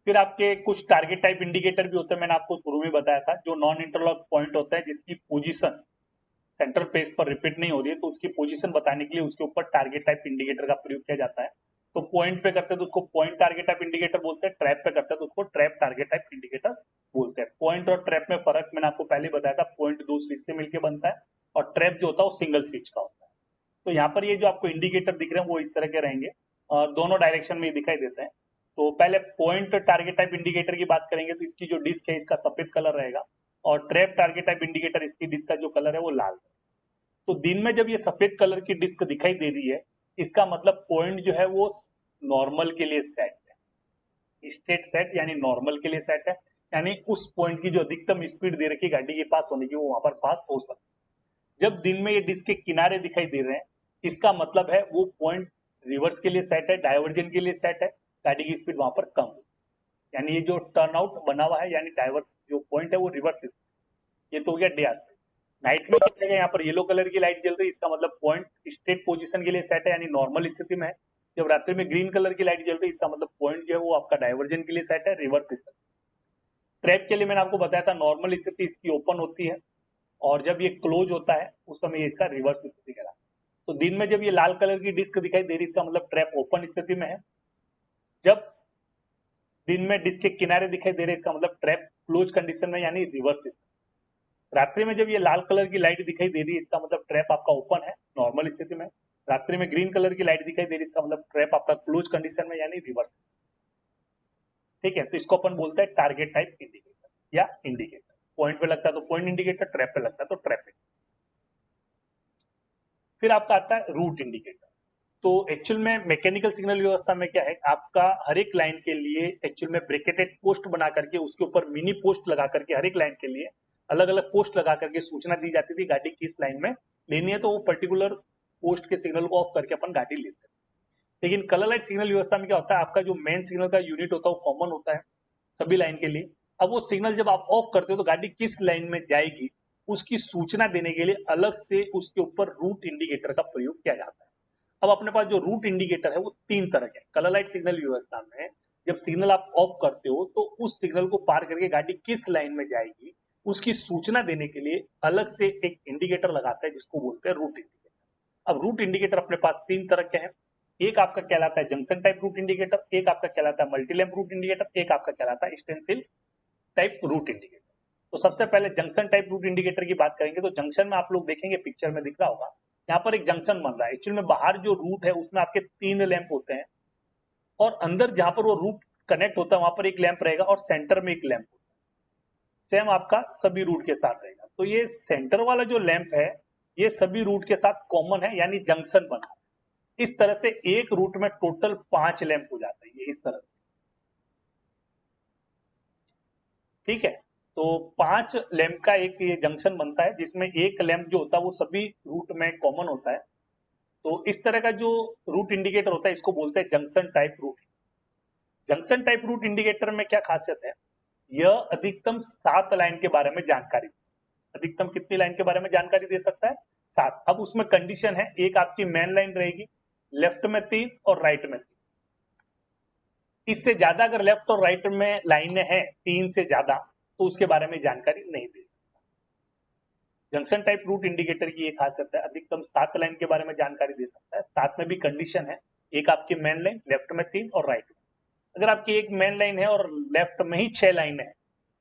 फिर आपके कुछ टारगेट टाइप इंडिकेटर भी होते हैं, मैंने आपको शुरू में बताया था, जो नॉन इंटरलॉक पॉइंट होता है जिसकी पोजीशन सेंट्रल पेज पर रिपीट नहीं हो रही है तो उसकी पोजीशन बताने के लिए उसके ऊपर टारगेट टाइप इंडिकेटर का प्रयोग किया जाता है। तो पॉइंट पे करते हैं तो उसको पॉइंट टारगेट टाइप इंडिकेटर बोलते हैं, ट्रैप पे करते हैं तो उसको ट्रैप टारगेट टाइप इंडिकेटर बोलते हैं। पॉइंट और ट्रैप में फर्क मैंने आपको पहले बताया था, पॉइंट दो स्विच से मिलकर बनता है और ट्रैप जो होता है वो सिंगल स्विच का होता है। तो यहाँ पर ये जो आपको इंडिकेटर दिख रहे हैं वो इस तरह के रहेंगे और दोनों डायरेक्शन में दिखाई देते हैं। तो पहले पॉइंट टारगेट टाइप इंडिकेटर की बात करेंगे तो इसकी जो डिस्क है इसका सफेद कलर रहेगा और ट्रैप टारगेट टाइप इंडिकेटर इसकी डिस्क का जो कलर है वो लाल है। तो दिन में जब ये सफेद कलर की डिस्क दिखाई दे रही है इसका मतलब पॉइंट जो है वो नॉर्मल के लिए सेट है, स्टेट सेट यानी नॉर्मल के लिए सेट है, यानी उस पॉइंट की जो अधिकतम स्पीड दे रखी गाड़ी के पास होने की वो वहां पर पास हो सकती है। जब दिन में ये डिस्क के किनारे दिखाई दे रहे हैं इसका मतलब है वो पॉइंट रिवर्स के लिए सेट है, डाइवर्जन के लिए सेट है, गाड़ी की स्पीड वहां पर कम हो, यानी ये जो टर्न आउट बना हुआ है यानी डाइवर्स जो पॉइंट है वो रिवर्स, ये तो हो गया डे एस्पेक्ट। नाइट में क्या है, यहाँ पर येलो कलर की लाइट जल रही है इसका मतलब पॉइंट स्टेट पोजीशन के लिए सेट है यानी नॉर्मल स्थिति में है। जब रात्रि में ग्रीन कलर की लाइट जल रही है इसका मतलब पॉइंट जो है वो आपका डाइवर्जन के लिए सेट है, रिवर्स स्थिति। ट्रैप के लिए मैंने आपको बताया था नॉर्मल स्थिति इसकी ओपन होती है और जब ये क्लोज होता है उस समय इसका रिवर्स स्थिति कहलाता है। तो दिन में जब ये लाल कलर की डिस्क दिखाई दे रही है इसका मतलब ट्रैप ओपन स्थिति में है, जब दिन में डिस्क के किनारे दिखाई दे रहे इसका मतलब ट्रैप क्लोज कंडीशन में यानी रिवर्स स्थिति। रात्रि में जब ये लाल कलर की लाइट दिखाई दे रही है इसका मतलब ट्रैप आपका ओपन है नॉर्मल स्थिति में, रात्रि में ग्रीन कलर की लाइट दिखाई दे रही है इसका मतलब ट्रैप आपका क्लोज कंडीशन में यानी रिवर्स। ठीक है, तो इसको अपन बोलते हैं टारगेट टाइप इंडिकेटर या इंडिकेटर। पॉइंट पे लगता है तो पॉइंट इंडिकेटर, ट्रैप पे लगता है तो ट्रैप इंडिकेटर। फिर आपका आता है रूट इंडिकेटर। तो एक्चुअल में मैकेनिकल सिग्नल व्यवस्था में क्या है, आपका हर एक लाइन के लिए एक्चुअल में ब्रैकेटेड पोस्ट बना करके उसके ऊपर मिनी पोस्ट लगा करके हर एक लाइन के लिए अलग अलग पोस्ट लगा करके सूचना दी जाती थी गाड़ी किस लाइन में लेनी है, तो वो पर्टिकुलर पोस्ट के सिग्नल को ऑफ करके अपन गाड़ी लेते हैं। लेकिन कलर लाइट सिग्नल व्यवस्था में क्या होता है, आपका जो मेन सिग्नल का यूनिट होता है वो कॉमन होता है सभी लाइन के लिए। अब वो सिग्नल जब आप ऑफ करते हो तो गाड़ी किस लाइन में जाएगी उसकी सूचना देने के लिए अलग से उसके ऊपर रूट इंडिकेटर का प्रयोग किया जाता है। अब अपने पास जो रूट इंडिकेटर है वो तीन तरह के कलर लाइट सिग्नल व्यवस्था में, जब सिग्नल आप ऑफ करते हो तो उस सिग्नल को पार करके गाड़ी किस लाइन में जाएगी उसकी सूचना देने के लिए अलग से एक इंडिकेटर लगाता है जिसको बोलते हैं रूट इंडिकेटर। अब रूट इंडिकेटर अपने पास तीन तरह के हैं। एक आपका कहलाता है जंक्शन टाइप रूट इंडिकेटर, एक आपका कहलाता है मल्टी लैंप रूट इंडिकेटर, एक आपका कहलाता है स्टेंसिल टाइप रूट इंडिकेटर। तो सबसे पहले जंक्शन टाइप रूट इंडिकेटर की बात करेंगे। तो जंक्शन में आप लोग देखेंगे पिक्चर में दिख रहा होगा, यहाँ पर एक जंक्शन बन रहा है। एक्चुअली में बाहर जो रूट है उसमें आपके तीन लैंप होते हैं और अंदर जहां पर वो रूट कनेक्ट होता है वहां पर एक लैंप रहेगा और सेंटर में एक लैंप होता है। सेम आपका सभी रूट के साथ रहेगा। तो ये सेंटर वाला जो लैंप है ये सभी रूट के साथ कॉमन है, यानी जंक्शन बना। इस तरह से एक रूट में टोटल 5 लैंप हो जाता है, ये इस तरह से, ठीक है। तो 5 लैंप का एक ये जंक्शन बनता है जिसमें एक लैंप जो होता है वो सभी रूट में कॉमन होता है। तो इस तरह का जो रूट इंडिकेटर होता है इसको बोलते हैं junction type route. Junction type route indicator में क्या खासियत है, यह अधिकतम 7 लाइन के बारे में जानकारी, अधिकतम कितनी लाइन के बारे में जानकारी दे सकता है, 7। अब उसमें कंडीशन है, एक आपकी मेन लाइन रहेगी, लेफ्ट में 3 और राइट में 3। इससे ज्यादा अगर लेफ्ट और राइट में लाइनें हैं 3 से ज्यादा तो उसके बारे में जानकारी नहीं दे सकता। जंक्शन टाइप रूट इंडिकेटर की एक खासियत है, अधिकतम 7 लाइन के बारे में जानकारी दे सकता है। 7 में भी कंडीशन है, एक आपकी मेन लाइन, लेफ्ट में 3 और राइट में। अगर आपकी एक मेन लाइन है और लेफ्ट में ही 6 लाइन है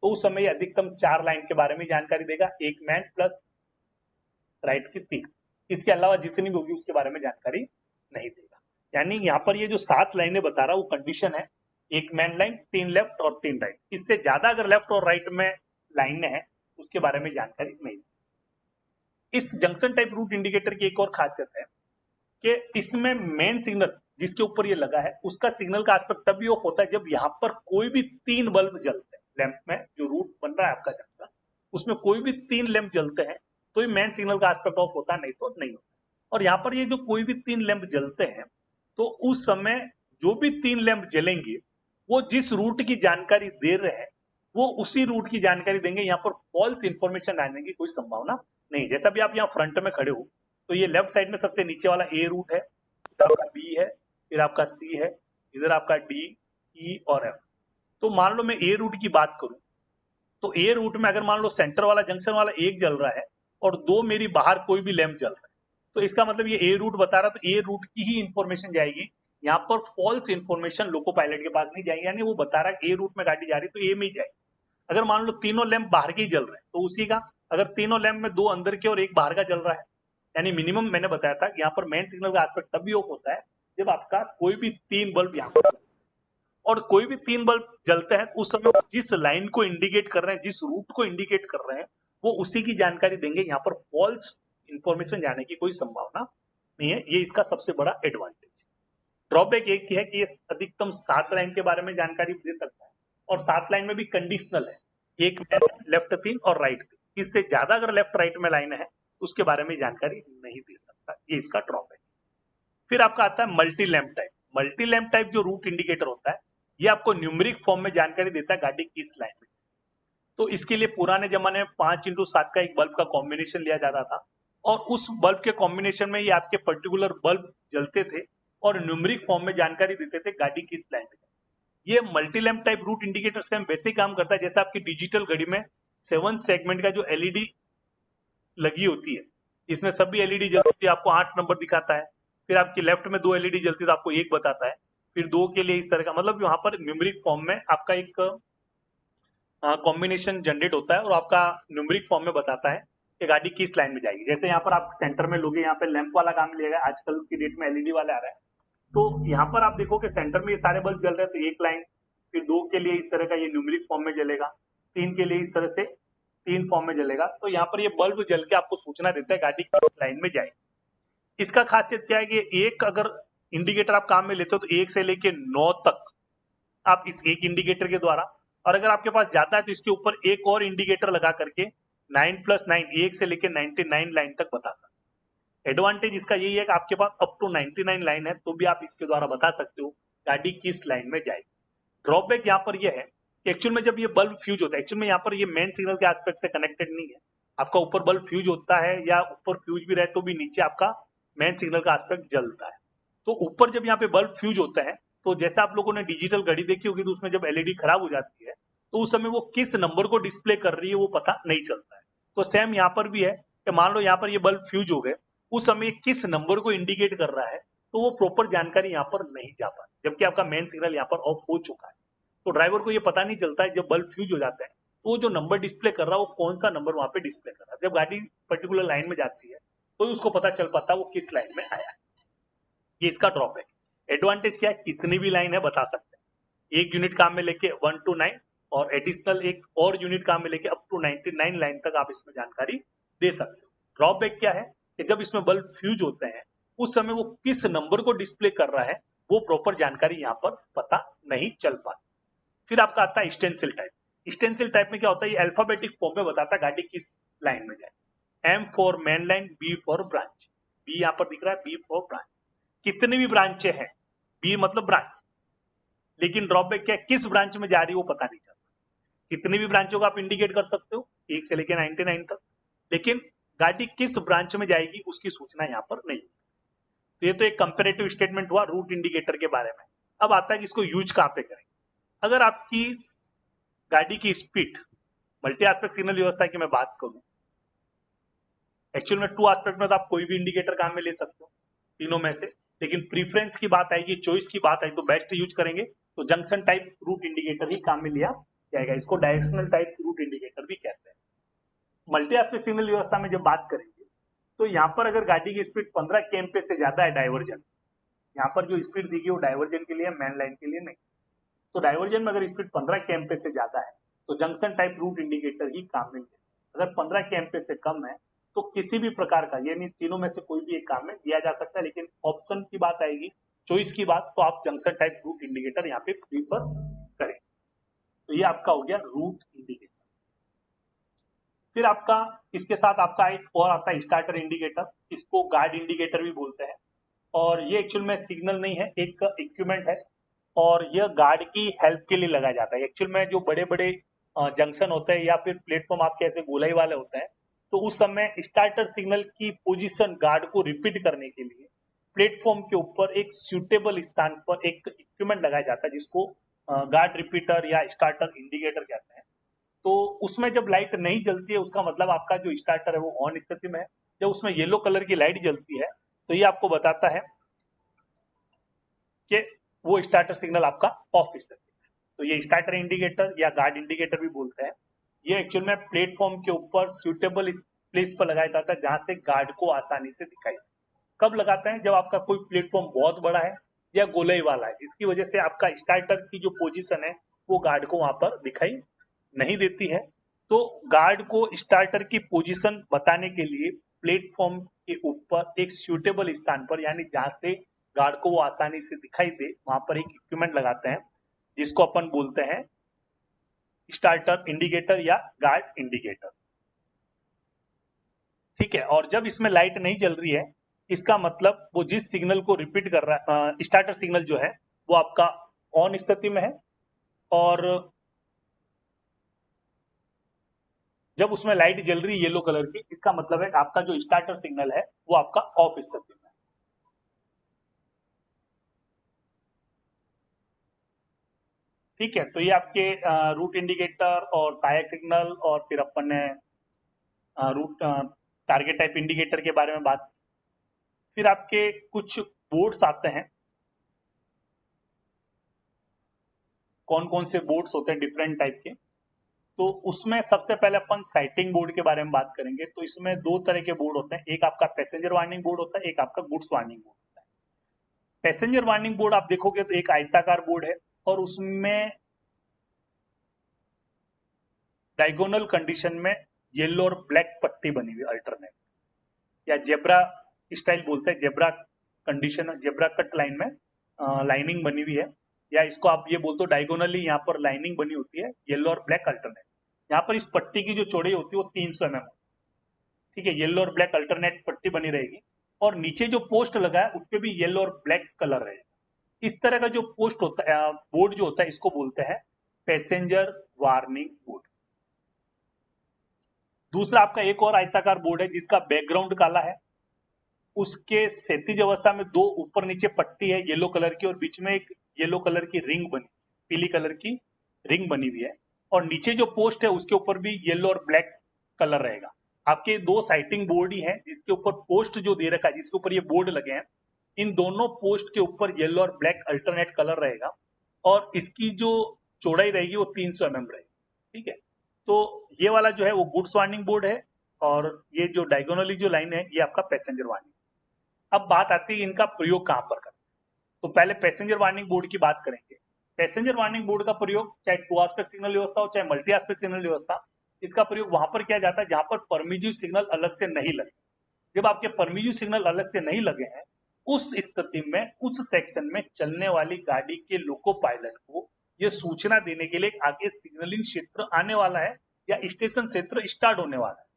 तो उस समय अधिकतम 4 लाइन के बारे में जानकारी देगा, एक मेन प्लस राइट की 3। इसके अलावा जितनी भी होगी उसके बारे में जानकारी नहीं देगा। यानी यहाँ पर ये जो 7 लाइनें बता रहा हूँ वो कंडीशन है, एक मेन लाइन, 3 लेफ्ट और 3 राइट। इससे ज्यादा अगर लेफ्ट और राइट में लाइनें हैं उसके बारे में जानकारी नहीं दी। इस जंक्शन टाइप रूट इंडिकेटर की एक और खासियत है कि इसमें मेन सिग्नल जिसके ऊपर ये लगा है उसका सिग्नल का एस्पेक्ट तभी ऑफ होता है जब यहाँ पर कोई भी 3 बल्ब जलते हैं। लैंप में जो रूट बन रहा है आपका जंक्शन, उसमें कोई भी 3 लैंप जलते हैं तो ये मेन सिग्नल का एस्पेक्ट ऑफ होता है, नहीं तो नहीं होता। और यहाँ पर ये जो कोई भी 3 लैंप जलते हैं तो उस समय जो भी 3 लैंप जलेंगे वो जिस रूट की जानकारी दे रहे हैं वो उसी रूट की जानकारी देंगे। यहाँ पर फॉल्स इंफॉर्मेशन आने की कोई संभावना नहीं। जैसा भी आप यहाँ फ्रंट में खड़े हो तो ये लेफ्ट साइड में सबसे नीचे वाला ए रूट है, फिर आपका बी है, फिर आपका सी है, इधर आपका डी, ई और एफ। तो मान लो मैं ए रूट की बात करूं तो ए रूट में अगर मान लो सेंटर वाला जंक्शन वाला एक जल रहा है और 2 मेरी बाहर कोई भी लैंप जल रहा है तो इसका मतलब ये ए रूट बता रहा है, तो ए रूट की ही इंफॉर्मेशन जाएगी। यहाँ पर फॉल्स इंफॉर्मेशन लोको पायलट के पास नहीं जाएगी, यानी वो बता रहा है ए रूट में गाड़ी जा रही तो ए में ही जाएगी। अगर मान लो तीनों लैंप बाहर के ही जल रहे हैं तो उसी का, अगर तीनों लैंप में 2 अंदर के और एक बाहर का जल रहा है, यानी मिनिमम मैंने बताया था यहाँ पर मेन सिग्नल का एस्पेक्ट तभी ऑफ होता है जब आपका कोई भी 3 बल्ब यहाँ पर, और कोई भी 3 बल्ब जलते हैं उस समय जिस लाइन को इंडिकेट कर रहे हैं, जिस रूट को इंडिकेट कर रहे हैं वो उसी की जानकारी देंगे। यहाँ पर फॉल्स इंफॉर्मेशन जाने की कोई संभावना नहीं है। ये इसका सबसे बड़ा एडवांटेज। ड्रॉबैक एक ही है कि ये अधिकतम 7 लाइन के बारे में जानकारी दे सकता है और 7 लाइन में भी कंडीशनल है, एक लेफ्ट 3 और राइट 3। इससे ज्यादा अगर लेफ्ट राइट में लाइन है उसके बारे में जानकारी नहीं दे सकता, ये इसका ड्रॉबैक। फिर आपका आता है multi lamp type. Multi lamp type जो रूट इंडिकेटर होता है ये आपको न्यूमेरिक फॉर्म में जानकारी देता है गाड़ी की इस लाइन में। तो इसके लिए पुराने जमाने में 5x7 का एक बल्ब का कॉम्बिनेशन लिया जाता था और उस बल्ब के कॉम्बिनेशन में ये आपके पर्टिकुलर बल्ब जलते थे और न्यूमेरिक फॉर्म में जानकारी देते थे गाड़ी की इस लाइन में। ये multi lamp type route indicator same वैसे ही काम करता है जैसे आपकी डिजिटल घड़ी में 7 सेगमेंट का जो एलईडी लगी होती है, इसमें सभी एलईडी जलती है, आपको 8 नंबर दिखाता है। फिर आपकी लेफ्ट में 2 एलईडी जलती है तो आपको 1 बताता है, फिर 2 के लिए इस तरह का, मतलब यहाँ पर न्यूमेरिक फॉर्म में आपका एक कॉम्बिनेशन जनरेट होता है और आपका न्यूमेरिक फॉर्म में बताता है कि गाड़ी किस लाइन में जाएगी। जैसे यहाँ पर आप सेंटर में लोगे, यहाँ पे लैंप वाला काम लिया गया, आजकल की डेट में एलईडी वाला आ रहा है। तो यहाँ पर आप देखो कि सेंटर में ये सारे बल्ब जल रहे हैं तो एक लाइन, फिर 2 के लिए इस तरह का ये न्यूमेरिक फॉर्म में जलेगा, 3 के लिए इस तरह से 3 फॉर्म में जलेगा। तो यहाँ पर ये बल्ब जल के आपको सूचना देता है गाड़ी किस लाइन में जाएगी। इसका खासियत क्या है कि एक अगर इंडिकेटर आप काम में लेते हो तो 1 से लेके 9 तक आप इस एक इंडिकेटर के द्वारा, और अगर आपके पास जाता है तो इसके ऊपर एक और इंडिकेटर लगा करके 9+9 1 से लेके 99 लाइन तक बता सकते। एडवांटेज इसका यही है कि आपके पास अप टू 99 लाइन है तो भी आप इसके द्वारा बता सकते हो गाड़ी किस लाइन में जाएगी। ड्रॉबैक यहाँ पर यह है कि एक्चुअल में जब ये बल्ब फ्यूज होता है, एक्चुअल में यहाँ पर ये मेन सिग्नल के एस्पेक्ट से कनेक्टेड नहीं है। आपका ऊपर बल्ब फ्यूज होता है या ऊपर फ्यूज भी रहे तो भी नीचे आपका मेन सिग्नल का एस्पेक्ट जलता है। तो ऊपर जब यहाँ पे बल्ब फ्यूज होता है तो जैसे आप लोगों ने डिजिटल घड़ी देखी होगी तो उसमें जब एलईडी खराब हो जाती है तो उस समय वो किस नंबर को डिस्प्ले कर रही है वो पता नहीं चलता है। तो सेम यहाँ पर भी है कि मान लो यहाँ पर ये बल्ब फ्यूज हो गए उस समय किस नंबर को इंडिकेट कर रहा है, तो वो प्रॉपर जानकारी यहाँ पर नहीं जा पाती, जबकि आपका मेन सिग्नल यहाँ पर ऑफ हो चुका है। तो ड्राइवर को ये पता नहीं चलता है, जब बल्ब फ्यूज हो जाता है तो वो जो नंबर डिस्प्ले कर रहा है वो कौन सा नंबर वहां पे डिस्प्ले कर रहा है। जब गाड़ी पर्टिकुलर लाइन में जाती है तो उसको पता चल पाता है वो किस लाइन में आया है। ये इसका ड्रॉबैक। एडवांटेज क्या है, कितनी भी लाइन है बता सकते हैं, 1 यूनिट काम में लेके 1 to 9 और एडिशनल एक और यूनिट काम में लेके अप टू 99 लाइन तक आप इसमें जानकारी दे सकते हो। ड्रॉबैक क्या है कि जब इसमें बल्ब फ्यूज होते हैं उस समय वो किस नंबर को डिस्प्ले कर रहा है वो प्रॉपर जानकारी यहाँ पर पता नहीं चल पाती। फिर आपका आता है स्टेंसिल टाइप। स्टेंसिल टाइप में क्या होता है, ये अल्फाबेटिक फॉर्म में बताता है गाड़ी किस लाइन में जाए। M for main line, B for branch, B यहाँ पर दिख रहा है, B फॉर ब्रांच। कितनी भी ब्रांचें हैं, B मतलब ब्रांच, लेकिन ड्रॉबैक क्या है, किस ब्रांच में जा रही है वो पता नहीं चलता। कितनी भी ब्रांचों को आप इंडिकेट कर सकते हो 1 से लेकर 99 तक, लेकिन गाड़ी किस ब्रांच में जाएगी उसकी सूचना यहाँ पर नहीं। तो ये तो एक कंपेरेटिव स्टेटमेंट हुआ रूट इंडिकेटर के बारे में। अब आता है कि इसको यूज कहाँ पे करें। अगर आपकी गाड़ी की स्पीड, मल्टी एस्पेक्ट सिग्नल व्यवस्था की मैं बात करूं, एक्चुअल में 2 एस्पेक्ट में तो आप कोई भी इंडिकेटर काम में ले सकते हो तीनों में से, लेकिन प्रीफरेंस की बात आएगी, चॉइस की बात आई तो बेस्ट यूज करेंगे तो जंक्शन टाइप रूट इंडिकेटर ही काम में लिया जाएगा। इसको डायरेक्शनल टाइप रूट इंडिकेटर भी कहते हैं। मल्टी एस्पेक्ट सिग्नल व्यवस्था में जब बात करेंगे तो यहाँ पर अगर गाड़ी की स्पीड 15 kmph से ज्यादा है, डाइवर्जन, यहाँ पर जो स्पीड दी गई वो डाइवर्जन के लिए, मेन लाइन के लिए नहीं। तो डाइवर्जन में अगर स्पीड 15 kmph से ज्यादा है तो जंक्शन टाइप रूट इंडिकेटर ही काम में लिया। अगर 15 kmph से कम है तो किसी भी प्रकार का, यानी तीनों में से कोई भी एक काम में दिया जा सकता है, लेकिन ऑप्शन की बात आएगी, चॉइस की बात, तो आप जंक्शन टाइप रूट इंडिकेटर यहाँ पे प्रीफर करें। तो ये आपका हो गया रूट इंडिकेटर। फिर आपका इसके साथ आपका एक और आता है स्टार्टर इंडिकेटर, इसको गार्ड इंडिकेटर भी बोलते हैं, और ये एक्चुअल में सिग्नल नहीं है, एक इक्विपमेंट है और यह गार्ड की हेल्प के लिए लगाया जाता है। एक्चुअल में जो बड़े बड़े जंक्शन होते हैं या फिर प्लेटफॉर्म आपके ऐसे गोलाई वाले होते हैं, तो उस समय स्टार्टर सिग्नल की पोजीशन गार्ड को रिपीट करने के लिए प्लेटफॉर्म के ऊपर एक सूटेबल स्थान पर एक इक्विपमेंट लगाया जाता है जिसको गार्ड रिपीटर या स्टार्टर इंडिकेटर कहते हैं। तो उसमें जब लाइट नहीं जलती है उसका मतलब आपका जो स्टार्टर है वो ऑन स्थिति में है। जब उसमें येलो कलर की लाइट जलती है तो ये आपको बताता है कि वो स्टार्टर सिग्नल आपका ऑफ स्थिति में। तो ये स्टार्टर इंडिकेटर या गार्ड इंडिकेटर भी बोलते हैं। ये एक्चुअल में प्लेटफॉर्म के ऊपर सूटेबल प्लेस पर लगाया जाता है जहां से गार्ड को आसानी से दिखाई। कब लगाते हैं, जब आपका कोई प्लेटफॉर्म बहुत बड़ा है या गोलाई वाला है जिसकी वजह से आपका स्टार्टर की जो पोजीशन है वो गार्ड को वहां पर दिखाई नहीं देती है। तो गार्ड को स्टार्टर की पोजीशन बताने के लिए प्लेटफॉर्म के ऊपर एक सूटेबल स्थान पर, यानी जहां से गार्ड को वो आसानी से दिखाई दे, वहां पर एक इक्विपमेंट लगाते हैं जिसको अपन बोलते हैं स्टार्टर इंडिकेटर या गार्ड इंडिकेटर। ठीक है, और जब इसमें लाइट नहीं जल रही है इसका मतलब वो जिस सिग्नल को रिपीट कर रहा है, स्टार्टर सिग्नल जो है वो आपका ऑन स्थिति में है, और जब उसमें लाइट जल रही है येलो कलर की, इसका मतलब है आपका जो स्टार्टर सिग्नल है वो आपका ऑफ स्थिति में है। ठीक है, तो ये आपके रूट इंडिकेटर और सहायक सिग्नल, और फिर अपन ने रूट टारगेट टाइप इंडिकेटर के बारे में बात। फिर आपके कुछ बोर्ड्स आते हैं, कौन कौन से बोर्ड्स होते हैं डिफरेंट टाइप के। तो उसमें सबसे पहले अपन साइटिंग बोर्ड के बारे में बात करेंगे। तो इसमें 2 तरह के बोर्ड होते हैं, एक आपका पैसेंजर वार्निंग बोर्ड होता है, एक आपका गुड्स वार्निंग बोर्ड होता है। पैसेंजर वार्निंग बोर्ड आप देखोगे तो एक आयताकार बोर्ड है और उसमें डायगोनल कंडीशन में येलो और ब्लैक पट्टी बनी हुई अल्टरनेट, या जेब्रा स्टाइल बोलते हैं, zebra condition, zebra cut line में लाइनिंग बनी हुई है, या इसको आप ये बोलते हो डायगोनली यहाँ पर लाइनिंग बनी होती है, येलो और ब्लैक अल्टरनेट। यहाँ पर इस पट्टी की जो चौड़ाई होती है वो 300 mm। ठीक है, येलो और ब्लैक अल्टरनेट पट्टी बनी रहेगी, और नीचे जो पोस्ट लगा है उसपे भी येलो और ब्लैक कलर रहेगा। इस तरह का जो पोस्ट होता है, बोर्ड जो होता है, इसको बोलते हैं पैसेंजर वार्निंग बोर्ड। दूसरा आपका एक और आयताकार बोर्ड है जिसका बैकग्राउंड काला है, उसके क्षैतिज अवस्था में 2 ऊपर नीचे पट्टी है येलो कलर की, और बीच में एक येलो कलर की रिंग बनी, पीली कलर की रिंग बनी हुई है, और नीचे जो पोस्ट है उसके ऊपर भी येलो और ब्लैक कलर रहेगा। आपके दो साइटिंग बोर्ड ही हैं जिसके ऊपर पोस्ट जो दे रखा है, जिसके ऊपर ये बोर्ड लगे हैं, इन दोनों पोस्ट के ऊपर येलो और ब्लैक अल्टरनेट कलर रहेगा और इसकी जो चौड़ाई रहेगी वो 300 mm रहेगी। ठीक है, तो ये वाला जो है वो गुड्स वार्निंग बोर्ड है और ये जो डायगोनली जो लाइन है ये आपका पैसेंजर वार्निंग। अब बात आती है इनका प्रयोग कहां पर करना। तो पहले पैसेंजर वार्निंग बोर्ड की बात करेंगे। पैसेंजर वार्निंग बोर्ड का प्रयोग चाहे 2 एस्पेक्ट सिग्नल व्यवस्था हो चाहे मल्टी एस्पेक्ट सिग्नल व्यवस्था, इसका प्रयोग वहां पर किया जाता है जहां पर परमिजिव सिग्नल अलग से नहीं लगे। जब आपके परमिजिव सिग्नल अलग से नहीं लगे हैं, उस स्थिति में उस सेक्शन में चलने वाली गाड़ी के लोको पायलट को यह सूचना देने के लिए आगे सिग्नलिंग क्षेत्र आने वाला है या स्टेशन क्षेत्र स्टार्ट होने वाला है,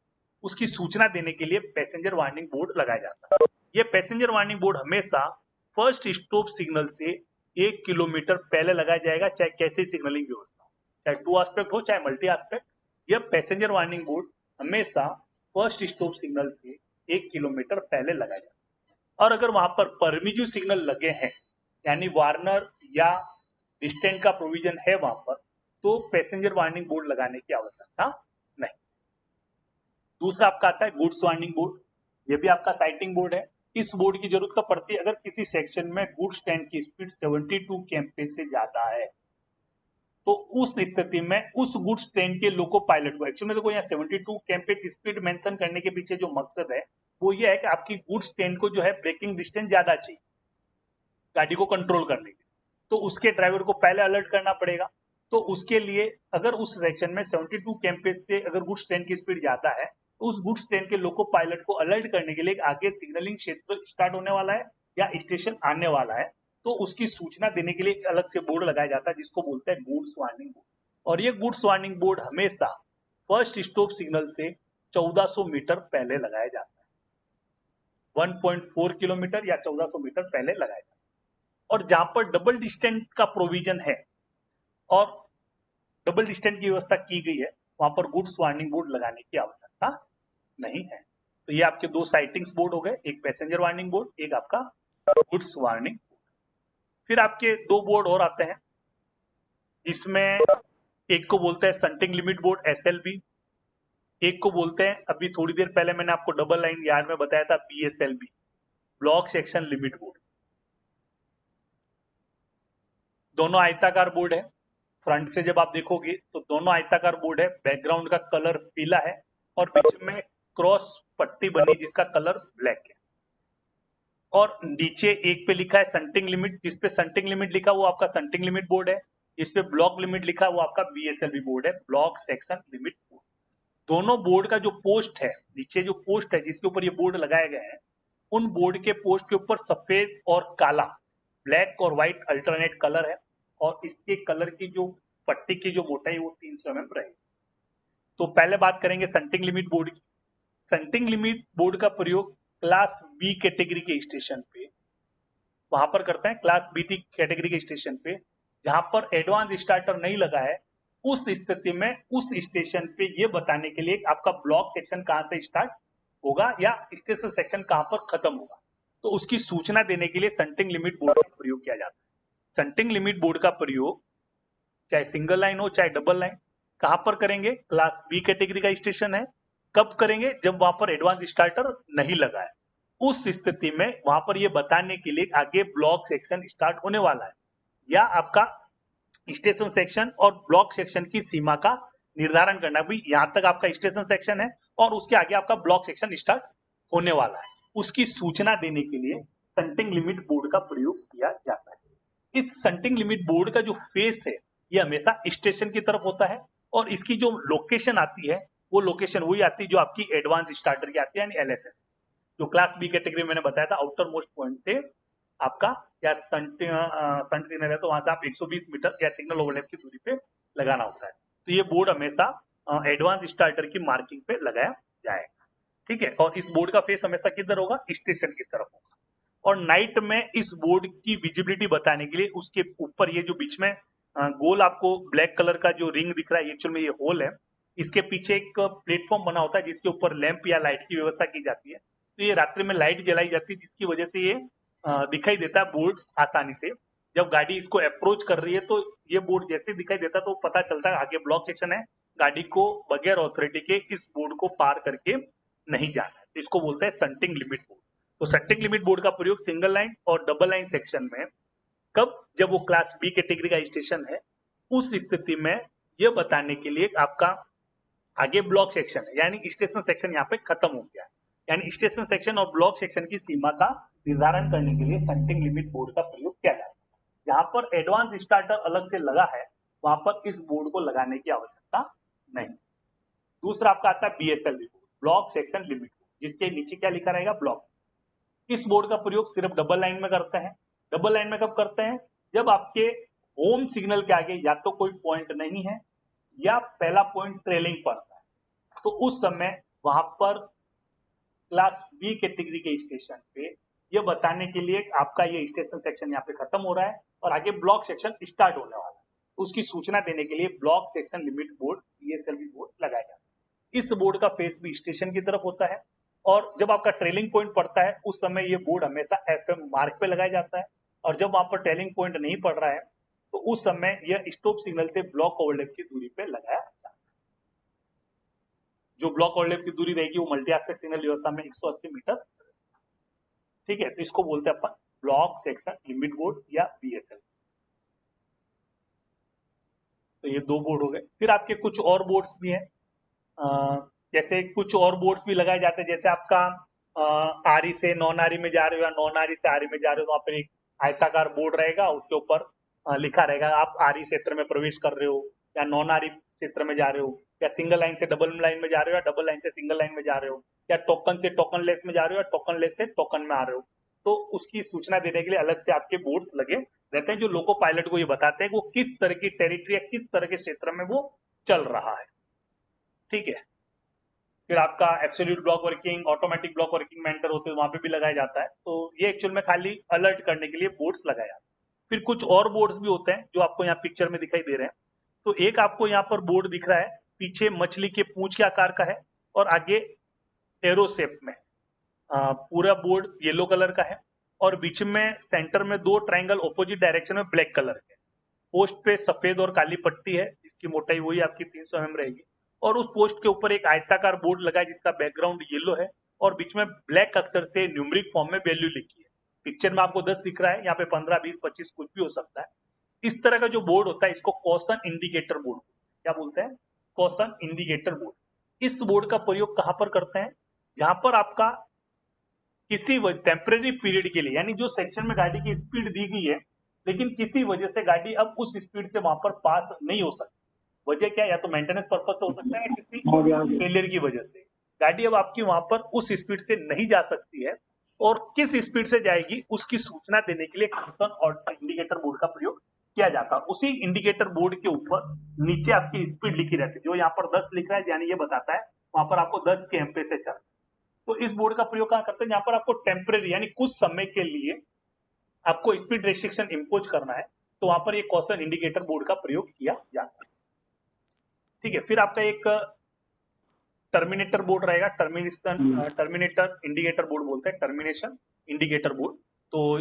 उसकी सूचना देने के लिए पैसेंजर वार्निंग बोर्ड लगाया जाता है। यह पैसेंजर वार्निंग बोर्ड हमेशा फर्स्ट स्टॉप सिग्नल से 1 किलोमीटर पहले लगाया जाएगा, चाहे कैसी सिग्नलिंग व्यवस्था हो, चाहे 2 एस्पेक्ट हो चाहे मल्टी एस्पेक्ट। यह पैसेंजर वार्निंग बोर्ड हमेशा फर्स्ट स्टॉप सिग्नल से 1 किलोमीटर पहले लगाया जाता है। और अगर वहां पर परमिजिव सिग्नल लगे हैं, यानी वार्नर या डिस्टेंट का प्रोविजन है वहां पर, तो पैसेंजर वार्निंग बोर्ड लगाने की आवश्यकता नहीं। दूसरा आपका आता है गुड्स वार्निंग बोर्ड। यह भी आपका साइटिंग बोर्ड है। इस बोर्ड की जरूरत कब पड़ती है? अगर किसी सेक्शन में गुड्स ट्रेन की स्पीड 72 kmph से ज्यादा है, तो उस स्थिति में उस गुड्स ट्रेन के लोको पायलट को, एक्चुअली में देखो यहाँ 72 kmph स्पीड मेंशन करने के पीछे जो मकसद है वो ये है कि आपकी गुड्स ट्रेन को जो है ब्रेकिंग डिस्टेंस ज्यादा चाहिए गाड़ी को कंट्रोल करने के लिए, तो उसके ड्राइवर को पहले अलर्ट करना पड़ेगा। तो उसके लिए अगर उस सेक्शन में 72 kmph से अगर गुड्स ट्रेन की स्पीड ज्यादा है, तो उस गुड्स ट्रेन के लोको पायलट को अलर्ट करने के लिए आगे सिग्नलिंग क्षेत्र स्टार्ट होने वाला है या स्टेशन आने वाला है, तो उसकी सूचना देने के लिए अलग से बोर्ड लगाया जाता है जिसको बोलते हैं गुड्स वार्निंग बोर्ड। और ये गुड्स वार्निंग बोर्ड हमेशा फर्स्ट स्टॉप सिग्नल से 1400 मीटर पहले लगाया जाता है, 1.4 किलोमीटर या 1400 मीटर पहले लगाया जाता है। और जहां पर डबल डिस्टेंट का प्रोविजन है और डबल डिस्टेंट की व्यवस्था की गई है, वहां पर गुड्स वार्निंग बोर्ड लगाने की आवश्यकता नहीं है। तो ये आपके दो साइटिंग्स बोर्ड हो गए, एक पैसेंजर वार्निंग बोर्ड, एक आपका गुड्स वार्निंग बोर्ड। फिर आपके दो बोर्ड और आते हैं, इसमें एक को बोलते हैं संटिंग लिमिट बोर्ड SLB, एक को बोलते हैं, अभी थोड़ी देर पहले मैंने आपको डबल लाइन यार्ड में बताया था, BSLB, block section limit board. दोनों आयताकार बोर्ड है। फ्रंट से जब आप देखोगे तो दोनों आयताकार बोर्ड है, बैकग्राउंड का कलर पीला है और बीच में क्रॉस पट्टी बनी जिसका कलर ब्लैक है। और नीचे एक पे लिखा है संटिंग लिमिट, जिसपे संटिंग लिमिट लिखा वो आपका संटिंग लिमिट बोर्ड है, इस पे ब्लॉक लिमिट लिखा वो आपका BSLB बोर्ड है, ब्लॉक सेक्शन लिमिट बोर्ड। दोनों बोर्ड का जो पोस्ट है, नीचे जो पोस्ट है जिसके ऊपर ये बोर्ड लगाए गए हैं, उन बोर्ड के पोस्ट के ऊपर सफेद और काला, ब्लैक और व्हाइट अल्टरनेट कलर है और इसके कलर की जो पट्टी की जो मोटाई वो 300 mm रहेगी। तो पहले बात करेंगे संटिंग लिमिट बोर्ड की। संटिंग लिमिट बोर्ड का प्रयोग क्लास B कैटेगरी के स्टेशन पे वहां पर करते हैं, क्लास B कैटेगरी के स्टेशन पे जहां पर एडवांस स्टार्टर नहीं लगा है, उस स्थिति में उस स्टेशन पे ये बताने के लिए आपका ब्लॉक सेक्शन कहां से स्टार्ट होगा या स्टेशन सेक्शन कहां पर खत्म होगा, तो उसकी सूचना देने के लिए संटिंग लिमिट बोर्ड का प्रयोग किया जाता है। संटिंग लिमिट बोर्ड का प्रयोग चाहे सिंगल लाइन हो चाहे डबल लाइन, कहां पर करेंगे? क्लास B कैटेगरी का स्टेशन है। कब करेंगे? जब वहां पर एडवांस स्टार्टर नहीं लगा है। उस स्थिति में वहां पर यह बताने के लिए आगे ब्लॉक सेक्शन स्टार्ट होने वाला है या आपका स्टेशन सेक्शन और ब्लॉक सेक्शन की सीमा का निर्धारण करना, भी यहां तक आपका स्टेशन सेक्शन है और उसके आगे आपका ब्लॉक सेक्शन स्टार्ट होने वाला है, उसकी सूचना देने के लिए संटिंग लिमिट बोर्ड का प्रयोग किया जाता है। इस संटिंग लिमिट बोर्ड का जो फेस है ये हमेशा स्टेशन की तरफ होता है और इसकी जो लोकेशन आती है वो लोकेशन वही आती है जो आपकी एडवांस स्टार्टर की आती है, यानी LSS। जो क्लास B कैटेगरी मैंने बताया था, आउटर मोस्ट पॉइंट से आपका या संट सिग्नल है तो वहां से आप 120 मीटर या सिग्नल ओवरलैप की दूरी पे लगाना होता है। तो ये बोर्ड हमेशा एडवांस स्टार्टर की मार्किंग पे लगाया जाएगा, ठीक है। और इस बोर्ड का फेस हमेशा किधर होगा? स्टेशन की तरफ होगा। और नाइट में इस बोर्ड की विजिबिलिटी बताने के लिए उसके ऊपर ये जो बीच में गोल आपको ब्लैक कलर का जो रिंग दिख रहा है, एक्चुअल में ये होल है, इसके पीछे एक प्लेटफॉर्म बना होता है जिसके ऊपर लैंप या लाइट की व्यवस्था की जाती है। तो ये रात्रि में लाइट जलाई जाती है जिसकी वजह से ये दिखाई देता है बोर्ड आसानी से। जब गाड़ी इसको अप्रोच कर रही है तो ये बोर्ड जैसे दिखाई देता है तो पता चलता है आगे ब्लॉक सेक्शन है, गाड़ी को बगैर ऑथोरिटी के इस बोर्ड को पार करके नहीं जाना है, तो इसको बोलते हैं शंटिंग लिमिट बोर्ड। तो शंटिंग लिमिट बोर्ड का प्रयोग सिंगल लाइन और डबल लाइन सेक्शन में कब, जब वो क्लास बी कैटेगरी का स्टेशन है, उस स्थिति में यह बताने के लिए आपका आगे ब्लॉक सेक्शन है, यानी स्टेशन सेक्शन यहाँ पे खत्म हो गया, यानी स्टेशन सेक्शन और ब्लॉक सेक्शन की सीमा का निर्धारण करने के लिए शंटिंग लिमिट बोर्ड का प्रयोग किया जाता है। जहां पर एडवांस स्टार्टर अलग से लगा है, वहां पर इस बोर्ड को लगाने की आवश्यकता नहीं। दूसरा आपका आता है BSLB board, block section limit board, जिसके नीचे क्या लिखा रहेगा, ब्लॉक। इस बोर्ड का प्रयोग सिर्फ डबल लाइन में करते हैं। डबल लाइन में कब करते हैं, जब आपके होम सिग्नल के आगे या तो कोई पॉइंट नहीं है या पहला पॉइंट ट्रेलिंग पड़ता है, तो उस समय वहां पर क्लास बी कैटेगरी के स्टेशन पे ये बताने के लिए आपका ये स्टेशन सेक्शन यहाँ पे खत्म हो रहा है और आगे ब्लॉक सेक्शन स्टार्ट होने वाला है, उसकी सूचना देने के लिए block section limit board BSLB board लगाया जाता है। इस बोर्ड का फेस भी स्टेशन की तरफ होता है और जब आपका ट्रेलिंग पॉइंट पड़ता है उस समय ये बोर्ड हमेशा FM मार्क पे लगाया जाता है, और जब वहां पर ट्रेलिंग पॉइंट नहीं पड़ रहा है तो उस समय यह स्टॉप सिग्नल से ब्लॉक ओवरलैप की दूरी पे लगाया जाता है। जो ब्लॉक ओवरलैप की दूरी रहेगी वो मल्टी एस्पेक्ट सिग्नल व्यवस्था में 180 मीटर, ठीक है। तो इसको बोलते हैं अपन ब्लॉक सेक्शन लिमिट बोर्ड या BSLB। तो ये दो बोर्ड हो गए। फिर आपके कुछ और बोर्ड्स भी हैं, जैसे कुछ और बोर्ड्स भी लगाए जाते हैं, जैसे आपका आरी से नॉन आरी में जा रहे हो या नॉन आरी से आरी में जा रहे हो, वहां पर एक आयताकार बोर्ड रहेगा, उसके ऊपर लिखा रहेगा आप आरी क्षेत्र में प्रवेश कर रहे हो या नॉन आरी क्षेत्र में जा रहे हो, या सिंगल लाइन से डबल लाइन में जा रहे हो या डबल लाइन से सिंगल लाइन में जा रहे हो, या टोकन से टोकन लेस में जा रहे हो या टोकन लेस से टोकन में आ रहे हो। तो उसकी सूचना देने के लिए अलग से आपके बोर्ड्स लगे रहते हैं, जो लोको पायलट को ये बताते हैं कि वो किस तरह की टेरिटरी या किस तरह के क्षेत्र में वो चल रहा है, ठीक है। फिर आपका absolute block working, automatic block working mentor होते हैं, वहां पे भी लगाया जाता है। तो ये एक्चुअल में खाली अलर्ट करने के लिए बोर्ड्स लगाया जाता है। फिर कुछ और बोर्ड्स भी होते हैं जो आपको यहाँ पिक्चर में दिखाई दे रहे हैं। तो एक आपको यहाँ पर बोर्ड दिख रहा है, पीछे मछली के पूंछ के आकार का है और आगे एरो शेप में, पूरा बोर्ड येलो कलर का है और बीच में सेंटर में दो ट्रायंगल ऑपोजिट डायरेक्शन में ब्लैक कलर के। पोस्ट पे सफेद और काली पट्टी है जिसकी मोटाई वही आपकी 300 mm रहेगी, और उस पोस्ट के ऊपर एक आयताकार बोर्ड लगा है जिसका बैकग्राउंड येलो है और बीच में ब्लैक अक्षर से न्यूमेरिक फॉर्म में वैल्यू लिखी है। पिक्चर में आपको 10 दिख रहा है, यहाँ पे 15, 20, 25 कुछ भी हो सकता है। इस तरह का जो बोर्ड होता है इसको कॉशन इंडिकेटर बोर्ड, क्या बोलते हैं, कॉशन इंडिकेटर बोर्ड। इस बोर्ड का प्रयोग कहां पर करते हैं, जहां पर आपका किसी टेम्परेरी पीरियड के लिए, यानी जो सेक्शन में गाड़ी की स्पीड दी गई है लेकिन किसी वजह से गाड़ी अब उस स्पीड से वहां पर पास नहीं हो सकती। वजह क्या, या तो मेंटेनेंस पर्पज से हो सकता है या किसी फेलियर की वजह से गाड़ी अब आपकी वहां पर उस स्पीड से नहीं जा सकती है, और किस स्पीड से जाएगी उसकी सूचना देने के लिए कॉशन और इंडिकेटर बोर्ड का प्रयोग किया जाता है। उसी इंडिकेटर बोर्ड के ऊपर नीचे आपकी स्पीड लिखी रहती है, जो यहाँ पर 10 लिख रहा है यानी ये बताता है वहां पर आपको 10 के एमपी से चल। तो इस बोर्ड का प्रयोग कहां करते हैं, जहां पर आपको टेम्परेरी यानी कुछ समय के लिए आपको स्पीड रेस्ट्रिक्शन इंपोज करना है, तो वहां पर ये कॉशन इंडिकेटर बोर्ड का प्रयोग किया जाता है, ठीक है। फिर आपका एक टर्मिनेटर बोर्ड रहेगा, टर्मिनेटर इंडिकेटर बोर्ड बोलते हैं, टर्मिनेशन इंडिकेटर बोर्ड। तो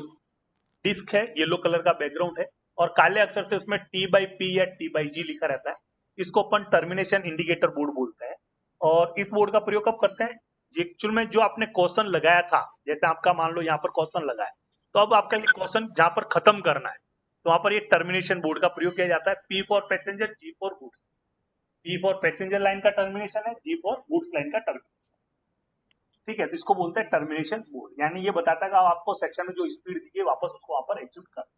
डिस्क है, येलो कलर का बैकग्राउंड है और काले अक्षर से उसमें T/P या T/G लिखा रहता है, इसको अपन टर्मिनेशन इंडिकेटर बोर्ड बोलते हैं। और इस बोर्ड का प्रयोग कब करते हैं, एक्चुअल में जो आपने क्वेश्चन लगाया था, जैसे आपका मान लो यहाँ पर क्वेश्चन लगा है, तो अब आपका ये क्वेश्चन जहां पर खत्म करना है तो वहां पर ये टर्मिनेशन बोर्ड का प्रयोग किया जाता है। P for passenger, G for goods. P for passenger line का टर्मिनेशन है, G फॉर गुड्स लाइन का टर्मिनेशन, ठीक है। तो इसको बोलते हैं टर्मिनेशन बोर्ड, यानी ये बताता है कि आपको सेक्शन में जो स्पीड दी है वापस उसको वहां पर एग्जीक्यूट कर।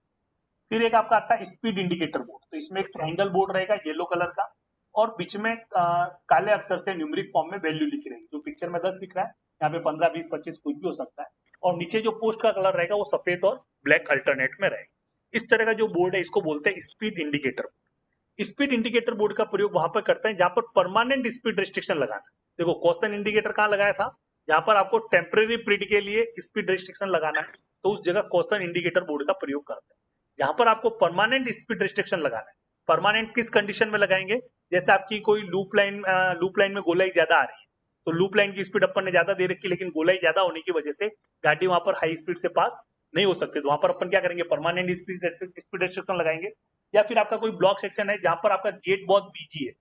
फिर एक आपका आता है स्पीड इंडिकेटर बोर्ड, तो इसमें एक ट्रायंगल बोर्ड रहेगा येलो कलर का और बीच में काले अक्षर से न्यूमेरिक फॉर्म में वैल्यू लिखी रहेगी, जो पिक्चर में 10 दिख रहा है, यहाँ पे 15, 20, 25 कुछ भी हो सकता है। और नीचे जो पोस्ट का कलर रहेगा वो सफेद और ब्लैक अल्टरनेट में रहेगा। इस तरह का जो बोर्ड है इसको बोलते हैं speed indicator board. Speed indicator board का प्रयोग वहां पर करते हैं जहां पर परमानेंट स्पीड रेस्ट्रिक्शन लगाना। देखो कॉशन इंडिकेटर कहां लगाया था, जहां पर आपको टेम्परेरी पीरियड के लिए स्पीड रेस्ट्रिक्शन लगाना है, तो उस जगह कॉशन इंडिकेटर बोर्ड का प्रयोग करते हैं। जहां पर आपको परमानेंट स्पीड रेस्ट्रिक्शन लगाना है, परमानेंट किस कंडीशन में लगाएंगे, जैसे आपकी कोई लूप लाइन में गोलाई ज्यादा आ रही है, तो लूप लाइन की स्पीड अपन ने ज्यादा दे रखी है लेकिन गोलाई ज्यादा होने की वजह से गाड़ी वहां पर हाई स्पीड से पास नहीं हो सकती, तो वहां पर अपन क्या करेंगे, परमानेंट स्पीड रेस्ट्रिक्शन लगाएंगे। या फिर आपका कोई ब्लॉक सेक्शन है जहां पर आपका गेट बहुत बिजी है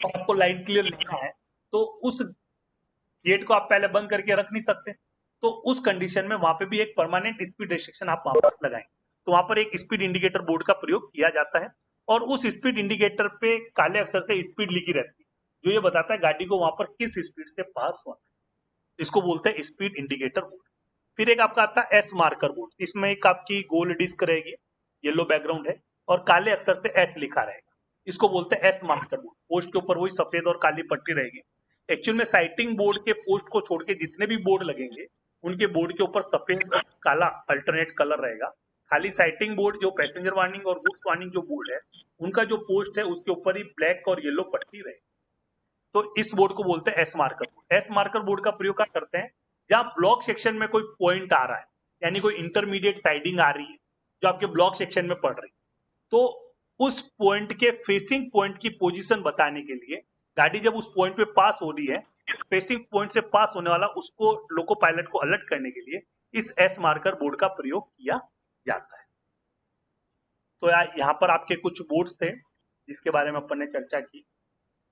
और आपको लाइन क्लियर लिखना है, तो उस गेट को आप पहले बंद करके रख नहीं सकते, तो उस कंडीशन में वहां पे भी एक परमानेंट स्पीड रेस्ट्रिक्शन आप वहां पर लगाएंगे। तो वहां पर एक स्पीड इंडिकेटर बोर्ड का प्रयोग किया जाता है और उस स्पीड इंडिकेटर पे काले अक्षर से स्पीड लिखी रहती है, जो ये बताता है गाड़ी को वहां पर किस स्पीड से पास होना है। इसको बोलते हैं स्पीड इंडिकेटर बोर्ड। फिर एक आपका आता है एस मार्कर बोर्ड। इसमें एक आपकी गोल डिस्क रहेगी, येलो बैकग्राउंड है और काले अक्षर से एस लिखा रहेगा, इसको बोलते हैं एस मार्कर बोर्ड। पोस्ट के ऊपर वही सफेद और काली पट्टी रहेगी। एक्चुअल में साइटिंग बोर्ड के पोस्ट को छोड़ के जितने भी बोर्ड लगेंगे उनके बोर्ड के ऊपर सफेद और काला अल्टरनेट कलर रहेगा। खाली साइटिंग बोर्ड जो पैसेंजर वार्निंग और गुड्स वार्निंग जो बोर्ड है उनका जो पोस्ट है उसके ऊपर ही ब्लैक और येलो पट्टी रहेगी। तो इस बोर्ड को बोलते हैं S marker board. S marker board का प्रयोग क्या करते हैं, जहां ब्लॉक सेक्शन में कोई पॉइंट आ रहा है, यानी कोई इंटरमीडिएट साइडिंग आ रही है जो आपके ब्लॉक सेक्शन में पड़ रही है, तो उस पॉइंट के फेसिंग पॉइंट की पोजीशन बताने के लिए गाड़ी जब उस पॉइंट पे पास हो रही है, फेसिंग पॉइंट से पास होने वाला उसको लोको पायलट को अलर्ट करने के लिए इस एस मार्कर बोर्ड का प्रयोग किया जाता है। तो यहाँ पर आपके कुछ बोर्ड्स थे जिसके बारे में अपन ने चर्चा की।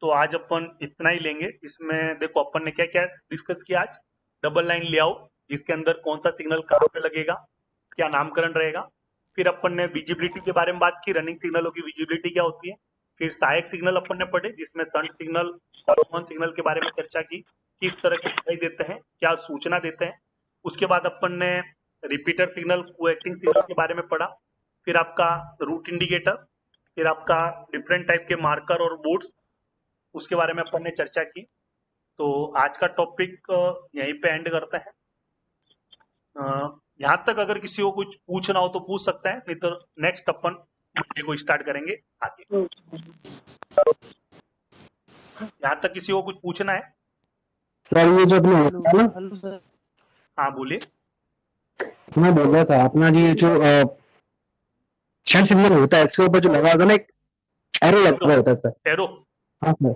तो आज अपन इतना ही लेंगे। इसमें देखो अपन ने क्या क्या डिस्कस किया आज। डबल लाइन लेआउट, जिसके अंदर कौन सा सिग्नल कहाँ पे लगेगा, क्या नामकरण रहेगा। फिर अपन ने विजिबिलिटी के बारे में बात की, रनिंग सिग्नलों की विजिबिलिटी क्या होती है। फिर सहायक सिग्नल अपन ने पढ़े, जिसमें संट सिग्नल और कॉमन सिग्नल के बारे में चर्चा की, किस तरह के दिखाई देते हैं, क्या सूचना देते हैं। उसके बाद अपन ने रिपीटर सिग्नल, कोएक्टिंग सिग्नल के बारे में पढ़ा। फिर आपका रूट इंडिकेटर, फिर आपका डिफरेंट टाइप के मार्कर और बोर्ड्स, उसके बारे में अपन ने चर्चा की। तो आज का टॉपिक यहीं पे एंड करते हैं। यहाँ तक अगर किसी को कुछ पूछना हो तो पूछ सकता है, नहीं तो नेक्स्ट अपन मंडे को स्टार्ट करेंगे आगे। यहाँ तक किसी को कुछ पूछना है? सर ये जो अपने होता है ना, हाँ बोलिए। मैं बोल रहा था अपना ये जो शॉर्ट सिग्नल होता है इसके ऊपर जो लगा होता है ना, एक एरो लगा होता है सर। एरो, हाँ सर।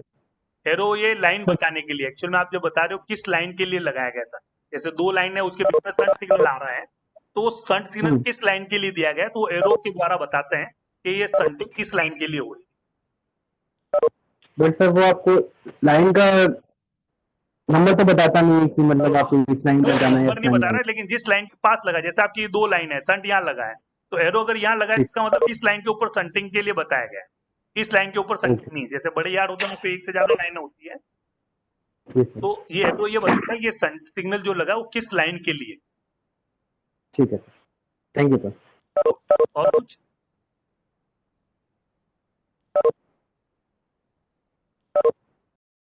एरो ये लाइन बताने के लिए, एक्चुअल में आप जो बता रहे हो किस लाइन के लिए लगाया गया सर। जैसे दो लाइन है उसके बीच में संट सिग्नल आ रहा है, तो वो संट सिग्नल किस लाइन के लिए दिया गया है, तो एरो के द्वारा बताते हैं कि ये संटिंग किस लाइन के लिए हुई। बट सर वो आपको लाइन का नंबर तो बताता नहीं है कि मतलब आपको इस लाइन पर जाना है। नंबर नहीं बता रहा है, लेकिन जिस लाइन के पास लगा, जैसे आपकी दो लाइन है, संट यहाँ लगा है, तो एरो अगर यहाँ लगा है इसका मतलब इस लाइन के ऊपर संटिंग के लिए बताया गया है, इस लाइन के ऊपर संटिंग नहीं। जैसे बड़े यार्ड होते हैं उस पे एक से ज्यादा लाइन होती है, तो ये एरो ये बताता है ये सिग्नल जो लगा वो किस लाइन के लिए। ठीक है, थैंक यू सर। और कुछ?